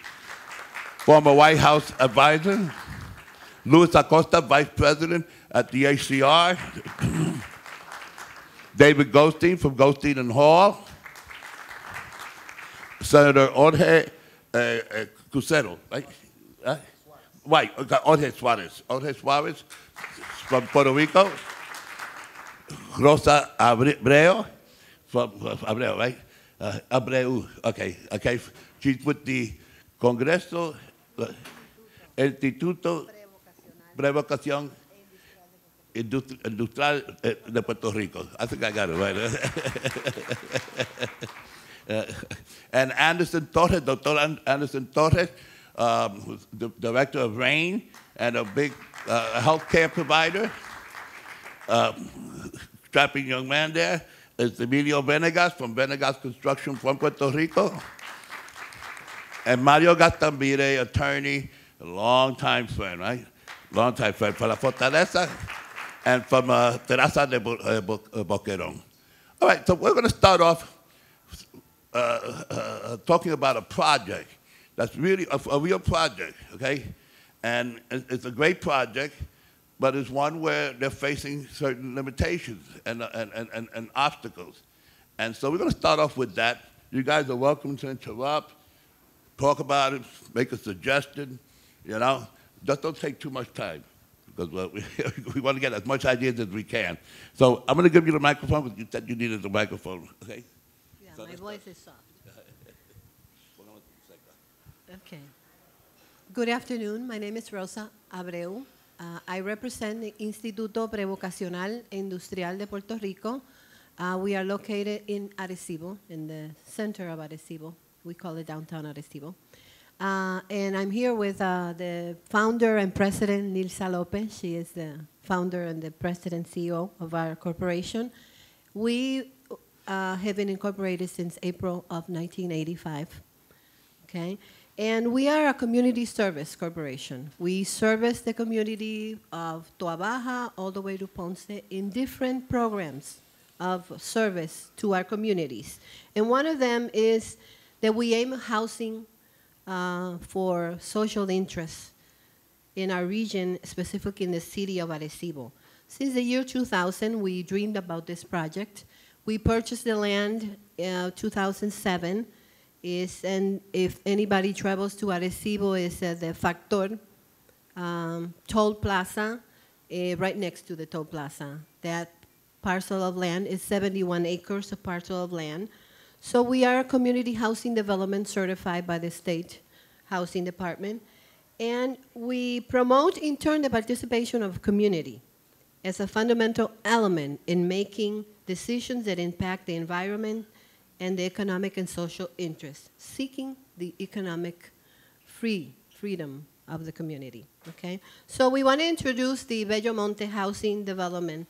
former White House advisor, Luis Acosta, vice president at the HCR, David Goldstein from Goldstein and Hall, Senator Jorge Crucero, right? Right, Jorge Suarez. Jorge Suarez from Puerto Rico. Rosa Abreu from Abreu, right? Abreu, okay. She's with the Congreso, Instituto Prevocación Industrial de Puerto Rico. I think I got it right. And Anderson Torres, Dr. Anderson Torres, who's the director of RAIN and a big healthcare provider. Strapping young man there is Emilio Venegas from Venegas Construction from Puerto Rico. And Mario Gastambide, attorney, a long-time friend, right? Long-time friend from La Fortaleza and from Terraza de Boquerón. All right, so we're going to start off talking about a project that's really a real project, okay? And it's a great project, but it's one where they're facing certain limitations and obstacles. And so we're going to start off with that. You guys are welcome to interrupt, talk about it, make a suggestion, you know. Just don't take too much time, because we want to get as much ideas as we can. So I'm going to give you the microphone, because you said you needed the microphone, okay? Yeah, so my voice is soft. Okay. Good afternoon. My name is Rosa Abreu. I represent the Instituto Prevocacional Industrial de Puerto Rico. We are located in Arecibo, in the center of Arecibo. We call it downtown Arecibo. And I'm here with the founder and president, Nilsa Lopez. She is the founder and the president CEO of our corporation. We have been incorporated since April of 1985. Okay? And we are a community service corporation. We service the community of Toa Baja all the way to Ponce in different programs of service to our communities. And one of them is that we aim at housing for social interests in our region, specifically in the city of Arecibo. Since the year 2000, we dreamed about this project. We purchased the land in 2007. And if anybody travels to Arecibo, is the Factor toll plaza, right next to the toll plaza. That parcel of land is 71 acres, a parcel of land. So we are a community housing development certified by the state housing department. And we promote in turn the participation of community as a fundamental element in making decisions that impact the environment and the economic and social interests, seeking the economic freedom of the community, okay? So we want to introduce the Bello Monte housing development.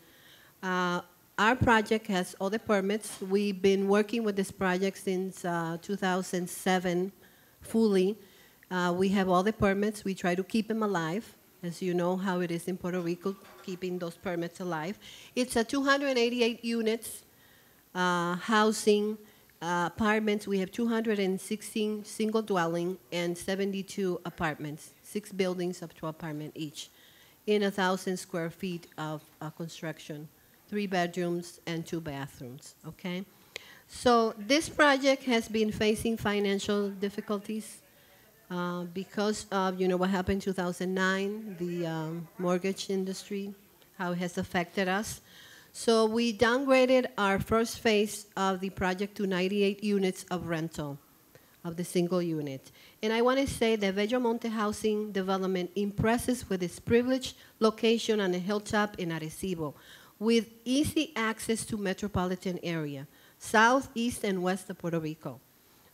Our project has all the permits. We've been working with this project since 2007 fully. We have all the permits. We try to keep them alive, as you know how it is in Puerto Rico, keeping those permits alive. It's a 288 units housing apartments. We have 216 single dwelling and 72 apartments, 6 buildings up to apartment each, in 1,000 square feet of construction, 3 bedrooms and 2 bathrooms, okay? So this project has been facing financial difficulties because of, you know, what happened in 2009, the mortgage industry, how it has affected us. So we downgraded our first phase of the project to 98 units of rental of the single unit. And I want to say that Bello Monte housing development impresses with its privileged location on a hilltop in Arecibo, with easy access to metropolitan area, south, east, and west of Puerto Rico,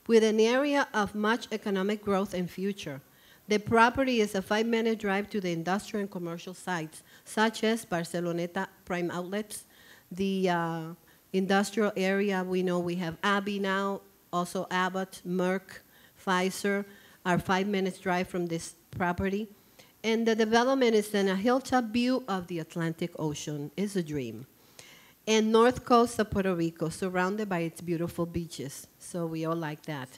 with an area of much economic growth and future. The property is a 5-minute drive to the industrial and commercial sites, such as Barceloneta Prime Outlets, the industrial area. We know we have Abbey now, also Abbott, Merck, Pfizer, are 5 minutes drive from this property. And the development is in a hilltop view of the Atlantic Ocean. It's a dream. And north coast of Puerto Rico, surrounded by its beautiful beaches. So we all like that.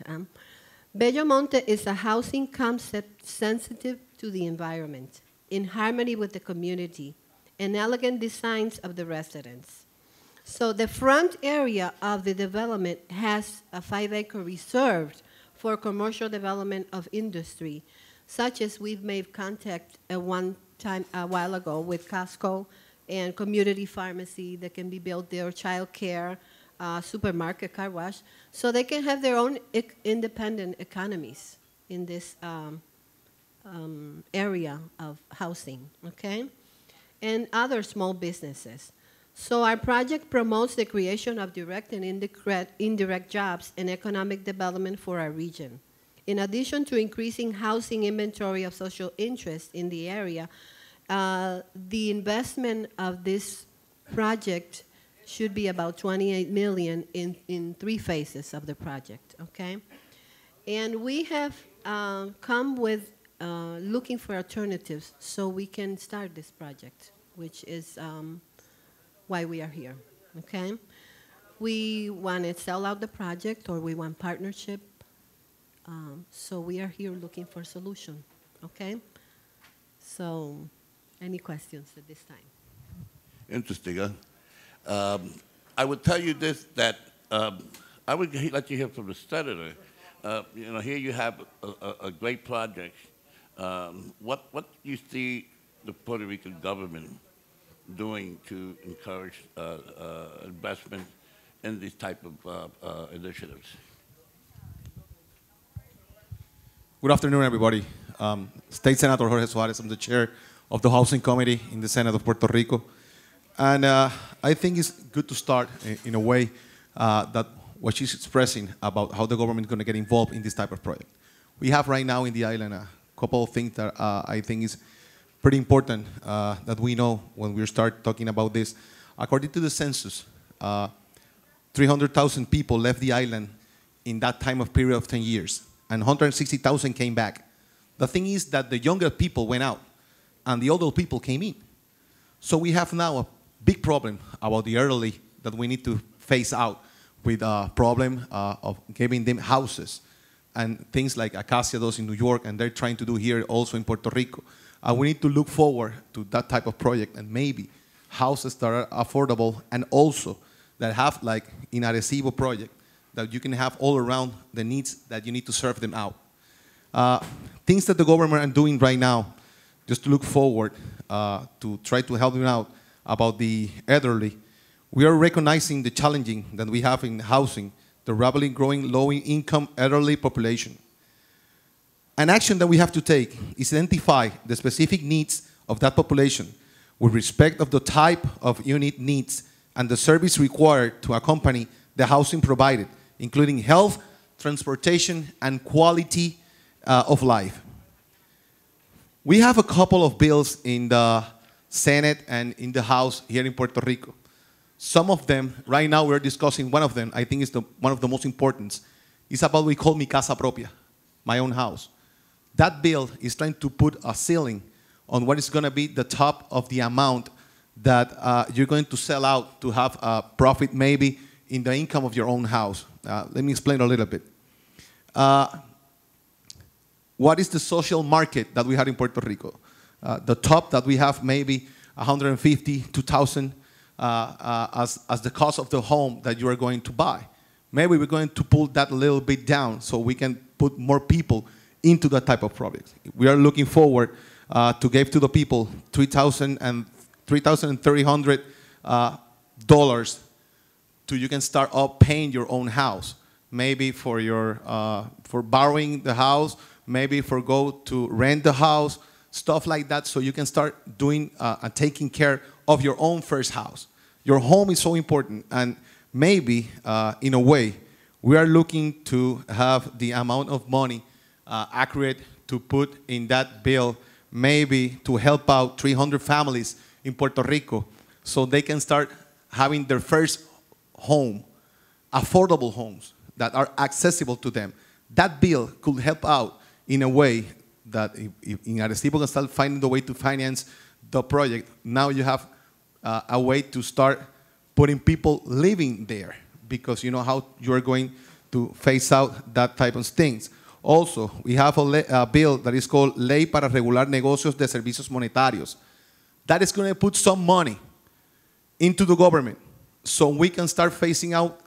Bello Monte is a housing concept sensitive to the environment, in harmony with the community, and elegant designs of the residents. So the front area of the development has a 5-acre reserved for commercial development of industry, such as we've made contact at one time a while ago with Costco and community pharmacy that can be built there, child care, supermarket, car wash, so they can have their own independent economies in this area of housing, okay? And other small businesses. So our project promotes the creation of direct and indirect jobs and economic development for our region. In addition to increasing housing inventory of social interest in the area, the investment of this project should be about $28 million in 3 phases of the project, okay? And we have come with looking for alternatives so we can start this project, which is why we are here, okay? We want to sell out the project or we want partnership. So we are here looking for a solution, okay? So any questions at this time? Interesting, huh? I would tell you this, that I would like to hear from the senator. You know, here you have a great project. What do you see the Puerto Rican government doing to encourage investment in these type of initiatives? Good afternoon, everybody. State Senator Jorge Suarez. I'm the chair of the Housing Committee in the Senate of Puerto Rico. And I think it's good to start in a way that what she's expressing about how the government is going to get involved in this type of project. We have right now in the island a couple of things that I think is pretty important that we know when we start talking about this. According to the census, 300,000 people left the island in that time of period of 10 years, and 160,000 came back. The thing is that the younger people went out, and the older people came in. So we have now a big problem about the elderly that we need to face out with a problem of giving them houses and things like Acacia does in New York, and they're trying to do here also in Puerto Rico. We need to look forward to that type of project and maybe houses that are affordable and also that have, like in Arecibo project, that you can have all around the needs that you need to serve them out. Things that the government are doing right now, just to look forward to try to help them out about the elderly. We are recognizing the challenging that we have in housing, the rapidly growing low-income elderly population. An action that we have to take is identify the specific needs of that population with respect of the type of unit needs and the service required to accompany the housing provided, including health, transportation, and quality of life. We have a couple of bills in the Senate and in the House here in Puerto Rico. Some of them, right now we're discussing one of them, I think is one of the most important. It's about what we call Mi Casa Propia, my own house. That bill is trying to put a ceiling on what is going to be the top of the amount that you're going to sell out to have a profit maybe in the income of your own house. Let me explain a little bit. What is the social market that we have in Puerto Rico? The top that we have maybe 150, 2,000 as the cost of the home that you are going to buy. Maybe we're going to pull that a little bit down so we can put more people into that type of project. We are looking forward to give to the people $3,000 and $3,300 to you can start up paying your own house. Maybe for your for borrowing the house, maybe for go to rent the house, stuff like that, so you can start doing and taking care of your own first house. Your home is so important, and maybe in a way we are looking to have the amount of money accurate to put in that bill, maybe to help out 300 families in Puerto Rico so they can start having their first home, affordable homes that are accessible to them. That bill could help out in a way that if in Arecibo can start finding the way to finance the project, now you have a way to start putting people living there because you know how you are going to phase out that type of things. Also, we have a bill that is called Ley para Regular Negocios de Servicios Monetarios. That is going to put some money into the government so we can start phasing out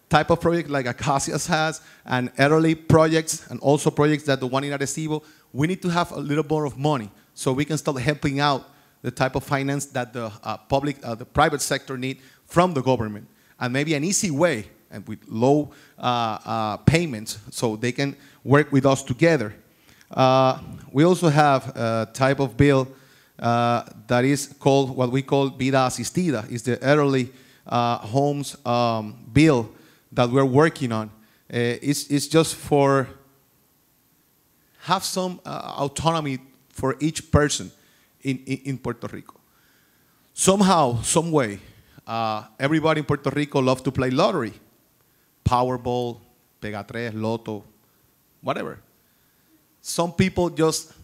type of project like Acacias has, and elderly projects, and also projects that the one in Arecibo, we need to have a little more of money so we can start helping out the type of finance that the the private sector need from the government. And maybe an easy way, and with low payments, so they can work with us together. We also have a type of bill that is called, what we call Vida Asistida. It's the elderly homes bill that we're working on. It's just for have some autonomy for each person in Puerto Rico. Somehow, some way, everybody in Puerto Rico loves to play lottery. Powerball, Pegatres, Lotto, whatever. Some people just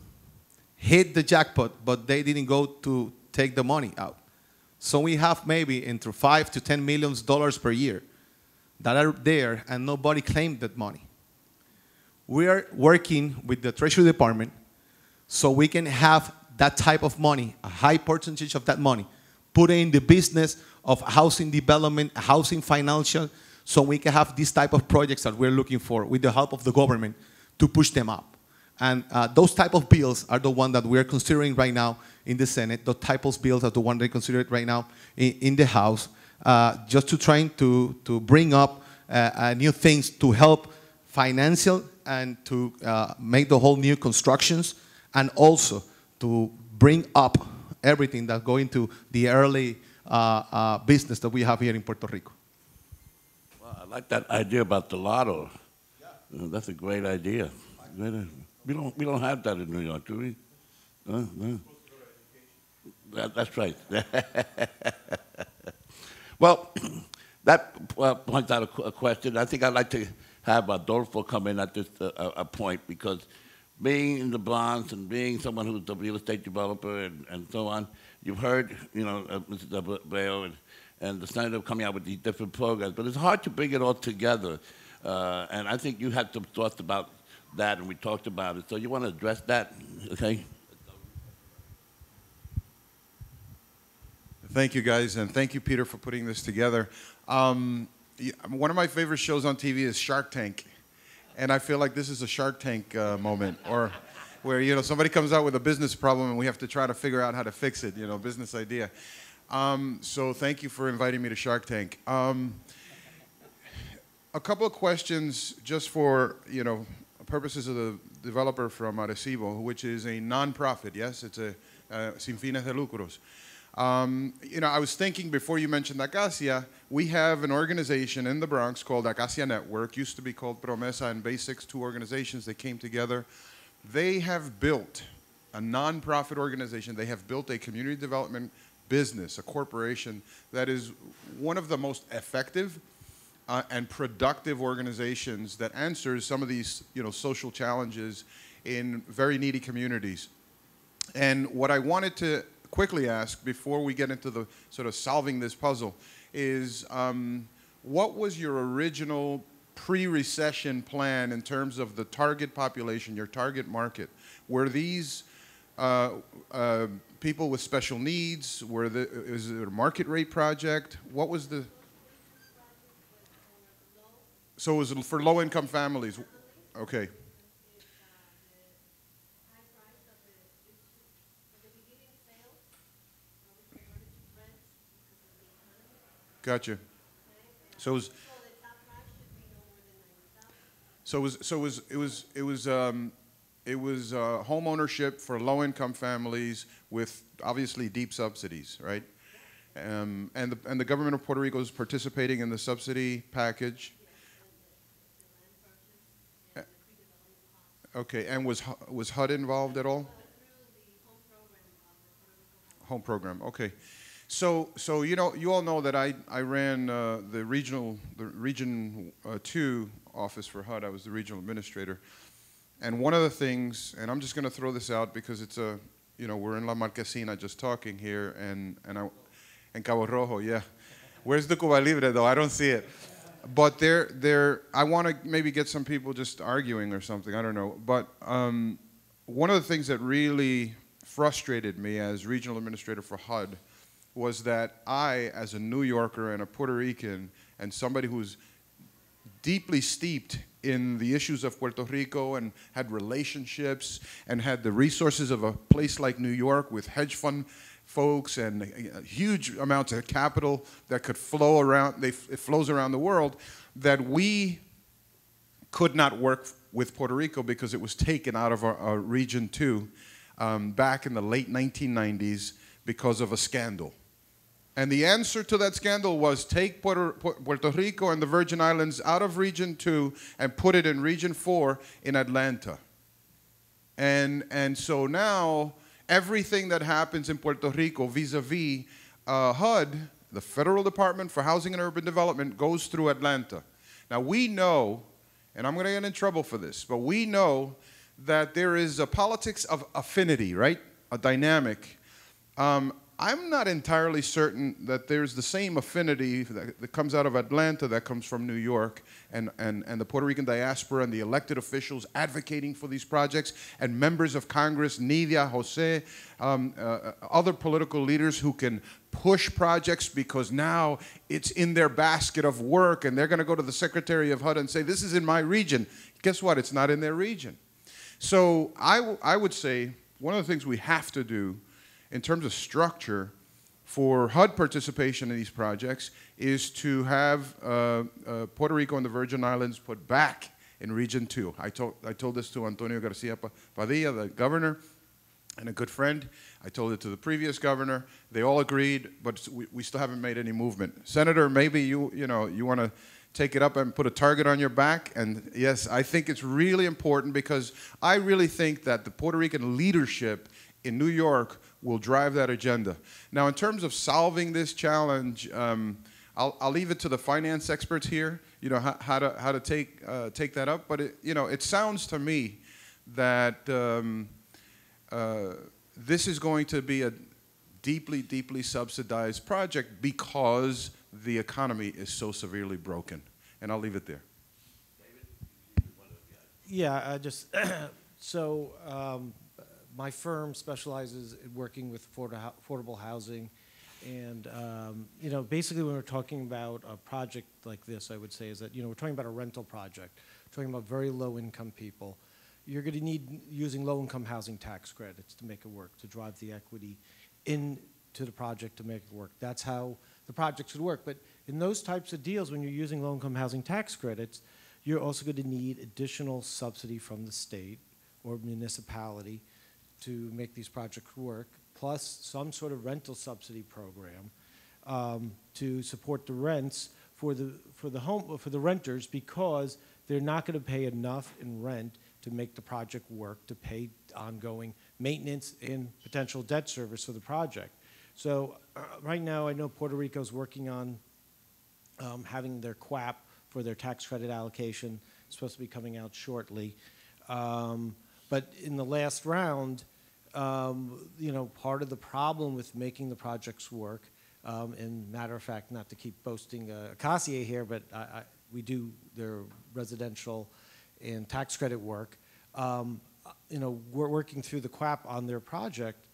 hit the jackpot, but they didn't go to take the money out. So we have maybe into $5 to $10 million per year that are there, and nobody claimed that money. We are working with the Treasury Department so we can have that type of money, a high percentage of that money, put in the business of housing development, housing financial, so we can have these type of projects that we're looking for with the help of the government to push them up. And those type of bills are the one that we're considering right now in the Senate. The type of bills are the one they consider right now in the House, just to trying to bring up new things to help financial and to make the whole new constructions, and also to bring up everything that go into the early business that we have here in Puerto Rico. Well, I like that idea about the lotto. Yeah. That's a great idea. We don't have that in New York, do we? No. That's right. Well, that points out a question. I think I'd like to have Adolfo come in at this point, because being in the Bronx and being someone who's a real estate developer and so on, you've heard, Mr. Abreu and the Senator coming out with these different programs, but it's hard to bring it all together. And I think you had some thoughts about that, and we talked about it. So you want to address that, okay? Thank you, guys, and thank you, Peter, for putting this together. One of my favorite shows on TV is Shark Tank, and I feel like this is a Shark Tank moment, or where somebody comes out with a business problem and we have to try to figure out how to fix it, business idea. So thank you for inviting me to Shark Tank. A couple of questions just for purposes of the developer from Arecibo, which is a non-profit. Yes, it's a sin fines de lucros. I was thinking before you mentioned Acacia, we have an organization in the Bronx called Acacia Network, used to be called Promesa and Basics, two organizations that came together. They have built a non-profit organization. They have built a community development business, a corporation that is one of the most effective and productive organizations that answers some of these social challenges in very needy communities. And what I wanted to quickly ask before we get into the sort of solving this puzzle is what was your original pre-recession plan in terms of the target population, your target market? Were these people with special needs? Is it a market rate project? What was the... So it was for low-income families. Okay. Gotcha. So it was home ownership for low-income families with obviously deep subsidies, right? And the government of Puerto Rico is participating in the subsidy package. Okay, and was HUD involved at all? Home program, okay. So you all know that I ran the Region 2 office for HUD. I was the regional administrator. And one of the things, and I'm just going to throw this out because it's we're in La Marquesina just talking here, and Cabo Rojo, yeah. Where's the Cuba Libre, though? I don't see it. But I want to maybe get some people just arguing or something. I don't know. But one of the things that really frustrated me as regional administrator for HUD was that I, as a New Yorker and a Puerto Rican and somebody who's deeply steeped in the issues of Puerto Rico and had relationships and had the resources of a place like New York with hedge fund folks and huge amounts of capital that could flow around, it flows around the world, that we could not work with Puerto Rico because it was taken out of our Region 2 back in the late 1990s because of a scandal. And the answer to that scandal was take Puerto Rico and the Virgin Islands out of Region 2 and put it in Region 4 in Atlanta. And so now everything that happens in Puerto Rico vis-a-vis HUD, the Federal Department for Housing and Urban Development, goes through Atlanta. Now we know, and I'm going to get in trouble for this, but we know that there is a politics of affinity, right? A dynamic. I'm not entirely certain that there's the same affinity that comes out of Atlanta that comes from New York and the Puerto Rican diaspora and the elected officials advocating for these projects and members of Congress, Nidia, Jose, other political leaders who can push projects because now it's in their basket of work and they're going to go to the Secretary of HUD and say, this is in my region. Guess what? It's not in their region. So I would say one of the things we have to do in terms of structure for HUD participation in these projects is to have Puerto Rico and the Virgin Islands put back in Region 2. I told this to Antonio Garcia Padilla, the governor, and a good friend. I told it to the previous governor. They all agreed, but we still haven't made any movement. Senator, maybe you want to take it up and put a target on your back. And yes, I think it's really important because I really think that the Puerto Rican leadership in New York will drive that agenda. Now, in terms of solving this challenge, I'll leave it to the finance experts here, how to take that up. But it sounds to me that this is going to be a deeply, deeply subsidized project because the economy is so severely broken. And I'll leave it there. Yeah, my firm specializes in working with affordable housing, and basically when we're talking about a project like this, I would say is that we're talking about a rental project, we're talking about very low-income people. You're going to need using low-income housing tax credits to make it work, to drive the equity into the project to make it work. That's how the project should work. But in those types of deals, when you're using low-income housing tax credits, you're also going to need additional subsidy from the state or municipality to make these projects work, plus some sort of rental subsidy program to support the rents for the renters, because they're not going to pay enough in rent to make the project work, to pay ongoing maintenance and potential debt service for the project. So right now, I know Puerto Rico's working on having their QAP for their tax credit allocation. It's supposed to be coming out shortly. But in the last round, part of the problem with making the projects work, and matter of fact, not to keep boasting Acacia here, but we do their residential and tax credit work. We're working through the QAP on their project.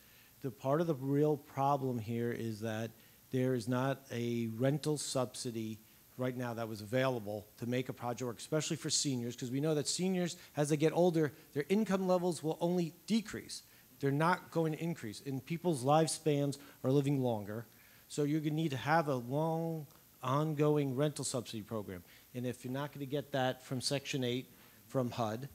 The part of the real problem here is that there is not a rental subsidy right now that was available to make a project work, especially for seniors, because we know that seniors, as they get older, their income levels will only decrease. They're not going to increase. And people's lifespans are living longer. So you're going to need to have a long, ongoing rental subsidy program. And if you're not going to get that from Section 8 from HUD,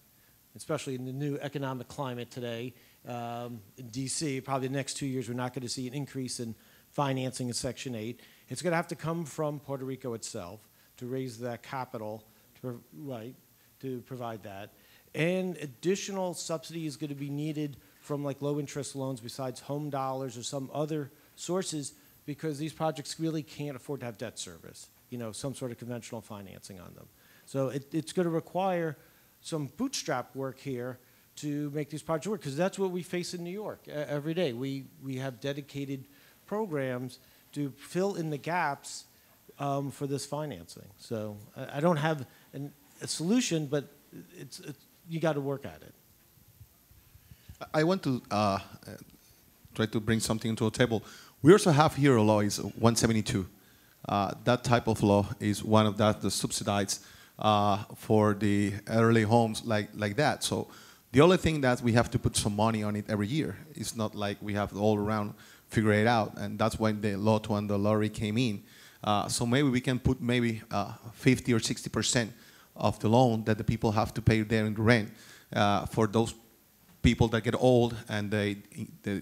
especially in the new economic climate today in D.C., probably the next 2 years we're not going to see an increase in financing in Section 8. It's going to have to come from Puerto Rico itself to raise that capital, to provide that. And additional subsidy is going to be needed from like low interest loans besides home dollars or some other sources, because these projects really can't afford to have debt service, some sort of conventional financing on them. So it's going to require some bootstrap work here to make these projects work, because that's what we face in New York every day. We have dedicated programs to fill in the gaps for this financing. So I don't have a solution, but you got to work at it. I want to try to bring something to the table. We also have here a law, is 172. That type of law is one of the subsidized for the elderly homes like that. So the only thing that we have to put some money on it every year. It's not like we have all around figure it out, and that's when the lotto and the lottery came in. So maybe we can put maybe 50 or 60% of the loan that the people have to pay there in rent for those people that get old and the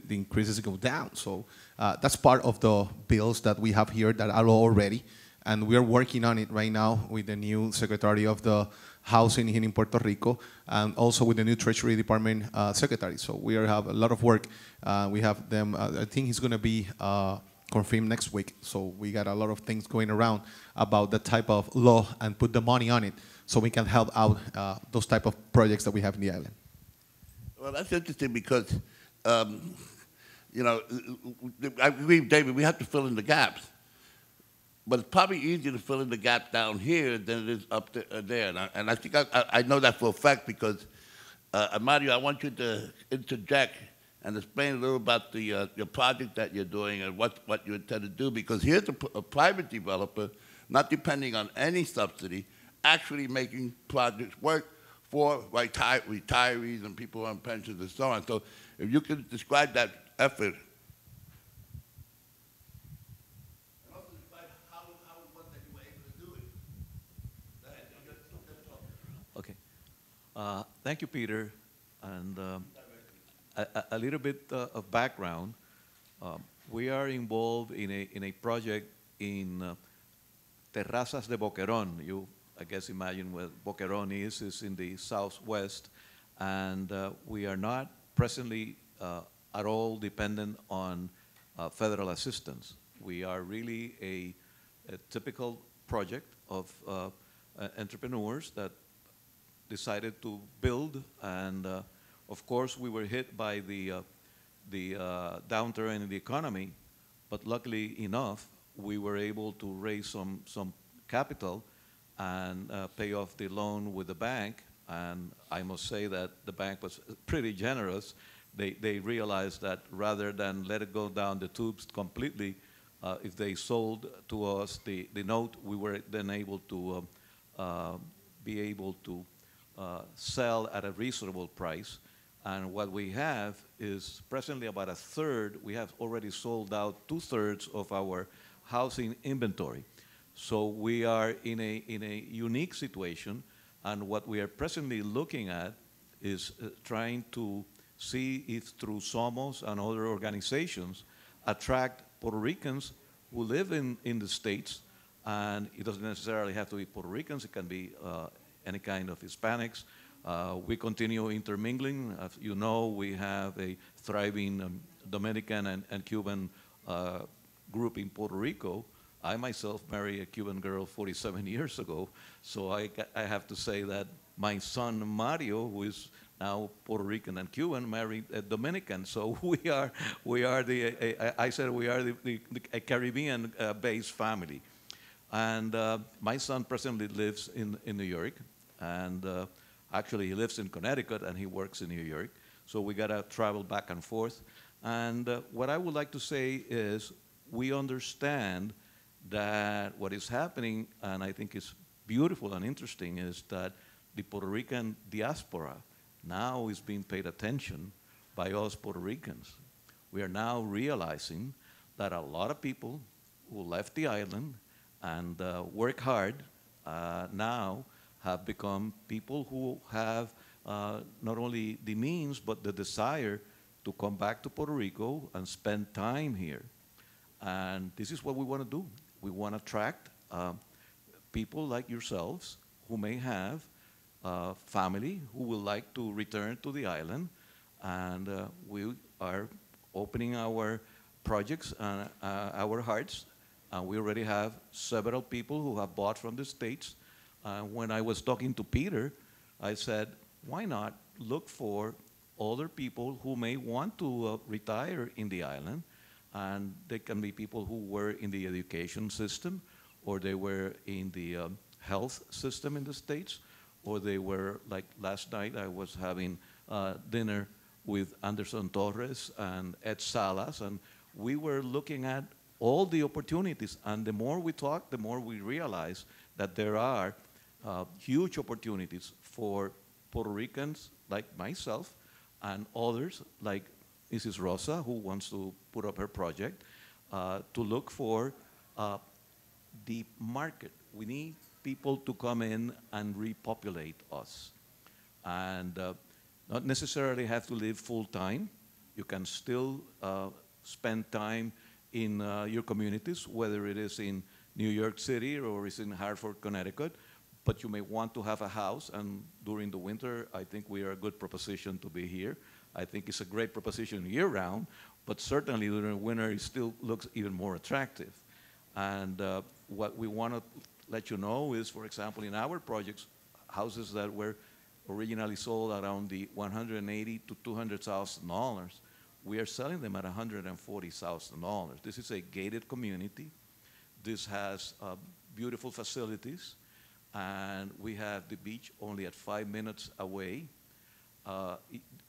increases go down. So that's part of the bills that we have here that are already, and we are working on it right now with the new Secretary of the Housing here in Puerto Rico, and also with the new Treasury Department Secretary. So we have a lot of work. We have them, I think he's going to be confirmed next week. So we got a lot of things going around about the type of law and put the money on it so we can help out those type of projects that we have in the island. Well, that's interesting because, you know, I agree with David, we have to fill in the gaps. But it's probably easier to fill in the gap down here than it is up there. And I think I know that for a fact because, Mario, I want you to interject and explain a little about your project that you're doing and what you intend to do, because here's a private developer, not depending on any subsidy, actually making projects work for retirees and people on pensions and so on. So if you could describe that effort. And also describe how it was that you were able to do it. Go ahead, Okay. Thank you, Peter. And a little bit of background. We are involved in a project in Terrazas de Boquerón. You, I guess, imagine where Boquerón is in the southwest. And we are not presently at all dependent on federal assistance. We are really a typical project of entrepreneurs that decided to build, and of course we were hit by the downturn in the economy, but luckily enough we were able to raise some capital and pay off the loan with the bank. And I must say that the bank was pretty generous. They realized that rather than let it go down the tubes completely, if they sold to us the note, we were then able to sell at a reasonable price. And what we have is presently about a third. We have already sold out 2/3 of our housing inventory. So we are in a unique situation, and what we are presently looking at is trying to see if through Somos and other organizations attract Puerto Ricans who live in the States, and it doesn't necessarily have to be Puerto Ricans, it can be any kind of Hispanics. We continue intermingling. As you know, we have a thriving Dominican and Cuban group in Puerto Rico. I myself married a Cuban girl 47 years ago, so I have to say that my son Mario, who is now Puerto Rican and Cuban, married a Dominican. So we are a Caribbean-based family. And my son presently lives in New York, and actually he lives in Connecticut and he works in New York. So we gotta travel back and forth. And what I would like to say is we understand that what is happening, and I think is beautiful and interesting, is that the Puerto Rican diaspora now is being paid attention by us Puerto Ricans. We are now realizing that a lot of people who left the island and work hard now have become people who have not only the means but the desire to come back to Puerto Rico and spend time here. And this is what we want to do. We want to attract people like yourselves who may have family who would like to return to the island, and we are opening our projects and our hearts, and we already have several people who have bought from the States. When I was talking to Peter, I said, why not look for other people who may want to retire in the island, and they can be people who were in the education system, or they were in the health system in the States, or they were, like last night, I was having dinner with Anderson Torres and Ed Salas, and we were looking at all the opportunities. And the more we talk, the more we realize that there are huge opportunities for Puerto Ricans like myself and others like Mrs. Rosa, who wants to put up her project, to look for the market. We need people to come in and repopulate us. And not necessarily have to live full time. You can still spend time in your communities, whether it is in New York City or it's in Hartford, Connecticut, but you may want to have a house, and during the winter, I think we are a good proposition to be here. I think it's a great proposition year-round, but certainly during the winter, it still looks even more attractive. And what we want to let you know is, for example, in our projects, houses that were originally sold around the $180,000 to $200,000, we are selling them at $140,000. This is a gated community. This has beautiful facilities, and we have the beach only at 5 minutes away.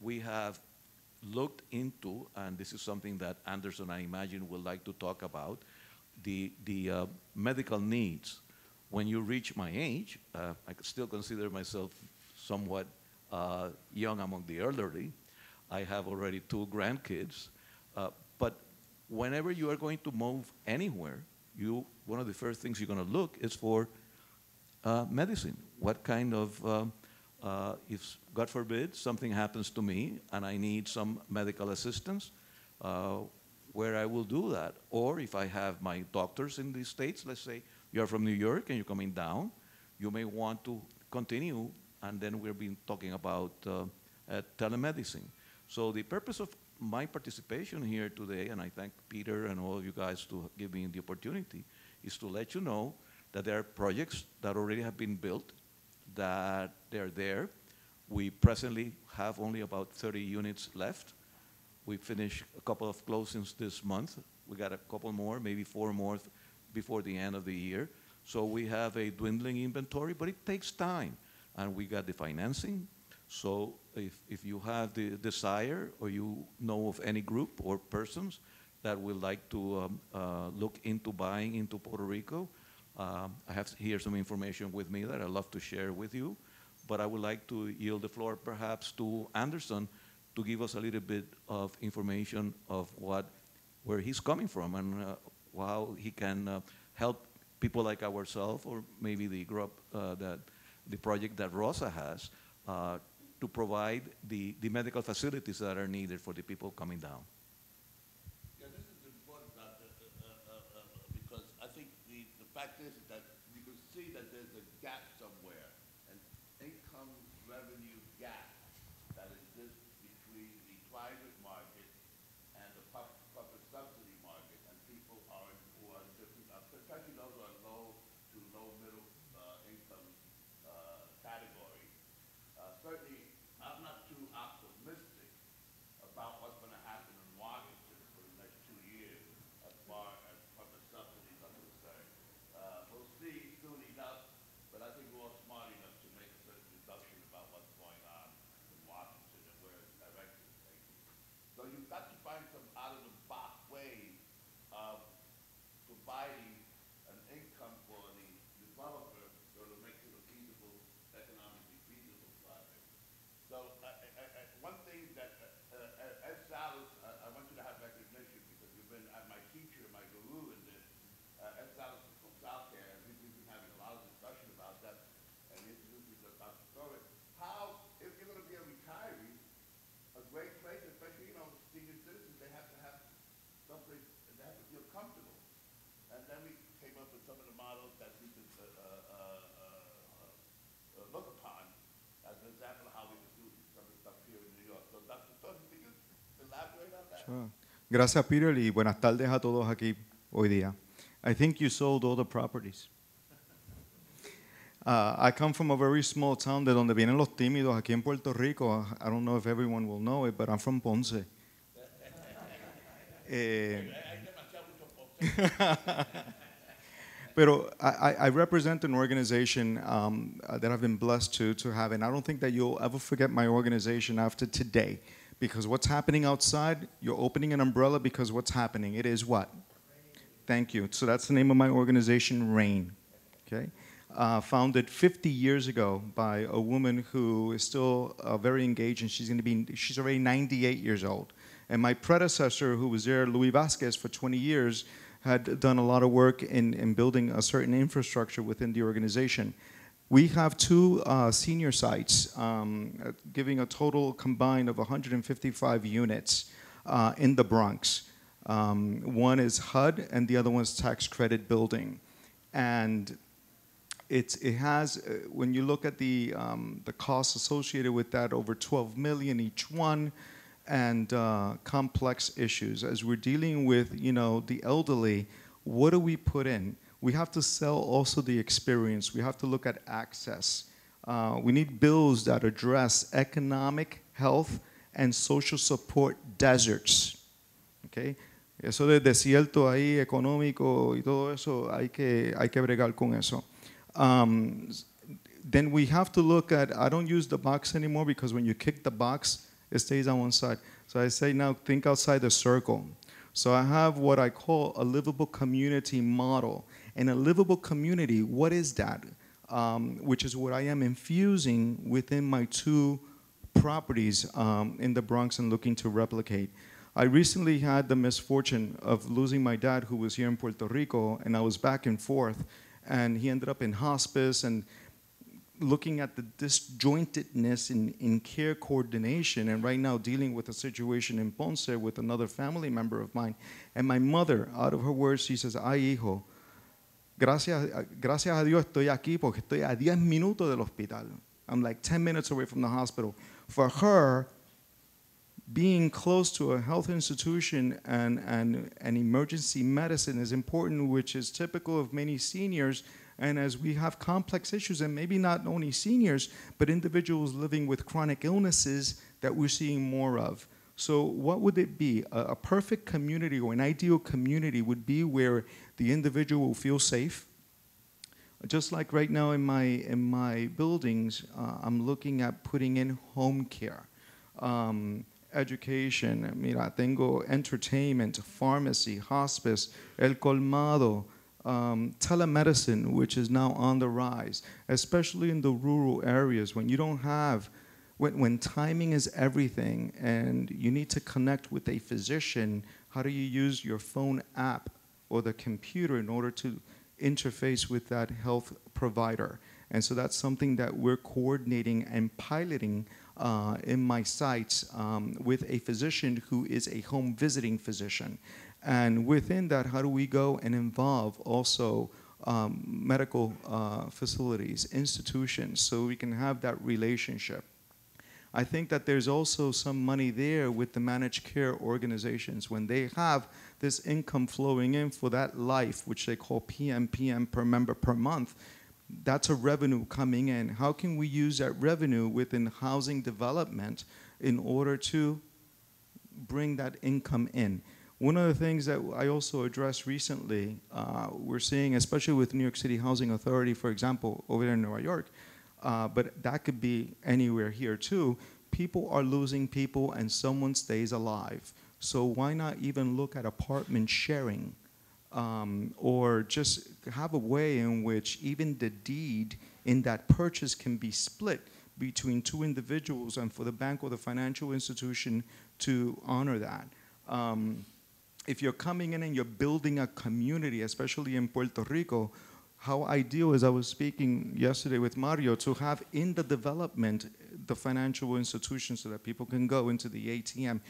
We have looked into, and this is something that Anderson, I imagine, would like to talk about, the medical needs. When you reach my age, I could still consider myself somewhat young among the elderly. I have already 2 grandkids. But whenever you are going to move anywhere, one of the first things you're going to look is for medicine. What kind of, if God forbid something happens to me and I need some medical assistance, where I will do that. Or if I have my doctors in the States, let's say you're from New York and you're coming down, you may want to continue, and then we've been talking about telemedicine. So the purpose of my participation here today, and I thank Peter and all of you guys to give me the opportunity, is to let you know that there are projects that already have been built, that they're there. We presently have only about 30 units left. We finished a couple of closings this month. We got a couple more, maybe 4 more before the end of the year. So we have a dwindling inventory, but it takes time. And we got the financing. So if you have the desire, or you know of any group or persons that would like to look into buying into Puerto Rico, I have here some information with me that I'd love to share with you. But I would like to yield the floor perhaps to Anderson to give us a little bit of information of where he's coming from and how he can help people like ourselves, or maybe the group, the project that Rosa has, to provide the medical facilities that are needed for the people coming down. Yeah, this is important, because I think the fact is that you can see that there's a gap somewhere, an income revenue gap that exists between the private market and the public subsidy market, and people who are different, especially those who are low to low middle income category. Certainly, I'm not too optimistic about what's going to happen in Washington for the next 2 years as far as public subsidies are concerned. We'll see soon enough, but I think we're all smart enough to make a certain deduction about what's going on in Washington and where its direction is taking. So you've got to find some out-of-the-box ways of providing an income for the developer so it makes it a feasible, economically feasible project. So one thing that, Ed Salas, I want you to have recognition because you've been my teacher, my guru in this. Ed Salas is from South Care, and we've been having a lot of discussion about that, and he introduced me to Dr. Torres. How, if you're going to be a retiree, a great place, especially, senior citizens, they have to have something, they have to feel comfortable. And then we came up with some of the models that we could look upon as an example of how we could do some of the stuff here in New York. So, Dr. Torres, can you elaborate on that? Sure. Gracias, Peter, y buenas tardes a todos aquí hoy día. I think you sold all the properties. I come from a very small town de donde vienen los tímidos aquí en Puerto Rico. I don't know if everyone will know it, but I'm from Ponce. Pero I represent an organization that I've been blessed to have, and I don't think that you'll ever forget my organization after today, because what's happening outside, you're opening an umbrella because what's happening, it is what? Thank you. So that's the name of my organization, RAIN. Okay? founded 50 years ago by a woman who is still very engaged, and she's already 98 years old. And my predecessor, who was there, Luis Vasquez, for 20 years, had done a lot of work in building a certain infrastructure within the organization. We have two senior sites, giving a total combined of 155 units in the Bronx. One is HUD, and the other one is tax credit building. And it has, when you look at the costs associated with that, over 12 million each one, and complex issues. As we're dealing with, the elderly, what do we put in? We have to sell also the experience. We have to look at access. We need bills that address economic, health, and social support deserts. Okay? Eso de desierto ahí económico y todo eso, hay que bregar con eso. Then we have to look at, I don't use the box anymore because when you kick the box, it stays on one side. So I say now think outside the circle. So I have what I call a livable community model. And a livable community, what is that? Which is what I am infusing within my two properties in the Bronx and looking to replicate. I recently had the misfortune of losing my dad, who was here in Puerto Rico, and I was back and forth, and he ended up in hospice, and looking at the disjointedness in care coordination, and right now dealing with a situation in Ponce with another family member of mine. And my mother, out of her words, she says, ay, hijo, gracias a Dios estoy aquí porque estoy a 10 minutos del hospital. I'm like 10 minutes away from the hospital. For her, being close to a health institution and emergency medicine is important, which is typical of many seniors. And as we have complex issues, and maybe not only seniors, but individuals living with chronic illnesses that we're seeing more of. So what would it be? A perfect community or an ideal community would be where the individual will feel safe. Just like right now in my buildings, I'm looking at putting in home care, education. Mira, tengo entertainment, pharmacy, hospice, el colmado, telemedicine, which is now on the rise, especially in the rural areas when you don't have, when timing is everything and you need to connect with a physician, how do you use your phone app or the computer in order to interface with that health provider? And so that's something that we're coordinating and piloting in my sites with a physician who is a home visiting physician. And within that, how do we go and involve also medical facilities, institutions, so we can have that relationship? I think that there's also some money there with the managed care organizations. When they have this income flowing in for that life, which they call PMPM per member per month, that's a revenue coming in. How can we use that revenue within housing development in order to bring that income in? One of the things that I also addressed recently, we're seeing, especially with New York City Housing Authority, for example, over there in New York, but that could be anywhere here too, people are losing people and someone stays alive. So why not even look at apartment sharing? Or just have a way in which even the deed in that purchase can be split between two individuals and for the bank or the financial institution to honor that. If you're coming in and you're building a community, especially in Puerto Rico, how ideal is, I was speaking yesterday with Mario, to have in the development the financial institutions so that people can go into the ATM.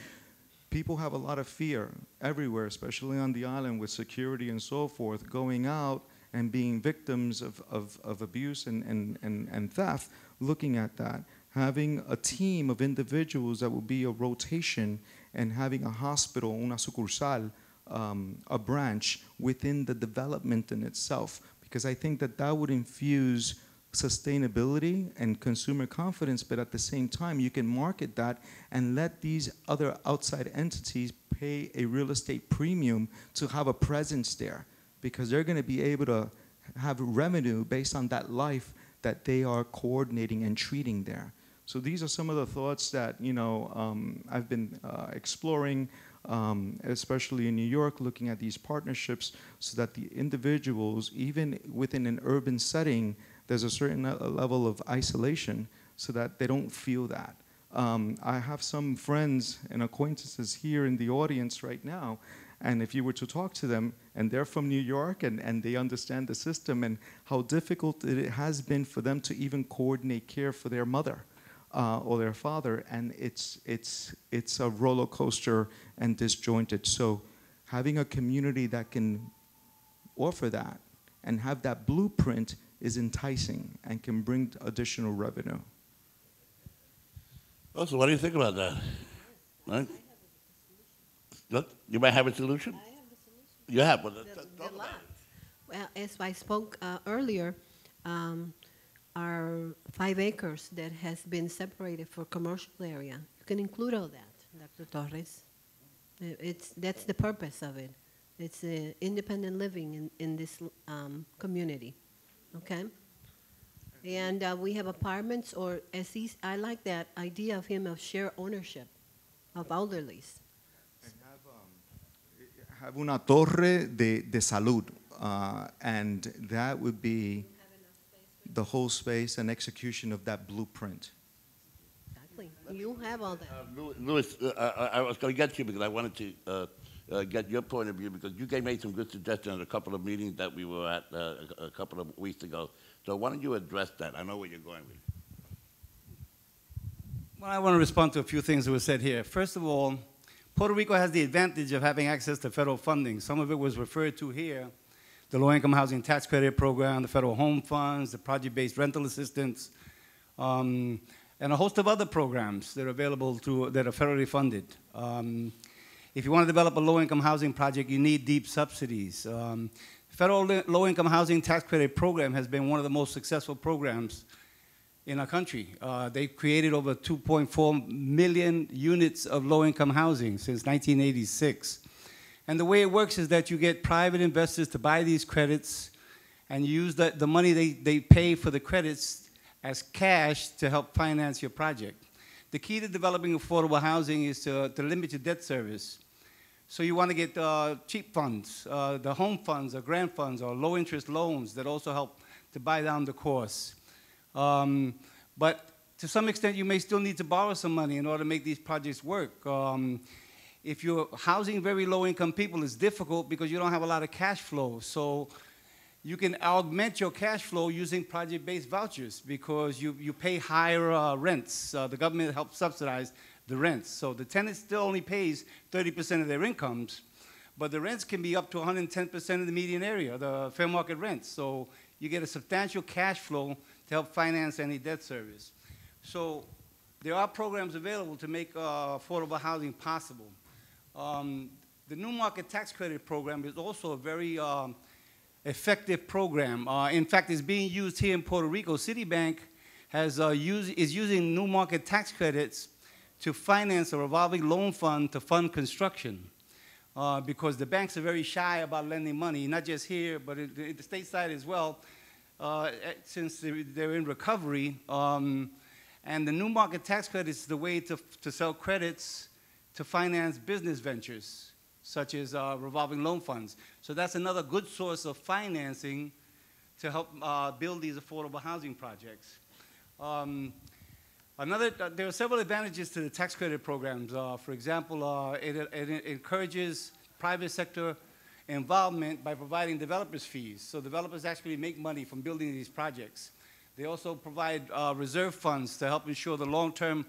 People have a lot of fear everywhere, especially on the island with security and so forth, going out and being victims of abuse and theft, looking at that. Having a team of individuals that will be a rotation and having a hospital, una sucursal, a branch within the development in itself. Because I think that that would infuse sustainability and consumer confidence, but at the same time, you can market that and let these other outside entities pay a real estate premium to have a presence there, because they're going to be able to have revenue based on that life that they are coordinating and treating there. So these are some of the thoughts that I've been exploring. especially in New York, looking at these partnerships so that the individuals, even within an urban setting, there's a certain level of isolation so that they don't feel that. I have some friends and acquaintances here in the audience right now, and if you were to talk to them, and they're from New York, and they understand the system and how difficult it has been for them to even coordinate care for their mother or their father, and it's a roller coaster and disjointed. So having a community that can offer that and have that blueprint is enticing and can bring additional revenue. Also, what do you think about that? Right? Look, you might have a solution? I have the solution. You have, but The lot. Well, as I spoke earlier, our 5 acres that has been separated for commercial area, you can include all that, Dr. Torres. That's the purpose of it. It's independent living in this community, okay? And we have apartments, or as I like that idea of him of share ownership of elderlies. Have una torre de salud, and that would be the whole space and execution of that blueprint. Exactly. You have all that. Louis, I was going to get you because I wanted to get your point of view, because you made some good suggestions at a couple of meetings that we were at a couple of weeks ago. So why don't you address that? I know where you're going with. Well, I want to respond to a few things that were said here. First of all, Puerto Rico has the advantage of having access to federal funding. Some of it was referred to here: the low-income housing tax credit program, the federal home funds, the project-based rental assistance, and a host of other programs that are available that are federally funded. If you want to develop a low-income housing project, you need deep subsidies. Federal low-income housing tax credit program has been one of the most successful programs in our country. They've created over 2.4 million units of low-income housing since 1986. And the way it works is that you get private investors to buy these credits and use the money they pay for the credits as cash to help finance your project. The key to developing affordable housing is to limit your debt service. So you want to get cheap funds, the home funds or grant funds or low-interest loans that also help to buy down the costs. But to some extent, you may still need to borrow some money in order to make these projects work. If you're housing very low-income people, it's difficult because you don't have a lot of cash flow. So you can augment your cash flow using project-based vouchers because you pay higher rents. The government helps subsidize the rents. So the tenant still only pays 30% of their incomes, but the rents can be up to 110% of the median area, the fair market rents. So you get a substantial cash flow to help finance any debt service. So there are programs available to make affordable housing possible. The New Market Tax Credit Program is also a very effective program. In fact, it's being used here in Puerto Rico. Citibank is using New Market Tax Credits to finance a revolving loan fund to fund construction. Because the banks are very shy about lending money, not just here, but in the state side as well, since they're in recovery. And the New Market Tax Credit is the way to sell credits to finance business ventures, such as revolving loan funds. So that's another good source of financing to help build these affordable housing projects. There are several advantages to the tax credit programs. For example, it encourages private sector involvement by providing developers fees. So developers actually make money from building these projects. They also provide reserve funds to help ensure the long-term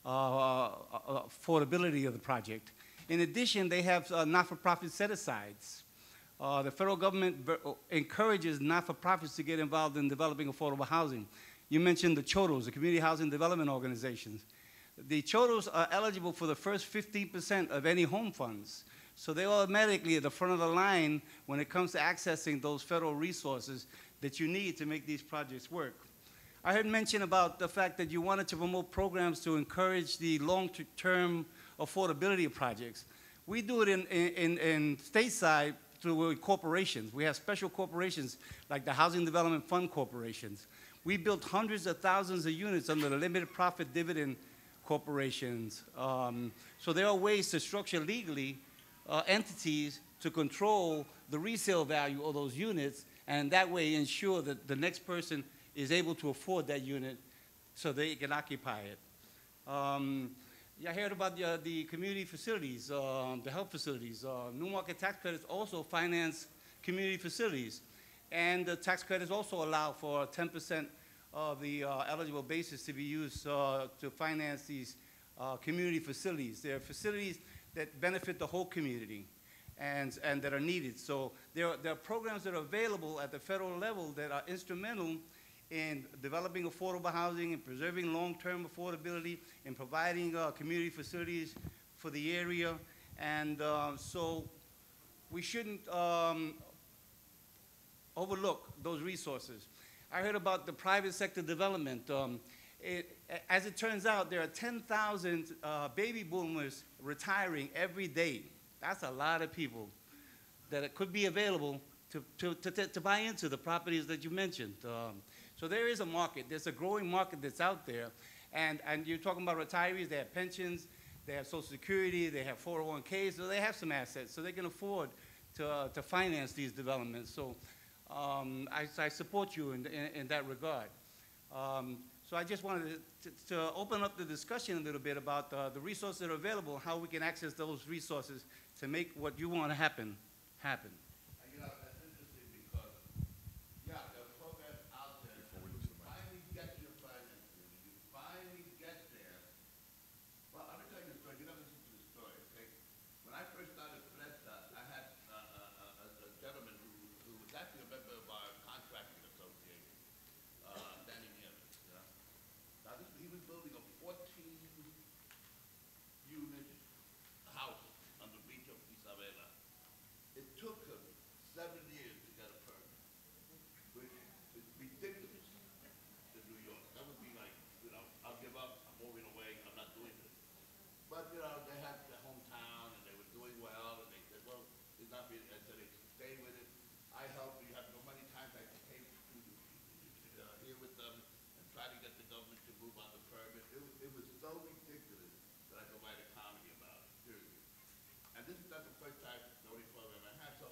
affordability of the project. In addition, they have not-for-profit set-asides. The federal government encourages not-for-profits to get involved in developing affordable housing. You mentioned the CHOTOs, the Community Housing Development Organizations. The CHOTOs are eligible for the first 15% of any home funds. So they're automatically at the front of the line when it comes to accessing those federal resources that you need to make these projects work. I heard mention about the fact that you wanted to promote programs to encourage the long-term affordability of projects. We do it in stateside through corporations. We have special corporations like the Housing Development Fund corporations. We built hundreds of thousands of units under the limited profit dividend corporations. So there are ways to structure legally entities to control the resale value of those units, and that way ensure that the next person is able to afford that unit so they can occupy it. Yeah, I heard about the community facilities, the health facilities. New market tax credits also finance community facilities. And the tax credits also allow for 10% of the eligible basis to be used to finance these community facilities. They're facilities that benefit the whole community and that are needed. So there are programs that are available at the federal level that are instrumental in developing affordable housing and preserving long-term affordability and providing community facilities for the area. And so we shouldn't overlook those resources. I heard about the private sector development. As it turns out, there are 10,000 baby boomers retiring every day. That's a lot of people that could be available to buy into the properties that you mentioned. So there is a market. There's a growing market that's out there. And you're talking about retirees. They have pensions. They have Social Security. They have 401ks. So they have some assets. So they can afford to finance these developments. So I support you in that regard. So I just wanted to open up the discussion a little bit about the resources that are available, how we can access those resources to make what you want to happen. You know, that's interesting because, yeah, there are programs out there. When you finally get your financing, when you finally get there. Well, let me tell you a story. You never listen to the story, okay? When I first started Presta, I had a gentleman who was actually a member of our contracting association, Danny Nieves, you know? Now, he was building a 14-unit house on the beach of Isabela. It took him 7 years to get a permit, which is ridiculous in New York. That would be like, you know, I'll give up, I'm moving away, I'm not doing this. But, you know, they had their hometown and they were doing well, and they said, well, it's not being, I said, stay with it. I help you. Have no many times I came to here with them and try to get the government to move on the permit. It was so ridiculous that I could write a comedy about it, seriously. And this is not the first time the only program I had. So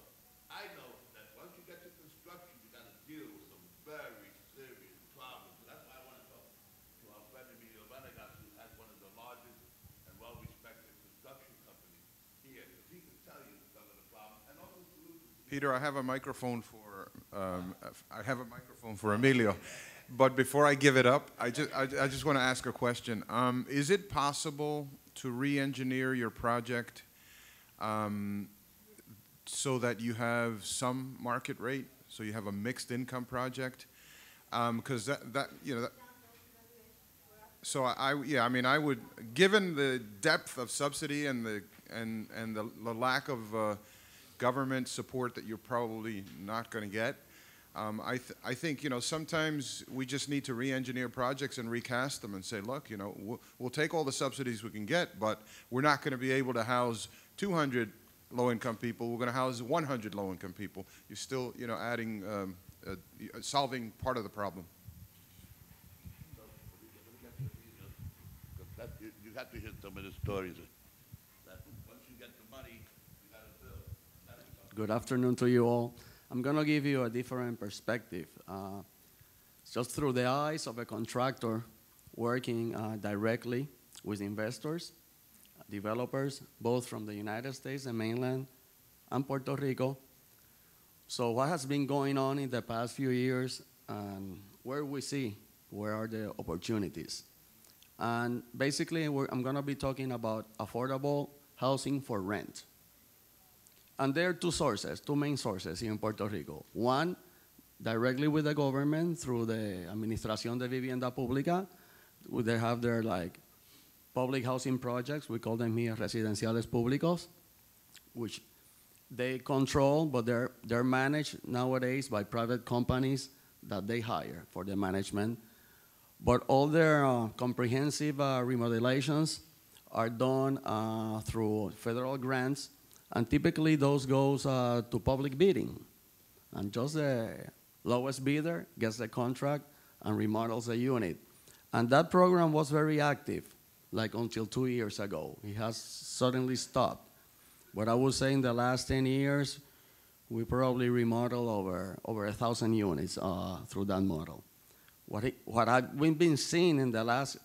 I know that once you get to construction, you got to deal with some very serious problems. So that's why I want to talk to our friend Emilio Venegas, who has one of the largest and well-respected construction companies here. Because he can tell you some of the problems and also solutions. Peter, I have a microphone for Emilio, but before I give it up, I just want to ask a question. Is it possible to re-engineer your project so that you have some market rate, so you have a mixed income project? Because so I mean, I would, given the depth of subsidy and the lack of government support that you're probably not going to get, I think, you know, sometimes we just need to re-engineer projects and recast them and say, look, you know, we'll take all the subsidies we can get, but we're not going to be able to house 200 low-income people. We're going to house 100 low-income people. You're still, you know, adding, solving part of the problem. You have to hear some of the stories. That once you get the money, you got to build. Good afternoon to you all. I'm going to give you a different perspective. Just through the eyes of a contractor working directly with investors, developers, both from the United States and mainland and Puerto Rico. So what has been going on in the past few years, and where we see, where are the opportunities? And basically, I'm going to be talking about affordable housing for rent. And there are two main sources in Puerto Rico. One, directly with the government through the Administración de Vivienda Pública. They have their public housing projects. We call them here residenciales públicos, which they control, but they're managed nowadays by private companies that they hire for the management. But all their comprehensive remodelations are done through federal grants, and typically those goes to public bidding. And just the lowest bidder gets the contract and remodels the unit. And that program was very active like until 2 years ago. It has suddenly stopped. But I would say in the last 10 years, we probably remodel over 1,000 units through that model. What I've been seeing in the last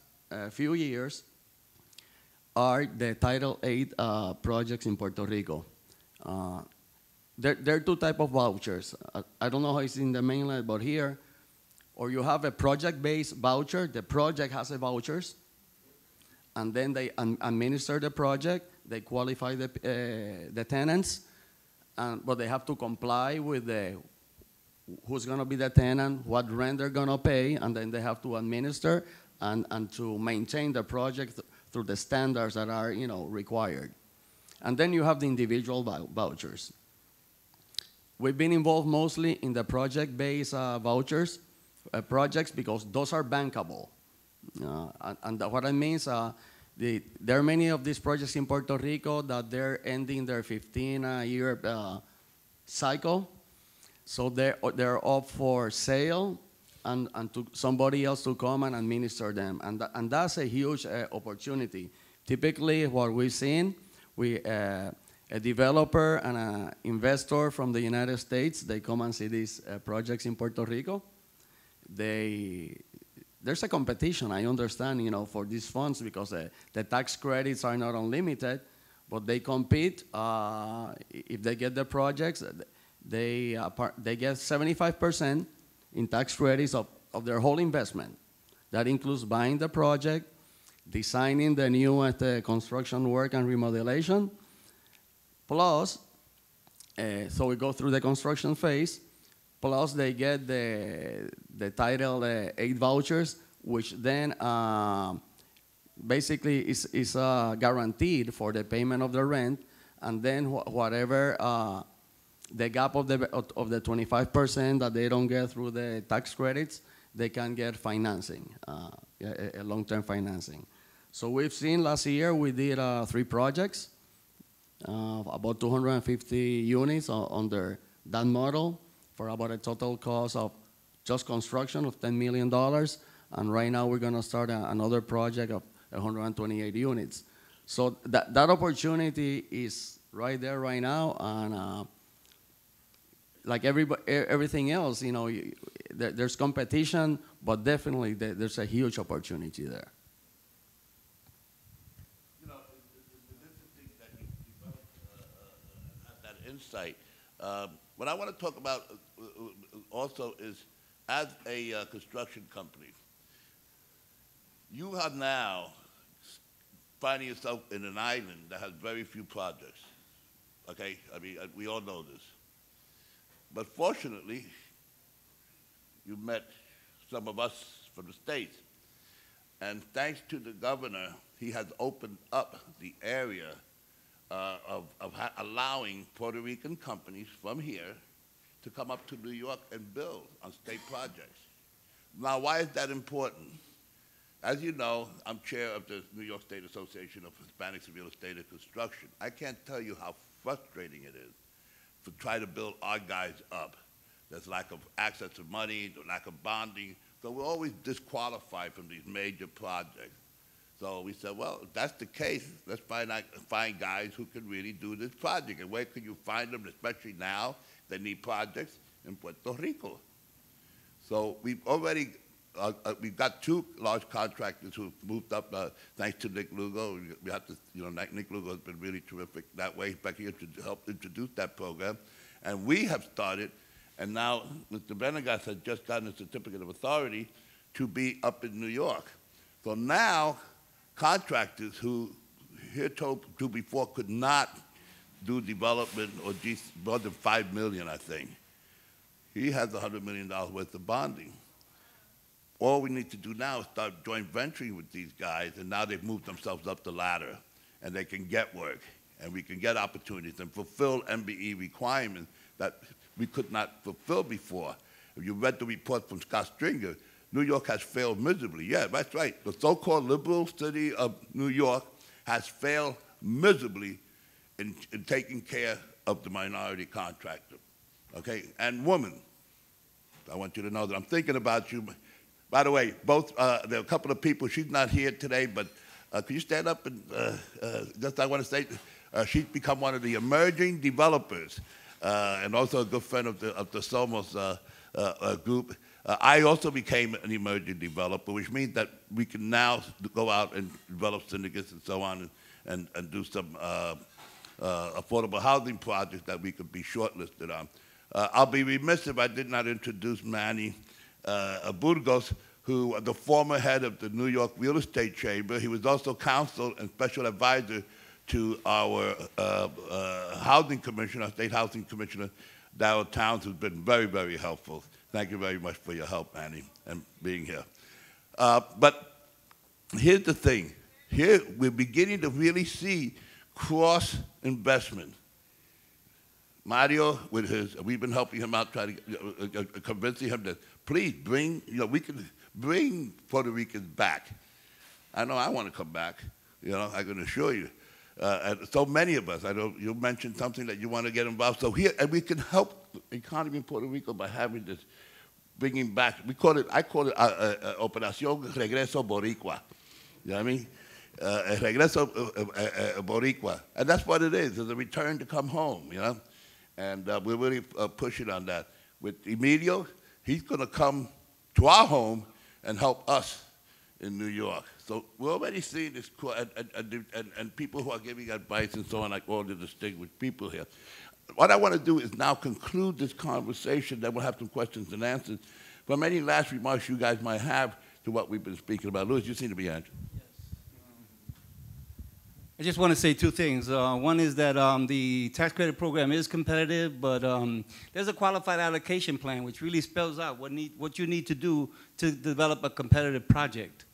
few years are the Title VIII projects in Puerto Rico. There are two types of vouchers. I don't know how it's in the mainland, but here, or you have a project-based voucher, the project has the vouchers, and then they administer the project, they qualify the tenants, but they have to comply with who's gonna be the tenant, what rent they're gonna pay, and then they have to administer and to maintain the project through the standards that are required. And then you have the individual vouchers. We've been involved mostly in the project-based vouchers projects because those are bankable. And what I mean is there are many of these projects in Puerto Rico that they're ending their 15-year cycle. So they're up for sale and to somebody else to come and administer them. And that's a huge opportunity. Typically what we've seen, a developer and an investor from the United States, they come and see these projects in Puerto Rico. There's a competition, I understand, for these funds because the tax credits are not unlimited, but they compete. If they get the projects, they get 75% in tax credits of their whole investment. That includes buying the project, designing the new construction work and remodelation, plus, so we go through the construction phase, plus they get the Title VIII vouchers, which then basically is guaranteed for the payment of the rent, and then whatever the gap of the 25% that they don't get through the tax credits, they can get financing, a long-term financing. So we've seen last year we did 3 projects, about 250 units under that model for about a total cost of just construction of $10 million. And right now we're going to start another project of 128 units. So that opportunity is right there right now. And like everything else, there's competition, but definitely there's a huge opportunity there. Insight. What I want to talk about also is, as a construction company, you are now finding yourself in an island that has very few projects. Okay, I mean, we all know this. But fortunately, you met some of us from the States. And thanks to the governor, he has opened up the area of allowing Puerto Rican companies from here to come up to New York and build on state projects. Now, why is that important? As you know, I'm chair of the New York State Association of Hispanics in Real Estate and Construction. I can't tell you how frustrating it is to try to build our guys up. There's lack of access to money, the lack of bonding, so we're always disqualified from these major projects. So we said, well, if that's the case, let's find guys who can really do this project. And where can you find them, especially now, they need projects in Puerto Rico. So we've already, we've got 2 large contractors who've moved up, thanks to Nick Lugo. We have to, Nick Lugo has been really terrific that way. In fact, he helped introduce that program. And we have started, and now Mr. Benegas has just gotten a certificate of authority to be up in New York. So now, contractors who heretofore before could not do development or more than $5 million, I think. He has $100 million worth of bonding. All we need to do now is start joint venturing with these guys, and now they've moved themselves up the ladder, and they can get work, and we can get opportunities and fulfill MBE requirements that we could not fulfill before. If you read the report from Scott Stringer, New York has failed miserably. Yeah, that's right. The so-called liberal city of New York has failed miserably in taking care of the minority contractor, okay? And women, I want you to know that I'm thinking about you. By the way, both, there are a couple of people, she's not here today, but Could you stand up and just I want to say, she's become one of the emerging developers and also a good friend of the Somos group. I also became an emerging developer, which means that we can now go out and develop syndicates and so on and do some affordable housing projects that we could be shortlisted on. I'll be remiss if I did not introduce Manny Burgos, who was the former head of the New York Real Estate Chamber. He was also counsel and special advisor to our housing commissioner, state housing commissioner, Darrell Towns, who's been very, very helpful. Thank you very much for your help, Manny, and being here. But here's the thing. Here, we're beginning to really see cross-investment. Mario, with his, we've been helping him out, trying to convincing him that please bring, we can bring Puerto Ricans back. I know I want to come back, I can assure you. And so many of us, I know you mentioned something that you want to get involved. So here, and we can help the economy in Puerto Rico by having this, bringing back, I call it Operación Regreso Boricua. You know what I mean? Regreso Boricua. And that's what it is, it's a return to come home, And we're really pushing on that. With Emilio, he's going to come to our home and help us in New York. So we're already seeing this, and people who are giving advice and so on, like all the distinguished people here. What I want to do is now conclude this conversation, then we'll have some questions and answers. From any last remarks you guys might have to what we've been speaking about. Louis, you seem to be answering. I just want to say two things. One is that the tax credit program is competitive, but there's a qualified allocation plan which really spells out what you need to do to develop a competitive project.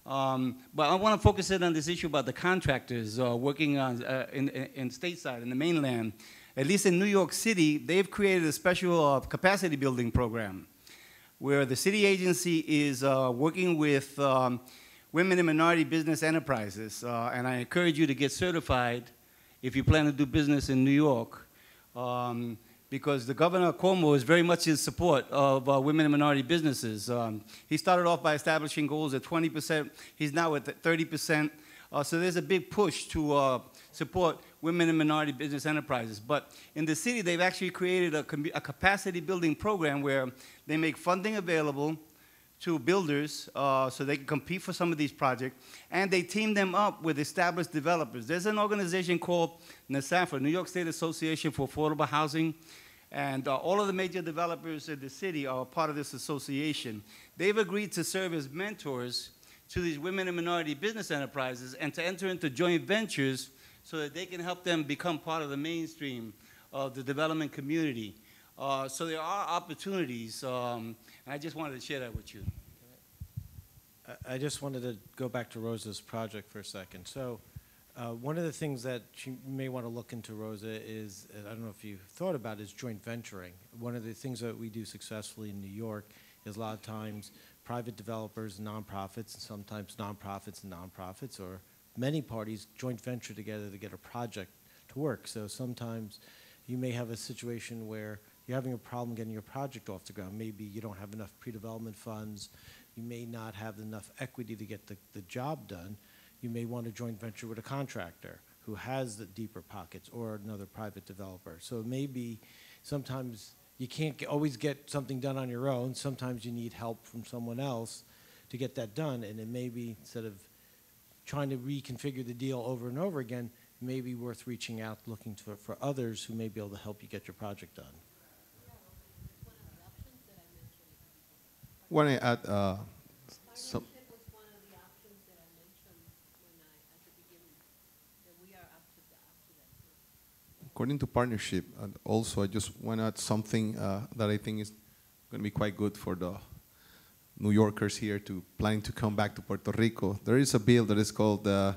But I want to focus in on this issue about the contractors working on, in stateside, in the mainland. At least in New York City, they've created a special capacity building program where the city agency is working with women and minority business enterprises. And I encourage you to get certified if you plan to do business in New York. Because the Governor Cuomo is very much in support of women and minority businesses. He started off by establishing goals at 20%. He's now at 30%. So there's a big push to support women and minority business enterprises. But in the city, they've actually created a capacity building program where they make funding available to builders so they can compete for some of these projects, and they team them up with established developers. There's an organization called NASAFA, New York State Association for Affordable Housing, and all of the major developers in the city are a part of this association. They've agreed to serve as mentors to these women and minority business enterprises and to enter into joint ventures so that they can help them become part of the mainstream of the development community. So there are opportunities, and I just wanted to share that with you. I just wanted to go back to Rosa's project for a second. So one of the things that you may want to look into, Rosa, is, I don't know if you've thought about, is joint venturing. One of the things that we do successfully in New York is a lot of times private developers, nonprofits, and sometimes nonprofits and nonprofits, or many parties joint venture together to get a project to work. So sometimes you may have a situation where you're having a problem getting your project off the ground. Maybe you don't have enough pre-development funds. You may not have enough equity to get the job done. You may want to joint venture with a contractor who has the deeper pockets or another private developer. So maybe sometimes you can't always get something done on your own. Sometimes you need help from someone else to get that done. And it may be, instead of trying to reconfigure the deal over and over again, may be worth reaching out, looking for others who may be able to help you get your project done. Want to add some. According to partnership, and also I just want to add something that I think is going to be quite good for the New Yorkers here planning to come back to Puerto Rico. There is a bill that is called the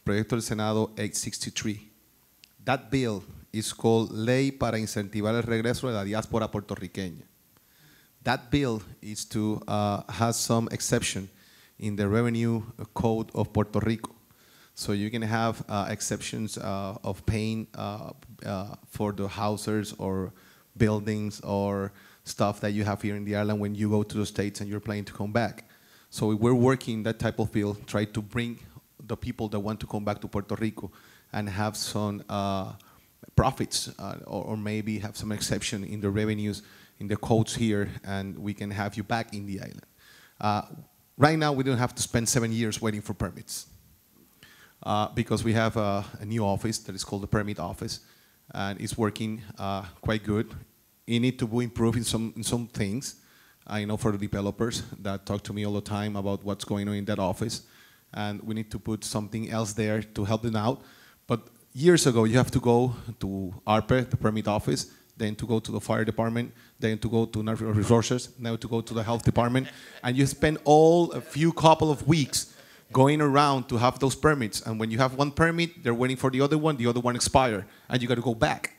Proyecto del Senado 863. That bill is called Ley para incentivar el regreso de la diáspora puertorriqueña. That bill is to have some exception in the revenue code of Puerto Rico. So you can have exceptions of paying for the houses or buildings or stuff that you have here in the island when you go to the States and you're planning to come back. So we're working that type of bill, try to bring the people that want to come back to Puerto Rico and have some profits or maybe have some exception in the revenues, in the codes here, and we can have you back in the island. Right now, we don't have to spend 7 years waiting for permits because we have a new office that is called the Permit Office, and it's working quite good. You need to improve in some things. I know for the developers that talk to me all the time about what's going on in that office, and we need to put something else there to help them out. But years ago, you have to go to ARPE, the permit office, then to go to the fire department, then to go to natural resources, now to go to the health department, and you spend a couple of weeks going around to have those permits. And when you have one permit, they're waiting for the other one expires, and you got to go back.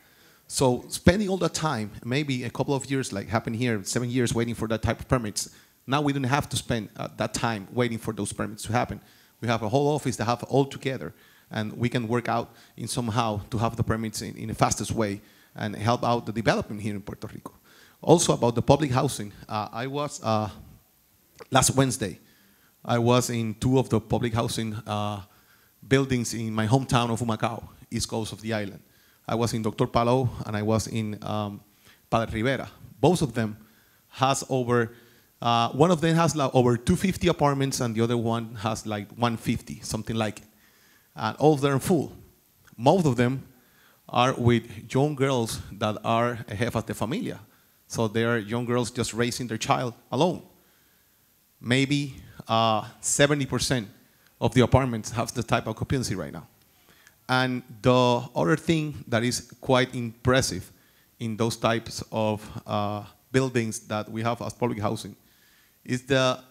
So spending all that time, maybe a couple of years, like happened here, 7 years waiting for that type of permits. Now we don't have to spend that time waiting for those permits to happen. We have a whole office that have all together, and we can work out in somehow to have the permits in the fastest way and help out the development here in Puerto Rico. Also about the public housing, I was, last Wednesday, I was in 2 of the public housing buildings in my hometown of Humacao, east coast of the island. I was in Dr. Palau and I was in Padre Rivera. Both of them has over, one of them has like over 250 apartments and the other one has like 150, something like it. And all of them are full. Most of them are with young girls that are jefas de familia. So they are young girls just raising their child alone. Maybe 70% of the apartments have the type of occupancy right now. And the other thing that is quite impressive in those types of buildings that we have as public housing is that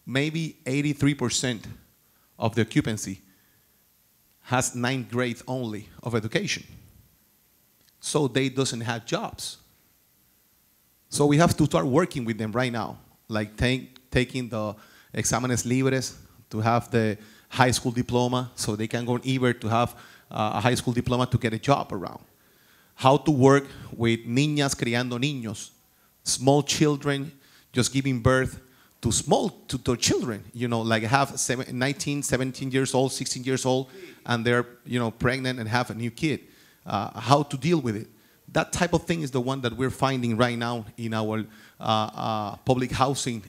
maybe 83% of the occupancy has 9th grade only of education. So they doesn't have jobs. So we have to start working with them right now, like taking the exámenes libres to have the high school diploma so they can go either to have a high school diploma to get a job around. How to work with niñas criando niños, small children just giving birth to children, you know, like have 19, 17 years old, 16 years old, and they're, you know, pregnant and have a new kid. How to deal with it. That type of thing is the one that we're finding right now in our public housing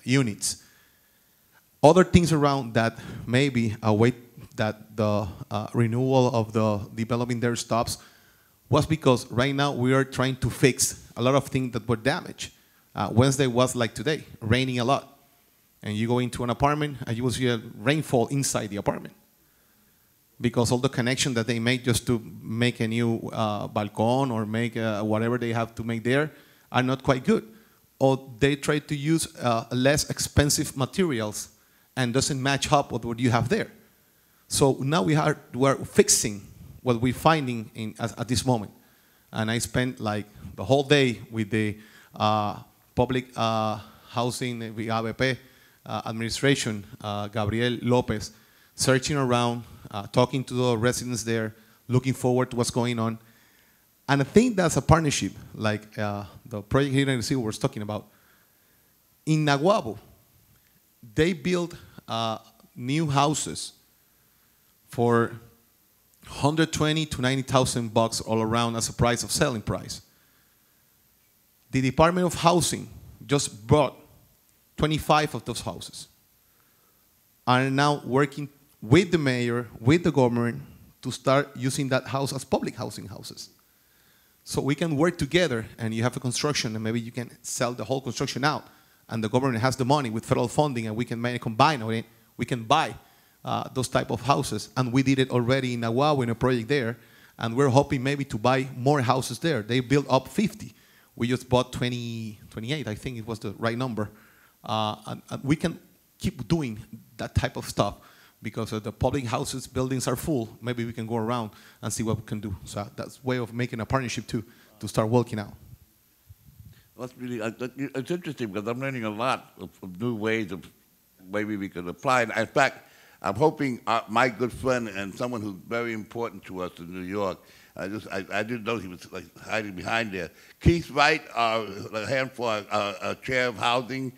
units. Other things around that maybe a way that the renewal of the development there stops was because right now we are trying to fix a lot of things that were damaged. Wednesday was like today, raining a lot. And you go into an apartment and you will see a rainfall inside the apartment. Because all the connection that they make just to make a new balcony or make whatever they have to make there are not quite good. Or they try to use less expensive materials and doesn't match up with what you have there. So now we're fixing what we're finding at this moment. And I spent like the whole day with the public housing, the ABP administration, Gabriel Lopez, searching around, talking to the residents there, looking forward to what's going on. And I think that's a partnership, like the project here in the city was talking about. In Naguabo, they built new houses for 120 to 90,000 bucks all around as a price of selling price. The Department of Housing just bought 25 of those houses, are now working with the mayor, with the government, to start using that house as public housing houses. So we can work together, and you have a construction, and maybe you can sell the whole construction out, and the government has the money with federal funding, and we can maybe combine it. We can buy those type of houses, and we did it already in Naguabo in a project there, and we're hoping maybe to buy more houses there. They built up 50. We just bought 28, I think it was the right number. And we can keep doing that type of stuff because the public houses, buildings are full. Maybe we can go around and see what we can do. So that's a way of making a partnership too, to start working out. That's really, it's interesting because I'm learning a lot of new ways of maybe we could apply it. In fact, I'm hoping my good friend and someone who's very important to us in New York, I didn't know he was like hiding behind there. Keith Wright, a hand for a chair of housing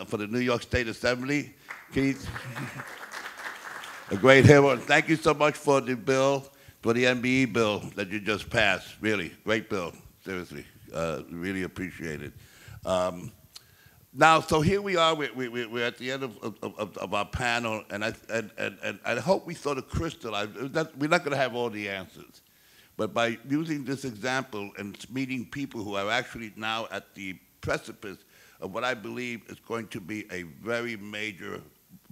for the New York State Assembly. Keith. A great hero. Thank you so much for the bill, for the MBE bill that you just passed. Really, great bill. Seriously, really appreciate it. Now, so here we are. We're at the end of our panel, and I hope we sort of crystallize. We're not going to have all the answers, but by using this example and meeting people who are actually now at the precipice of what I believe is going to be a very major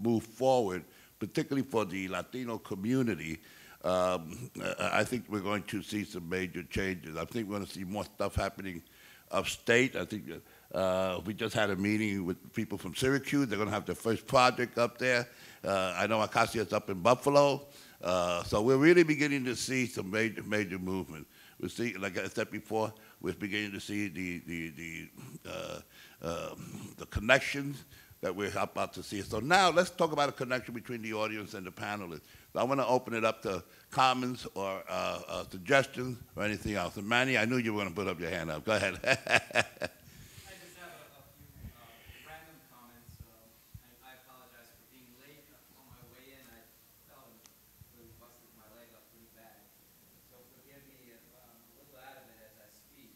move forward, particularly for the Latino community, I think we're going to see some major changes. I think we're going to see more stuff happening upstate. I think we just had a meeting with people from Syracuse. They're going to have their first project up there. I know Acacia's up in Buffalo. So we're really beginning to see some major movement. We see, like I said before, we're beginning to see the connections that we're about to see. So now let's talk about a connection between the audience and the panelists. So I want to open it up to comments or suggestions or anything else. And Manny, I knew you were going to put up your hand up. Go ahead. I just have a few random comments. I apologize for being late. On my way in, I fell and really busted my leg up pretty bad. So forgive me if I'm a little out of it as I speak.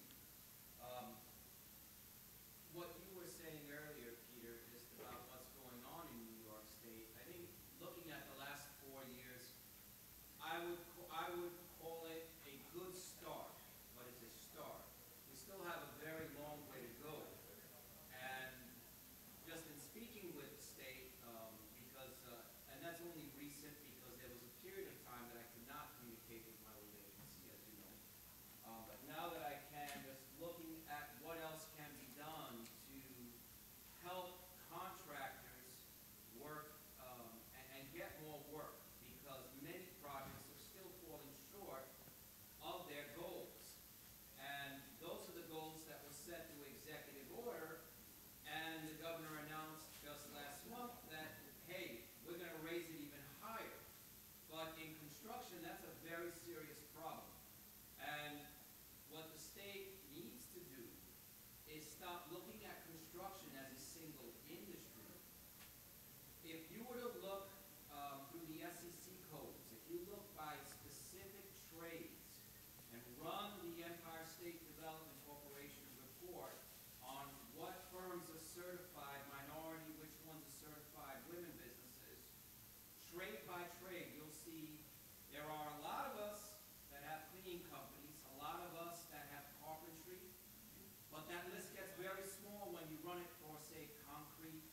What you were saying earlier, Peter, just about what's going on in New York State, I think looking at the last 4 years, I would call it a good start, but it's a start. We still have a very long way to go. And just in speaking with the state, because, and that's only recent because there was a period of time that I could not communicate with my lead agency, as you know. But now that I can, just looking at what else can be done to help contractors work and get more work, because many projects are still falling short of their goals. And those are the goals that were set through executive order, and the governor announced just last month that, hey, we're going to raise it even higher. But in construction, that's a very serious problem. And what the state needs to do is stop looking at construction as a single industry. If you were to look through the SEC codes, if you look by specific trades and run the Empire State Development Corporation's report on what firms are certified minority, which ones are certified women businesses, trade by trade, you'll see there are a lot of us that have cleaning companies, a lot of us that have carpentry, but that list gets very small when you run it for, say, concrete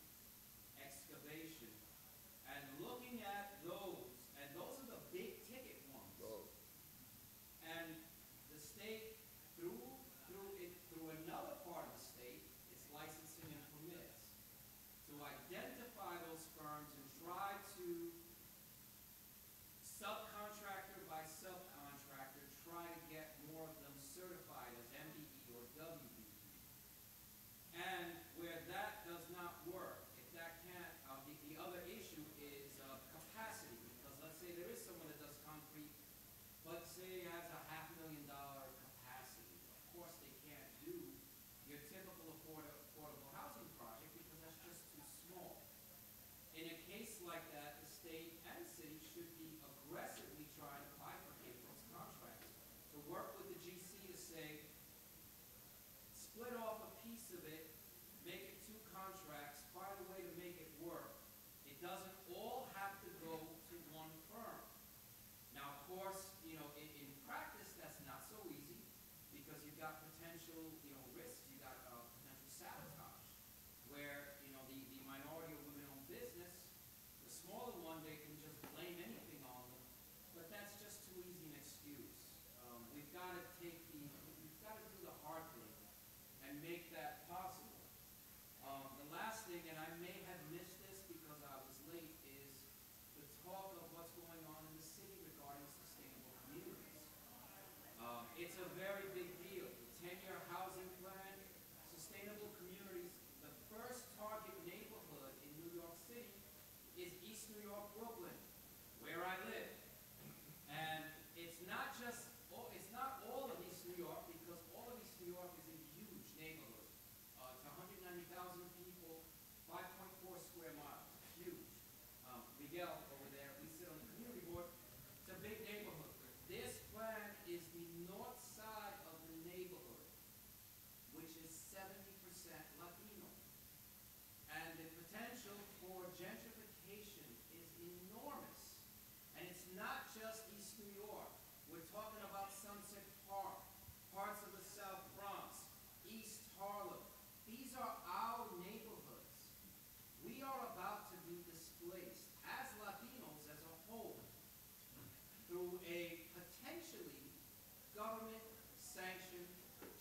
excavation. And looking at those, and those are the big ticket ones. And the state, through another part of the state, its licensing and permits, to identify those firms and try to subcontractor by subcontractor, try to get more of them certified as MBE or WBE. And where that does not work, if that can't, the other issue is capacity, because let's say there is someone that does concrete, but say has a $500,000 capacity. Of course they can't do your typical affordable housing project because that's just too small. In a case like that, the state and city should be aggressively trying to bifurcate those contracts, to work with the GC to say, split off a piece of it, make it 2 contracts, find a way to make it work. It doesn't all have to go to one firm. Now, of course, you know, in practice, that's not so easy because you've got potential, you know, risks. You've got potential sabotage, where, you know, the minority or women-owned business, the smaller one, they can just blame anything on them, but that's just too easy an excuse. We've got to do the hard thing and make that possible. The last thing, and I may have missed this because I was late, is the talk of what's going on in the city regarding sustainable communities. It's a very big deal. The 10-year housing plan, sustainable communities, the first target neighborhood in New York City is East New York, Brooklyn, where I live. And it's not just, it's not all of East New York, because all of East New York is a huge neighborhood. It's 190,000 people, 5.4 square miles, huge. Miguel over there, we sit on the gentrification is enormous. And it's not just East New York. We're talking about Sunset Park, parts of the South Bronx, East Harlem. These are our neighborhoods. We are about to be displaced as Latinos as a whole through a potentially government-sanctioned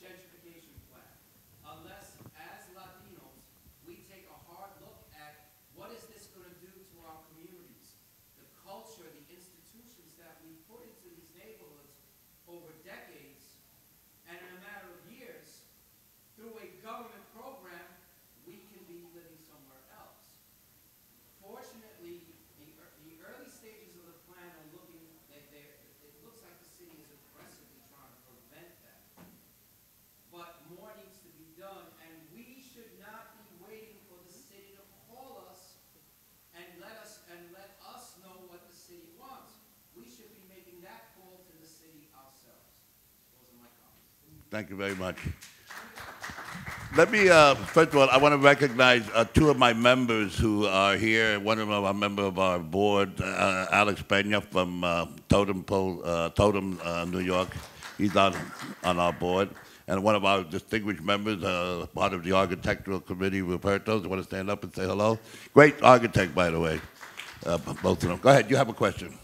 gentrification plan, unless as Latinos we take a hard look at what is this going to do to our communities, the culture, the institutions that we put into these neighborhoods over decades, and in a matter of years, through a government program, we can be living somewhere else. Fortunately, the early stages of the plan are looking, it looks like the city is aggressively trying to prevent that. But more needs to be done, and we should not be waiting for the city to call us and let us know what the city wants. We should be making that call to the city ourselves. Those are my comments. Thank you very much. Let me, first of all, I want to recognize two of my members who are here. One of them, a member of our board, Alex Pena from Totem, New York. He's on our board. And one of our distinguished members, part of the architectural committee, Roberto. You want to stand up and say hello? Great architect, by the way, both of them. Go ahead, you have a question.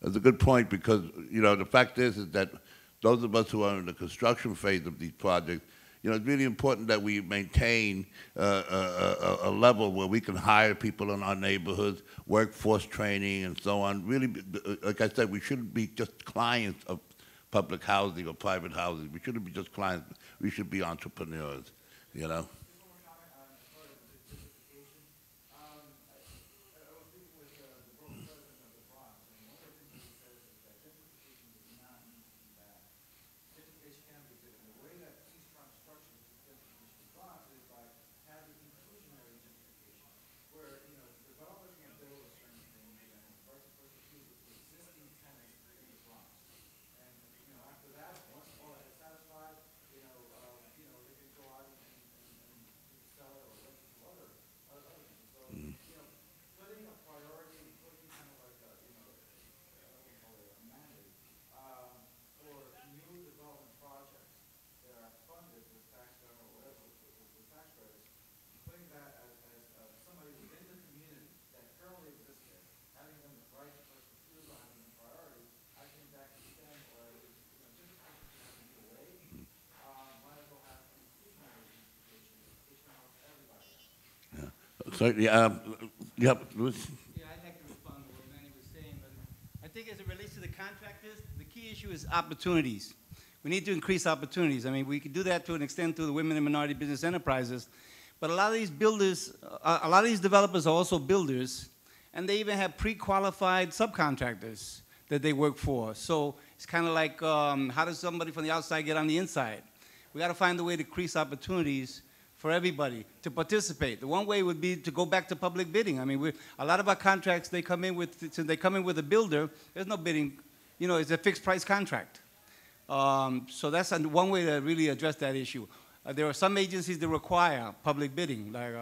That's a good point because, you know, the fact is that those of us who are in the construction phase of these projects, you know, it's really important that we maintain a level where we can hire people in our neighborhoods, workforce training and so on. Really, like I said, we shouldn't be just clients of public housing or private housing. We shouldn't be just clients. We should be entrepreneurs, you know. certainly. Yep, Louis? Yeah, I'd like to respond to what Manny was saying, but I think as it relates to the contractors, the key issue is opportunities. We need to increase opportunities. I mean, we could do that to an extent through the women and minority business enterprises, but a lot of these builders, a lot of these developers are also builders, and they even have pre-qualified subcontractors that they work for. So it's kind of like, how does somebody from the outside get on the inside? We got to find a way to increase opportunities for everybody to participate. The one way would be to go back to public bidding. I mean, a lot of our contracts, they come in with, since they come in with a builder, there's no bidding, you know, it's a fixed price contract. So that's one way to really address that issue. There are some agencies that require public bidding, like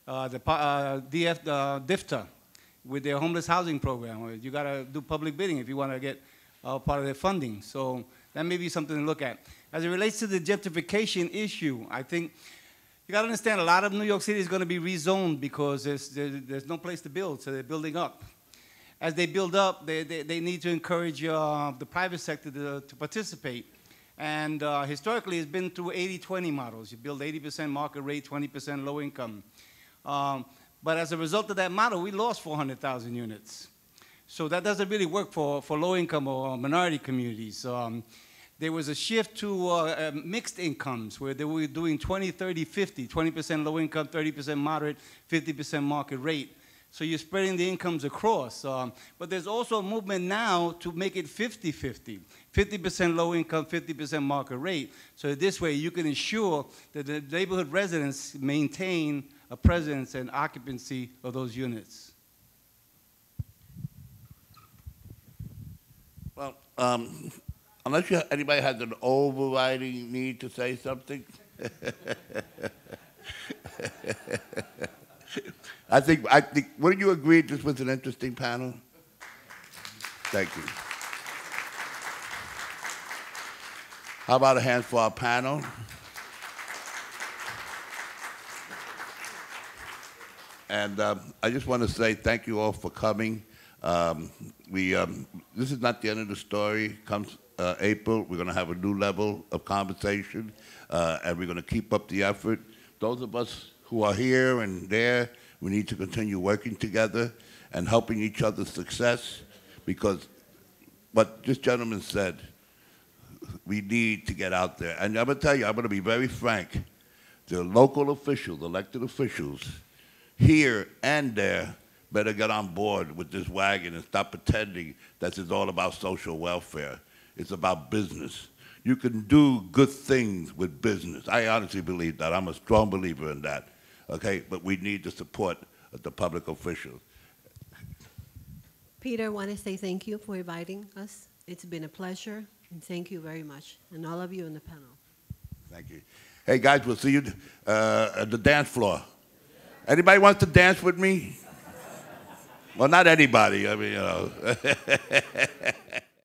DFTA with their homeless housing program. You got to do public bidding if you want to get part of their funding. So that may be something to look at. As it relates to the gentrification issue, I think you got to understand a lot of New York City is going to be rezoned because there's no place to build, so they're building up. As they build up, they need to encourage the private sector to participate. And historically, it's been through 80-20 models. You build 80% market rate, 20% low income. But as a result of that model, we lost 400,000 units. So that doesn't really work for low income or minority communities. There was a shift to mixed incomes where they were doing 20, 30, 50, 20% low income, 30% moderate, 50% market rate. So you're spreading the incomes across. But there's also a movement now to make it 50-50, 50% low income, 50% market rate. So this way you can ensure that the neighborhood residents maintain a presence and occupancy of those units. Well, unless anybody has an overriding need to say something. I think, wouldn't you agree this was an interesting panel? Thank you. How about a hand for our panel? And I just want to say thank you all for coming. This is not the end of the story. Comes April, we're going to have a new level of conversation, and we're going to keep up the effort. Those of us who are here and there, we need to continue working together and helping each other's success, because what this gentleman said, we need to get out there. And I'm going to tell you, I'm going to be very frank. The local officials, elected officials, here and there, better get on board with this wagon and stop pretending that it's all about social welfare. It's about business. You can do good things with business. I honestly believe that. I'm a strong believer in that. Okay, but we need the support of the public officials. Peter, I want to say thank you for inviting us. It's been a pleasure, and thank you very much, and all of you in the panel. Thank you. Hey, guys, we'll see you at the dance floor. Anybody wants to dance with me? Well, not anybody. I mean, you know.